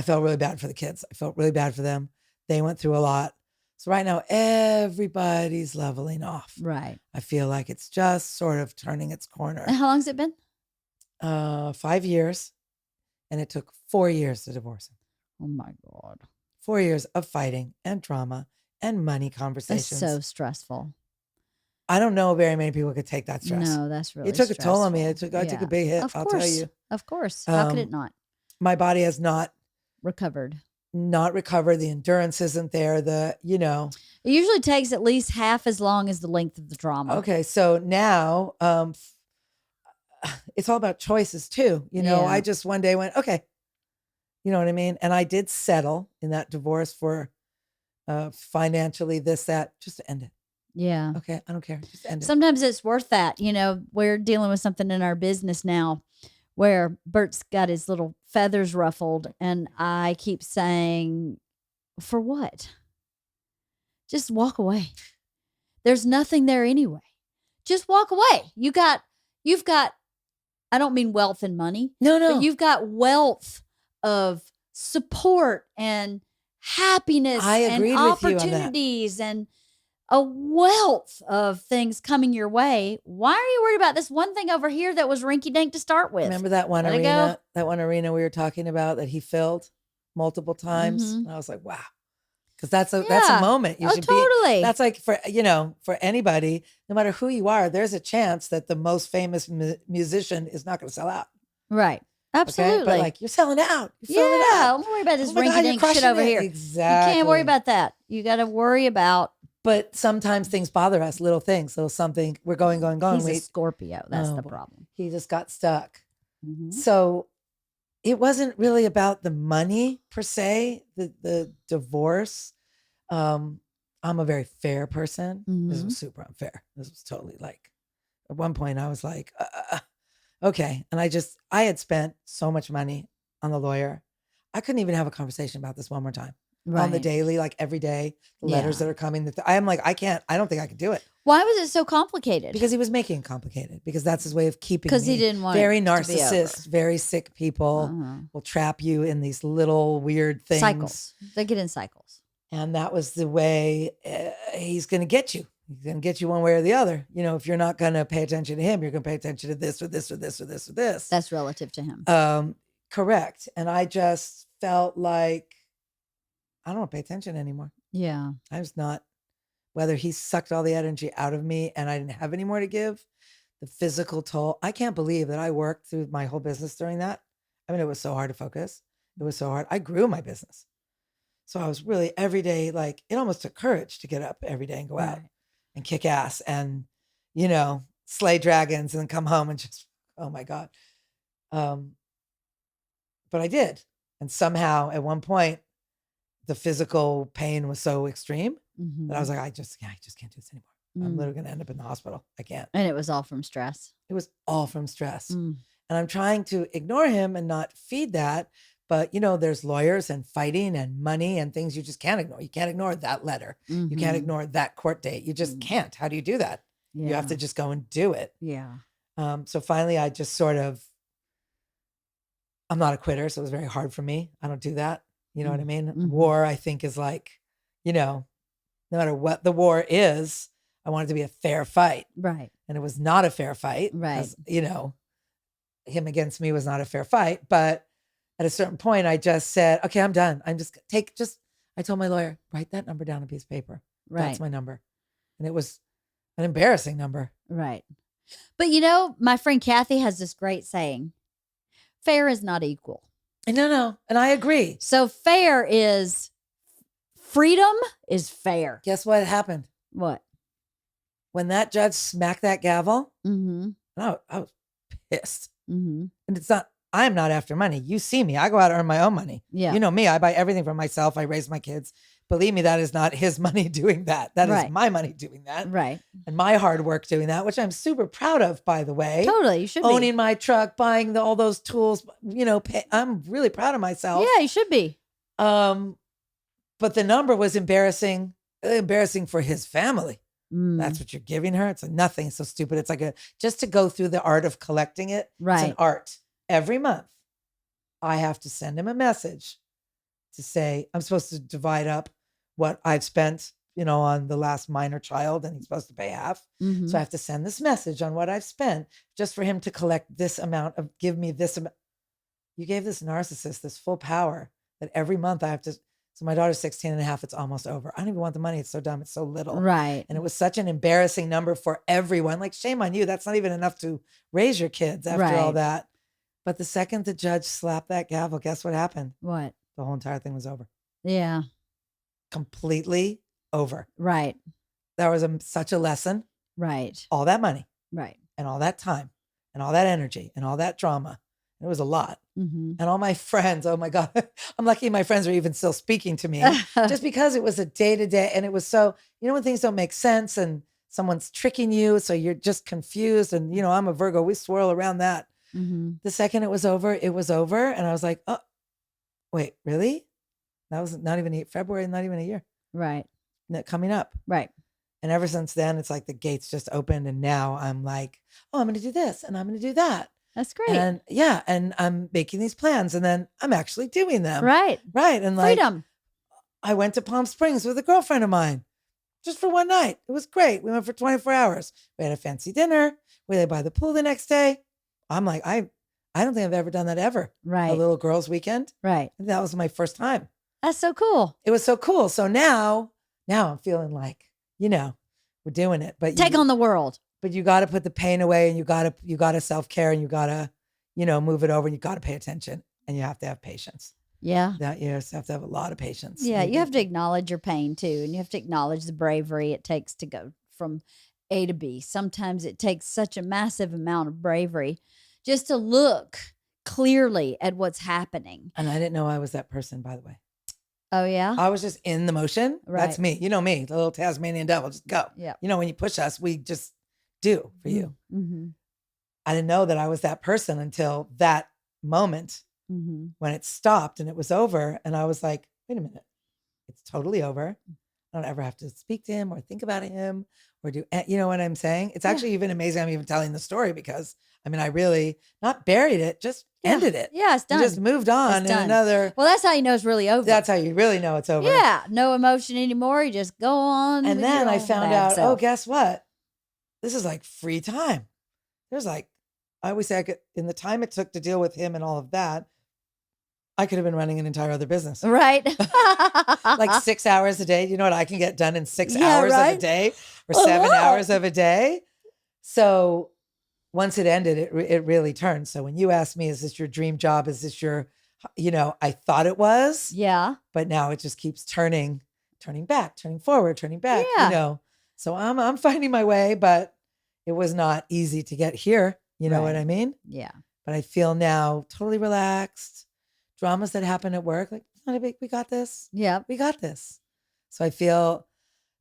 felt really bad for the kids. I felt really bad for them. They went through a lot. So right now, everybody's leveling off. Right. I feel like it's just sort of turning its corner. And how long's it been? 5 years. And it took 4 years to divorce him. Oh my God. 4 years of fighting and drama and money conversations. That's so stressful. I don't know very many people could take that stress. No, that's really It took stressful. a toll on me. I took a big hit, Of I'll course. tell you. Of course. How could it not? My body has not Recovered. The endurance isn't there. It usually takes at least half as long as the length of the trauma. Okay. So now it's all about choices too. I just one day went, okay. You know what I mean? And I did settle in that divorce for financially this, that, just to end it. Yeah. Okay. I don't care. Just end it. Sometimes it's worth that. We're dealing with something in our business now where Bert's got his little feathers ruffled. And I keep saying, for what? Just walk away. There's nothing there anyway. Just walk away. You've got, I don't mean wealth and money. No. But you've got wealth of support and happiness I and agreed with you on that. opportunities and a wealth of things coming your way. Why are you worried about this one thing over here that was rinky dink to start with? Remember that one Let it arena? go. That one arena we were talking about that he filled multiple times. And I was like, wow. Because that's a moment. You should totally. That's like for anybody, no matter who you are, there's a chance that the most famous musician is not going to sell out. Right. Absolutely. Okay? But like, you're selling out. You're selling out. Don't worry about this Oh my God, rinky you're dink shit crushing over it. here. Exactly. You can't worry about that. You got to worry about. But sometimes things bother us, little things. So something, we're going. He's a Scorpio. That's the problem. He just got stuck. Mm-hmm. So it wasn't really about the money per se, the divorce. I'm a very fair person. This was super unfair. This was totally like, at one point I was like, okay. And I had spent so much money on the lawyer. I couldn't even have a conversation about this one more time. Right. On the daily, like every day, the letters that are coming. I am like, I don't think I could do it. Why was it so complicated? Because he was making it complicated. Because that's his way of keeping me. Because he didn't want very it to be narcissist, over. very sick people will trap you in these little weird things. Cycles. They get in cycles. And that was the way he's going to get you. He's going to get you one way or the other. If you're not going to pay attention to him, you're going to pay attention to this or this or this or this or this. That's relative to him. Correct. And I just felt like I don't want to pay attention anymore. Yeah. I was not, whether he sucked all the energy out of me and I didn't have any more to give, the physical toll. I can't believe that I worked through my whole business during that. I mean, it was so hard to focus. It was so hard. I grew my business. So I was really every day, like it almost took courage to get up every day and go out and kick ass. And slay dragons and then come home and just, oh my God. But I did. And somehow at one point, the physical pain was so extreme that I was like, I just can't do this anymore. I'm literally going to end up in the hospital. I can't. And it was all from stress. It was all from stress. And I'm trying to ignore him and not feed that. But, there's lawyers and fighting and money and things you just can't ignore. You can't ignore that letter. You can't ignore that court date. You just can't. How do you do that? Yeah. You have to just go and do it. Yeah. So finally, I just sort of, I'm not a quitter, so it was very hard for me. I don't do that. You know what I mean? War, I think, is like, no matter what the war is, I want it to be a fair fight. Right. And it was not a fair fight. Right. Him against me was not a fair fight. But at a certain point, I just said, okay, I'm done. I told my lawyer, write that number down on a piece of paper. Right. That's my number. And it was an embarrassing number. Right. But my friend Kathy has this great saying, fair is not equal. No. And I agree. So fair is, freedom is fair. Guess what happened? What? When that judge smacked that gavel, Mm-hmm. I was pissed. Mm-hmm. And I'm not after money. You see me. I go out and earn my own money. Yeah. You know me. I buy everything for myself. I raise my kids. Believe me, that is not his money doing that. That is my money doing that. Right. And my hard work doing that, which I'm super proud of, by the way. Totally. You should Owning be. my truck, buying all those tools, I'm really proud of myself. Yeah, you should be. But the number was embarrassing for his family. That's what you're giving her. It's like nothing. It's so stupid. It's like just to go through the art of collecting it. Right. It's an art. Every month, I have to send him a message to say, I'm supposed to divide up what I've spent, on the last minor child, and he's supposed to pay half. Mm-hmm. So I have to send this message on what I've spent just for him to collect this amount give me this amount. You gave this narcissist this full power that every month I have to. So my daughter's 16 and a half. It's almost over. I don't even want the money. It's so dumb. It's so little. Right. And it was such an embarrassing number for everyone. Like, shame on you. That's not even enough to raise your kids after all that. But the second the judge slapped that gavel, guess what happened? What? The whole entire thing was over. Yeah. Completely over. Right. That was such a lesson. Right. All that money. Right. And all that time. And all that energy. And all that drama. It was a lot. Mm-hmm. And all my friends, oh my God, I'm lucky my friends are even still speaking to me just because it was a day to day. And it was so, when things don't make sense and someone's tricking you, so you're just confused. And, I'm a Virgo, we swirl around that. Mm-hmm. The second it was over. And I was like, oh, wait, really? That was not even February, not even a year. Right. Coming up. Right. And ever since then, it's like the gates just opened. And now I'm like, oh, I'm going to do this and I'm going to do that. That's great. And and I'm making these plans and then I'm actually doing them. Right. Right. And freedom. I went to Palm Springs with a girlfriend of mine just for one night. It was great. We went for 24 hours. We had a fancy dinner. We lay by the pool the next day. I'm like, I don't think I've ever done that ever. Right. A little girls' weekend. Right. That was my first time. That's so cool. It was so cool. So now I'm feeling like, we're doing it. But take on the world. But you got to put the pain away, and you got to self-care, and you got to, move it over, and you got to pay attention, and you have to have patience. Yeah. That you have to have a lot of patience. Yeah. You have to acknowledge your pain too. And you have to acknowledge the bravery it takes to go from A to B. Sometimes it takes such a massive amount of bravery just to look clearly at what's happening. And I didn't know I was that person, by the way. Oh, yeah? I was just in the motion. Right. That's me. You know me, the little Tasmanian devil, just go. Yeah. When you push us, we just do for you. Mm-hmm. I didn't know that I was that person until that moment when it stopped and it was over. And I was like, wait a minute, it's totally over. I don't ever have to speak to him or think about him or do, you know what I'm saying? It's actually even amazing I'm even telling the story because I really not buried it, just ended it. Yeah, it's done. You just moved on in another. Well, that's how you know it's really over. That's how you really know it's over. Yeah, no emotion anymore. You just go on. And then I found out, self. oh, guess what? This is like free time. There's I always say in the time it took to deal with him and all of that, I could have been running an entire other business. Right. Like 6 hours a day. You know what I can get done in 6 hours of a day or 7 hours of a day? So once it ended, it really turned. So when you asked me, is this your dream job? Is this your, I thought it was. Yeah. But now it just keeps turning back, turning forward, turning back, Yeah. So I'm finding my way, but it was not easy to get here. You know what Right. I mean? Yeah. But I feel now totally relaxed. Dramas that happen at work, like, it's not a big, we got this. Yep. We got this. So I feel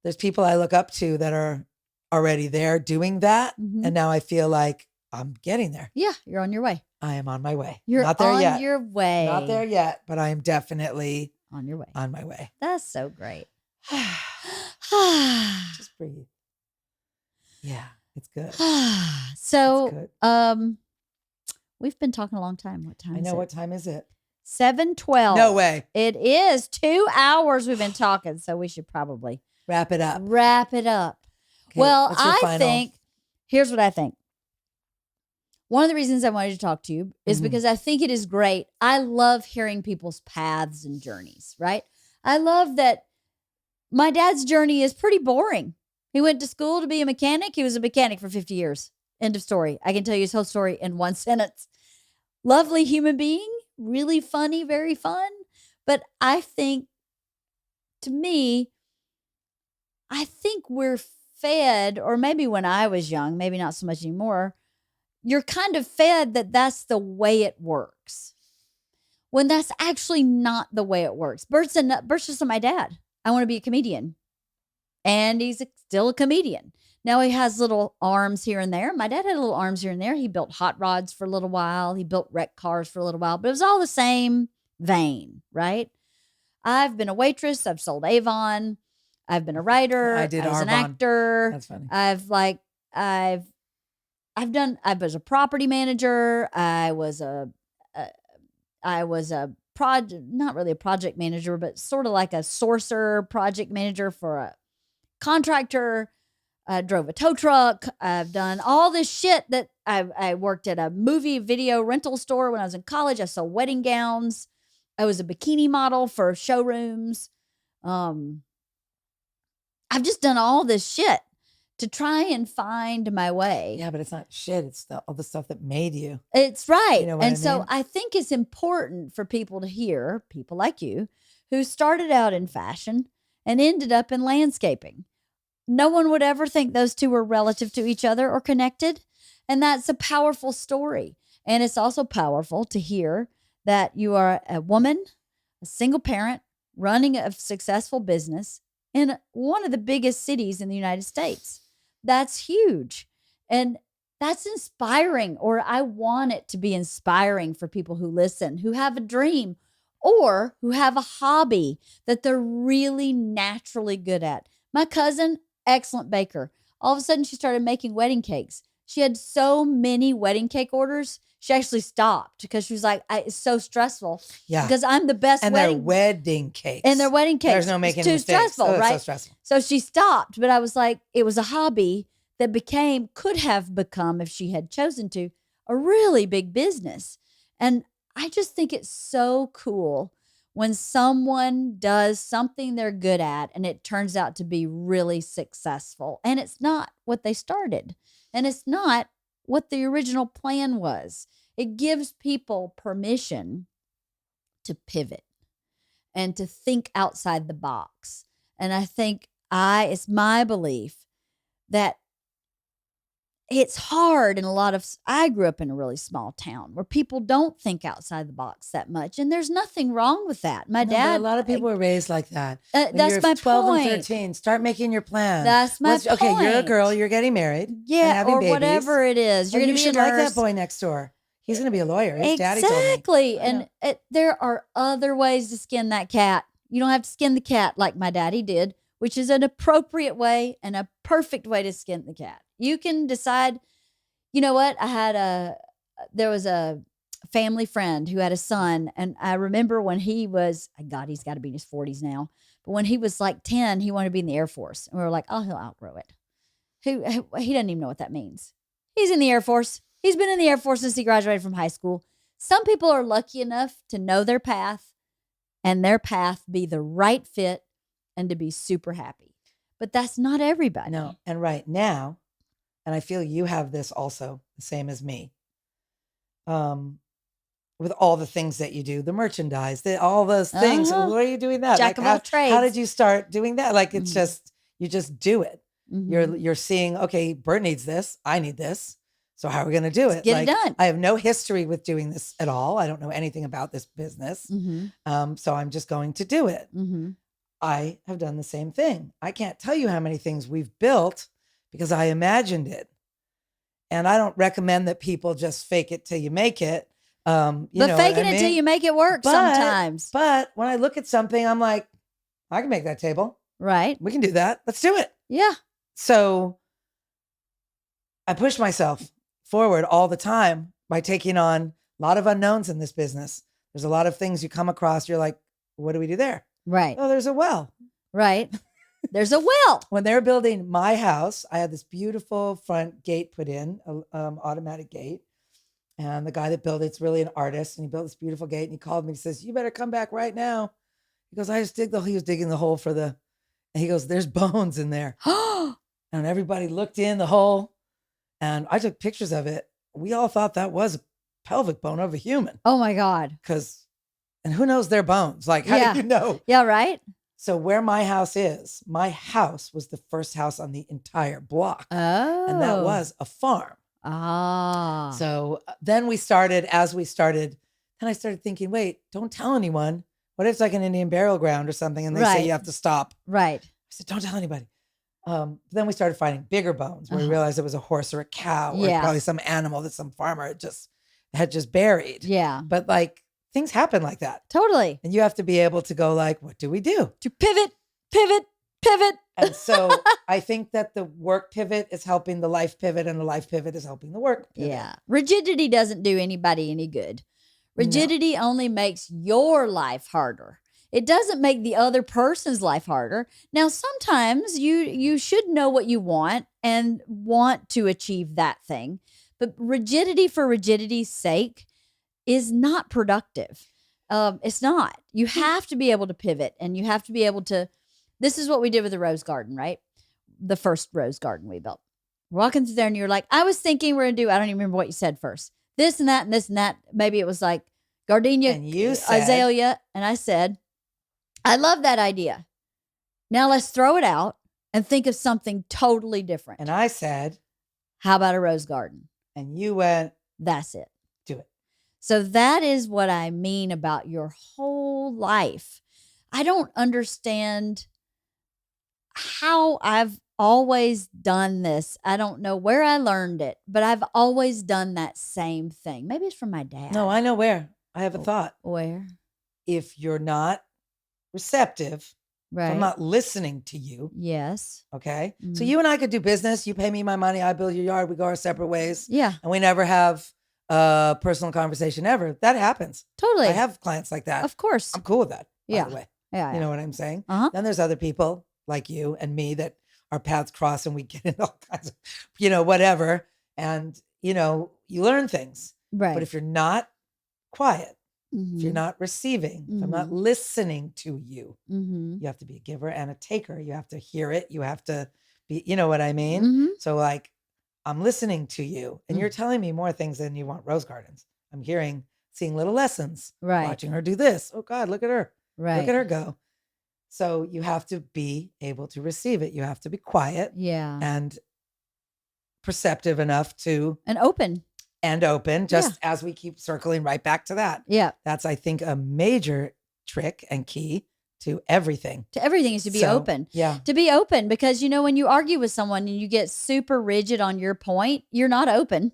there's people I look up to that are already there doing that. Mhm. And now I feel like I'm getting there. Yeah. You're on your way. I am on my way. You're not there on yet. your way. Not there yet, but I am definitely On your way. on my way. That's so great. Just breathe. Yeah, it's good. So, It's good. we've been talking a long time. What time I is know. it? What time is it? 7:12. No way. It is 2 hours we've been talking, so we should probably Wrap it up. wrap it up. Okay, Well, what's your I final? think, here's what I think. One of the reasons I wanted to talk to you is Mhm. because I think it is great. I love hearing people's paths and journeys, right? I love that my dad's journey is pretty boring. He went to school to be a mechanic. He was a mechanic for 50 years. End of story. I can tell you his whole story in one sentence. Lovely human being, really funny, very fun. But I think, to me, I think we're fed, or maybe when I was young, maybe not so much anymore, you're kind of fed that that's the way it works, when that's actually not the way it works. Bert's just my dad. I want to be a comedian. And he's still a comedian. Now he has little arms here and there. My dad had little arms here and there. He built hot rods for a little while. He built wreck cars for a little while, but it was all the same vein, right? I've been a waitress. I've sold Avon. I've been a writer. I did was an Arbonne. actor. That's funny. I was a property manager. I was a not really a project manager, but sort of like a sourcer project manager for a contractor. I drove a tow truck. I've done all this shit that I worked at a movie video rental store when I was in college. I sold wedding gowns. I was a bikini model for showrooms. I've just done all this shit to try and find my way. Yeah, but it's not shit. It's all the stuff that made you. It's right. You know what and I so mean? I think it's important for people to hear, people like you, who started out in fashion and ended up in landscaping. No one would ever think those two were relative to each other or connected. And that's a powerful story. And it's also powerful to hear that you are a woman, a single parent, running a successful business in one of the biggest cities in the United States. That's huge. And that's inspiring, or I want it to be inspiring for people who listen, who have a dream or who have a hobby that they're really naturally good at. My cousin, excellent baker. All of a sudden, she started making wedding cakes. She had so many wedding cake orders, she actually stopped because she was like, it's so stressful. Yeah. Because I'm the best And wedding. their wedding cakes. And their wedding cakes. There's no making it's too mistakes. stressful, Oh, it's right? so stressful. So she stopped. But I was like, it was a hobby that could have become, if she had chosen to, a really big business. And I just think it's so cool when someone does something they're good at and it turns out to be really successful. And it's not what they started. And it's not what the original plan was. It gives people permission to pivot and to think outside the box. And I think it's my belief that it's hard in I grew up in a really small town where people don't think outside the box that much. And there's nothing wrong with that. My No, dad. but a lot of people are raised like that. When That's you're my 12 point. and 13, start making your plan. That's my Okay, you're a point. girl, you're getting married. and Yeah, having or babies. whatever it is. You're Oh, going to you be a should like nurse. that boy next door. He's going to be a lawyer. His daddy told me. Exactly. I know. And there are other ways to skin that cat. You don't have to skin the cat like my daddy did, which is an appropriate way and a perfect way to skin the cat. You can decide, you know what? There was a family friend who had a son. And I remember when he was, God, he's got to be in his 40s now. But when he was like 10, he wanted to be in the Air Force. And we were like, oh, he'll outgrow it. He doesn't even know what that means. He's in the Air Force. He's been in the Air Force since he graduated from high school. Some people are lucky enough to know their path and their path be the right fit and to be super happy. But that's not everybody. No. And right now, and I feel you have this also, the same as me, with all the things that you do, the merchandise, all those things. Uh-huh. Where are you doing that? Jack of all trades. How did you start doing that? Like, it's just, you just do it. You're seeing, okay, Bert needs this. I need this. So how are we going to do it? Get it done. I have no history with doing this at all. I don't know anything about this business. So I'm just going to do it. I have done the same thing. I can't tell you how many things we've built because I imagined it. And I don't recommend that people just fake it till you make it. But faking it till you make it work sometimes. But when I look at something, I'm like, I can make that table. Right. We can do that. Let's do it. Yeah. So I push myself forward all the time by taking on a lot of unknowns in this business. There's a lot of things you come across. You're like, what do we do there? Right. Oh, there's a well. Right. There's a well. When they were building my house, I had this beautiful front gate put in, automatic gate. And the guy that built it's really an artist. And he built this beautiful gate. And he called me and says, you better come back right now. He goes, he was digging the hole and he goes, there's bones in there. And everybody looked in the hole. And I took pictures of it. We all thought that was a pelvic bone of a human. Oh my God. And who knows their bones? Like, how do you know? Yeah, right. So where my house was the first house on the entire block. Oh. And that was a farm. Ah. So then I started thinking, wait, don't tell anyone. What if it's like an Indian burial ground or something and they say you have to stop? Right. I said, don't tell anybody. Then we started finding bigger bones where we realized it was a horse or a cow or probably some animal that some farmer had just buried. Yeah. But like things happen like that. Totally. And you have to be able to go like, what do we do? To pivot. And so I think that the work pivot is helping the life pivot and the life pivot is helping the work pivot. Yeah. Rigidity doesn't do anybody any good. Rigidity only makes your life harder. It doesn't make the other person's life harder. Now, sometimes you should know what you want and want to achieve that thing. But rigidity for rigidity's sake is not productive. It's not. You have to be able to pivot and you have to be able to. This is what we did with the rose garden, right? The first rose garden we built. We're walking through there and you're like, I was thinking we're going to do, I don't even remember what you said first. This and that and this and that. Maybe it was like gardenia, and you said, azalea. And I said, I love that idea. Now let's throw it out and think of something totally different. And I said, how about a rose garden? And you went, that's it. Do it. So that is what I mean about your whole life. I don't understand how I've always done this. I don't know where I learned it, but I've always done that same thing. Maybe it's from my dad. No, I know where. I have a thought. Where? If you're not receptive, Right. if I'm not listening to you. Yes. Okay. Mhm. So you and I could do business. You pay me my money. I build your yard. We go our separate ways. Yeah. And we never have a personal conversation ever. That happens. Totally. I have clients like that. Of course. I'm cool with that, by Yeah. the way. Yeah. You know what I'm saying? Uh-huh. Then there's other people like you and me that our paths cross and we get in all kinds of, whatever. And, you learn things. Right. But if you're not quiet, Mhm. if you're not receiving, if I'm not listening to you, you have to be a giver and a taker. You have to hear it. You have to be, you know what I mean? Mhm. So like, I'm listening to you and you're telling me more things than you want rose gardens. I'm seeing little lessons, Right. watching her do this. Oh God, look at her. Right. Look at her go. So you have to be able to receive it. You have to be quiet Yeah. and perceptive enough to And open. just as we keep circling right back to that. Yeah. That's, I think, a major trick and key to everything. To everything is to be So, open. Yeah. To be open, because when you argue with someone and you get super rigid on your point, you're not open.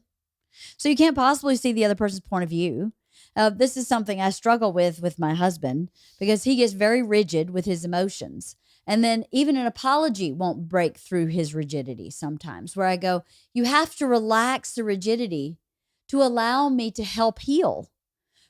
So you can't possibly see the other person's point of view. This is something I struggle with my husband because he gets very rigid with his emotions. And then even an apology won't break through his rigidity sometimes, where I go, you have to relax the rigidity to allow me to help heal.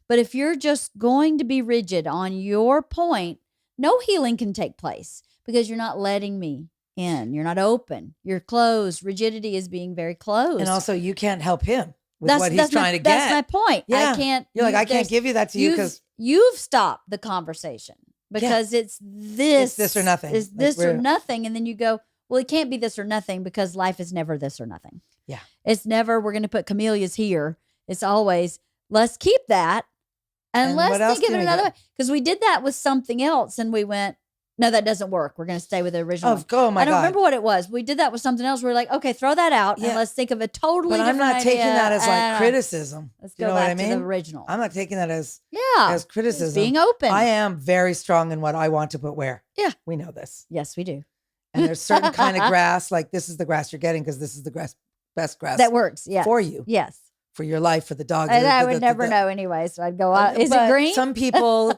But if you're just going to be rigid on your point, no healing can take place because you're not letting me in. You're not open. You're closed. Rigidity is being very closed. And also, you can't help him with what he's trying to get. That's my point. Yeah. I can't. You're like, I can't give you that to you because you've stopped the conversation because it's this or nothing. It's this or nothing. And then you go, well, it can't be this or nothing because life is never this or nothing. Yeah. It's never, we're going to put camellias here. It's always, let's keep that. And let's think of it another way. Because we did that with something else and we went, No, that doesn't work. We're going to stay with the original one. Oh my I don't God. remember what it was. We did that with something else. We were like, okay, throw that out and let's think of a totally But I'm different not taking idea. that as like criticism. Let's You go know what I back to mean? the original. I'm not taking that as It's criticism. being open. I am very strong in what I want to put where. Yeah. We know this. Yes, we do. And there's certain kind of grass, like this is the grass you're getting because this is the best grass That works. Yes. for you. Yes. For your life, for the dog. And I would never know anyway. So I'd go, is it green? Some people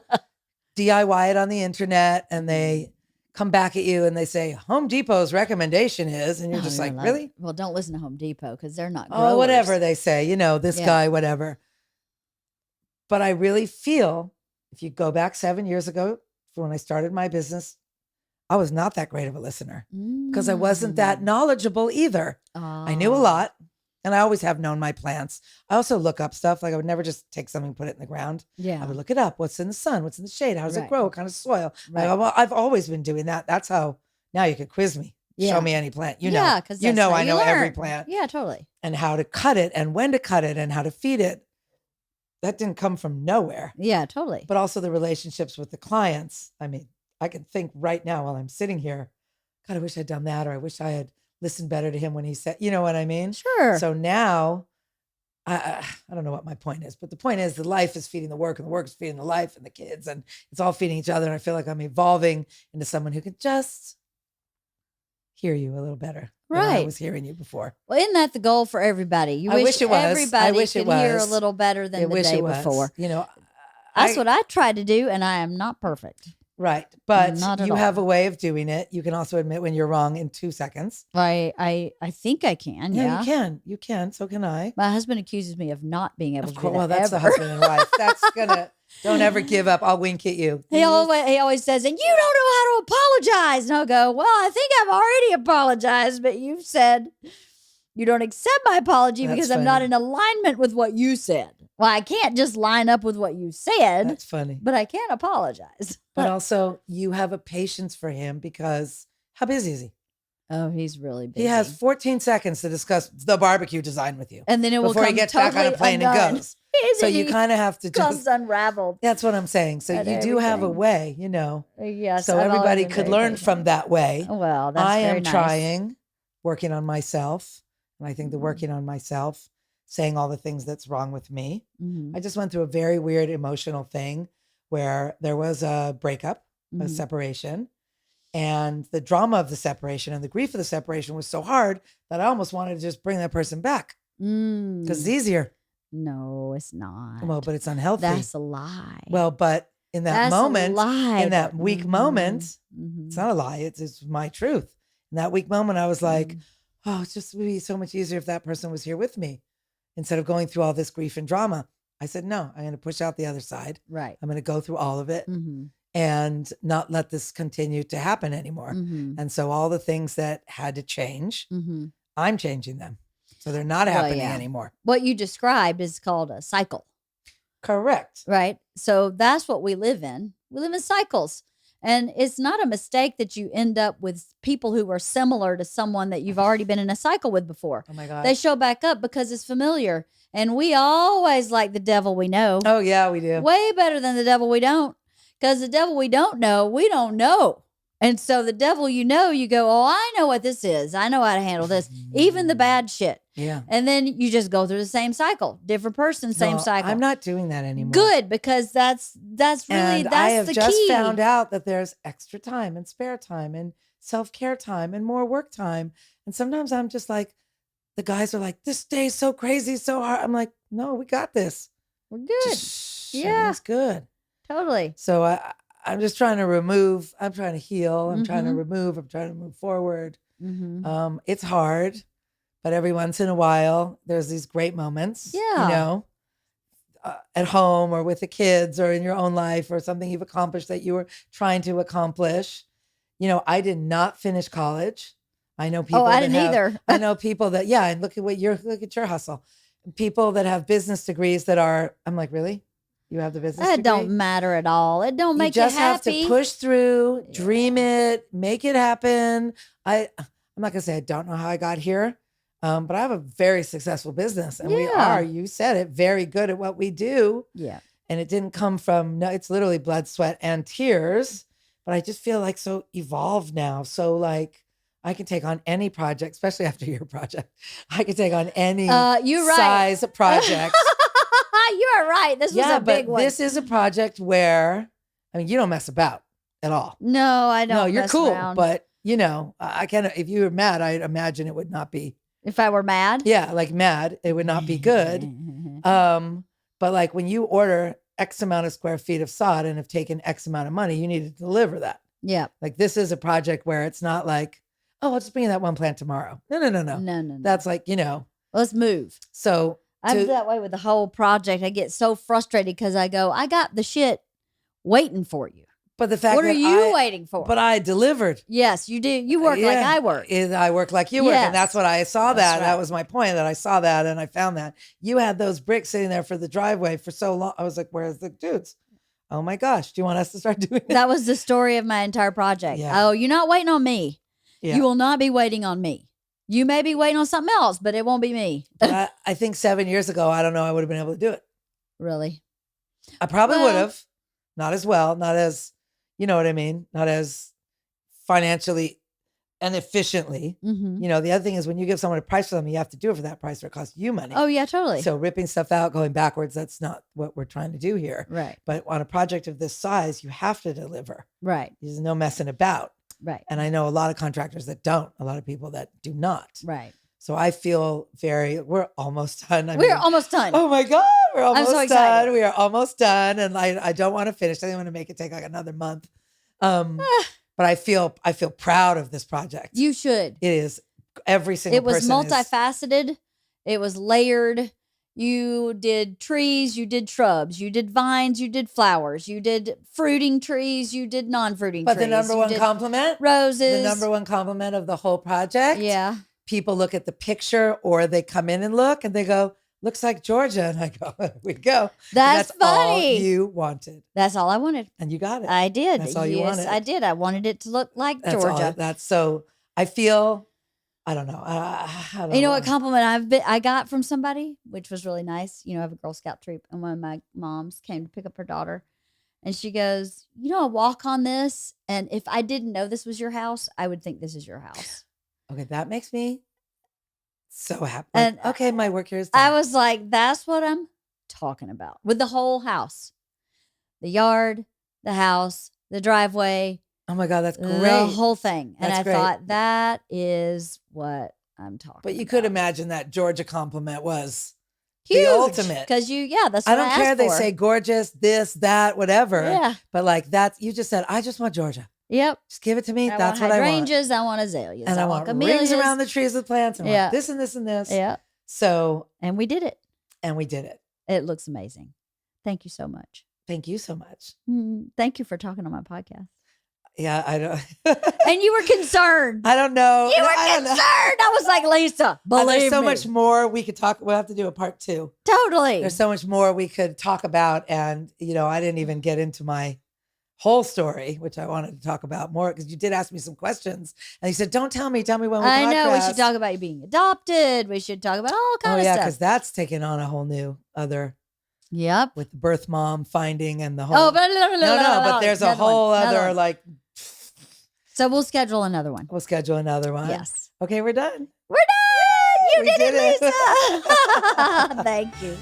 DIY it on the internet and they come back at you and they say, Home Depot's recommendation is, and you're just like, really? Well, don't listen to Home Depot because they're not growers. Oh, whatever they say, this guy, whatever. But I really feel if you go back 7 years ago for when I started my business, I was not that great of a listener because I wasn't that knowledgeable either. I knew a lot. And I always have known my plants. I also look up stuff. Like I would never just take something and put it in the ground. Yeah. I would look it up. What's in the sun? What's in the shade? How does it grow? What kind of soil? Right. Like, I've always been doing that. That's how now you can quiz me. Yeah. Show me any plant. You know. Yeah, because I know every plant. Yeah, totally. And how to cut it and when to cut it and how to feed it. That didn't come from nowhere. Yeah, totally. But also the relationships with the clients. I mean, I can think right now while I'm sitting here, God, I wish I'd done that, or I wish I had listened better to him when he said, you know what I mean? Sure. So now, I don't know what my point is, but the point is the life is feeding the work and the work is feeding the life and the kids and it's all feeding each other. And I feel like I'm evolving into someone who can just hear you a little better than I was hearing you before. Well, isn't that the goal for everybody? I wish it was. Everybody could hear a little better than the day before. That's what I tried to do, and I am not perfect. Right. But Not at you all. have a way of doing it. You can also admit when you're wrong in 2 seconds. I think I can. Yeah, you can. You can. So can I. My husband accuses me of not being able to do that. Well, that's ever. the husband and wife. That's gonna. Don't ever give up. I'll wink at you. He always says, and you don't know how to apologize. And I'll go, well, I think I've already apologized, but you've said you don't accept my apology because I'm not in alignment with what you said. Well, I can't just line up with what you said. That's funny. But I can apologize. But also, you have a patience for him because how busy is he? Oh, he's really busy. He has 14 seconds to discuss the barbecue design with you. And then it will come before he gets back on a plane and goes. So you kind of have to comes unraveled. That's what I'm saying. So you do have a way, Yes. So everybody could learn from that way. Well, that's I very am nice. trying, working on myself. And I think the working on myself, saying all the things that's wrong with me. Mhm. I just went through a very weird emotional thing where there was a breakup, a Mhm. separation. And the drama of the separation and the grief of the separation was so hard that I almost wanted to just bring that person back because it's easier. No, it's not. Well, but it's unhealthy. That's a lie. Well, but in that That's moment, a lie, in that weak moment, Mhm. it's not a lie. It's my truth. In that weak moment, I was like, oh, it's just would be so much easier if that person was here with me instead of going through all this grief and drama. I said, no, I'm going to push out the other side. Right. I'm going to go through all of it Mhm. and not let this continue to happen anymore. Mhm. And so all the things that had to change, Mhm. I'm changing them. So they're not happening anymore. What you described is called a cycle, Correct. right? So that's what we live in. We live in cycles. And it's not a mistake that you end up with people who are similar to someone that you've already been in a cycle with before. Oh my God. They show back up because it's familiar. And we always like the devil we know. Oh yeah, we do. Way better than the devil we don't. Because the devil we don't know, we don't know. And so the devil you know, you go, oh, I know what this is. I know how to handle this. Even the bad shit. Yeah. And then you just go through the same cycle. Different person, same No, cycle. I'm not doing that anymore. Good, because that's really, And that's I have the just key. found out that there's extra time and spare time and self-care time and more work time. And sometimes I'm just like, the guys are like, this day's so crazy, so hard. I'm like, no, we got this. We're good. Just, Yeah. everything's good. Totally. So I'm just trying to remove. I'm trying to heal. I'm trying to Mhm. remove. I'm trying to move forward. Mm-hmm. It's hard, but every once in a while, there's these great moments. Yeah. At home or with the kids or in your own life or something you've accomplished that you were trying to accomplish. I did not finish college. I know people. Oh, I that didn't have- either. I know people that, and look at your hustle. People that have business degrees that are, I'm like, really? You have the business That degree? don't matter at all. It don't make You just you happy. have to push through, dream it, make it happen. I'm not gonna say I don't know how I got here, but I have a very successful business, and we Yeah. are. You said it, very good at what we do. Yeah. And it didn't come from. No, it's literally blood, sweat, and tears. but I just feel like so evolved now. So like I can take on any project, especially after your project. I can take on any You're right. size project. You are right. This was a big one. This is a project where, I mean, you don't mess about at all. No, I don't. No, you're mess cool. around. But, you know, I kind of, if you were mad, I'd imagine it would not be. If I were mad? Yeah, like mad, it would not be good. But like when you order X amount of square feet of sod and have taken X amount of money, you need to deliver that. Yeah. Like this is a project where it's not like, oh, I'll just bring you that one plant tomorrow. No. That's like, you know. Let's move. So I'm that way with the whole project. I get so frustrated because I go, I got the shit waiting for you. But the fact what that are you waiting for? But I delivered. Yes, you do. You work like I work. I work like you work. Yes. And that's what I saw that. Right. That was my point, that I saw that and I found that. You had those bricks sitting there for the driveway for so long. I was like, where's the dudes? Oh my gosh. Do you want us to start doing it? That was the story of my entire project. Yeah. Oh, you're not waiting on me. Yeah. You will not be waiting on me. You may be waiting on something else, but it won't be me. But I think 7 years ago, I don't know, I would have been able to do it. Really? I probably would have. Not as well, not as, you know what I mean? Not as financially and efficiently. Mm-hmm. You know, the other thing is when you give someone a price for them, you have to do it for that price or it costs you money. Oh, yeah, totally. So ripping stuff out, going backwards, that's not what we're trying to do here. Right. But on a project of this size, you have to deliver. Right. There's no messing about. Right. And I know a lot of contractors that don't, a lot of people that do not. Right. So I feel we're almost done. We're almost done. Oh my God, we're almost so excited. done. We are almost done. And I don't want to finish. I don't want to make it take like another month. But I feel proud of this project. You should. It is every single It was person multifaceted. It was layered. You did trees, you did shrubs, you did vines, you did flowers, you did fruiting trees, you did non-fruiting trees. But the number one compliment? Roses. The number one compliment of the whole project? Yeah. People look at the picture or they come in and look and they go, looks like Georgia. And I go, there we go. That's funny. All you wanted. That's all I wanted. And you got it. I did. That's all you wanted. Yes, I did. I wanted it to look like That's Georgia. That's so, I feel, I don't know. I don't you know what compliment I got from somebody, which was really nice. You know, I have a Girl Scout troop, and one of my moms came to pick up her daughter, and she goes, "You know, I walk on this, and if I didn't know this was your house, I would think this is your house." Okay, that makes me so happy. And okay, my work here is done. I was like, "That's what I'm talking about with the whole house, the yard, the house, the driveway." Oh my God, that's great. The whole thing. And That's I great. thought that is what I'm talking about. But you could imagine that Georgia compliment was huge, the ultimate. Because that's what I don't care. asked They for. say gorgeous, this, that, whatever. Yeah. But like that, you just said, I just want Georgia. Yep. Just give it to me. I That's want what I want. hydrangeas. I want azaleas. And I want camellias. rings around the trees with plants. And I want this and this and this. Yeah. So. And we did it. And we did it. It looks amazing. Thank you so much. Thank you so much. Thank you for talking on my podcast. Yeah, I don't. And you were concerned. I don't know. You were concerned. I was like, Lisa, believe there's so me. much more we could talk. We'll have to do a part 2. Totally. There's so much more we could talk about. And, you know, I didn't even get into my whole story, which I wanted to talk about more because you did ask me some questions. And you said, don't tell me when we podcast. I know. We should talk about you being adopted. We should talk about all kinds of stuff. because that's taken on a whole new other. Yep. With the birth mom finding and the whole. Oh, but there's a whole other like. So we'll schedule another one. We'll schedule another one. Yes. Okay, we're done. We're done. You We did it, did it. Lisa. Thank you.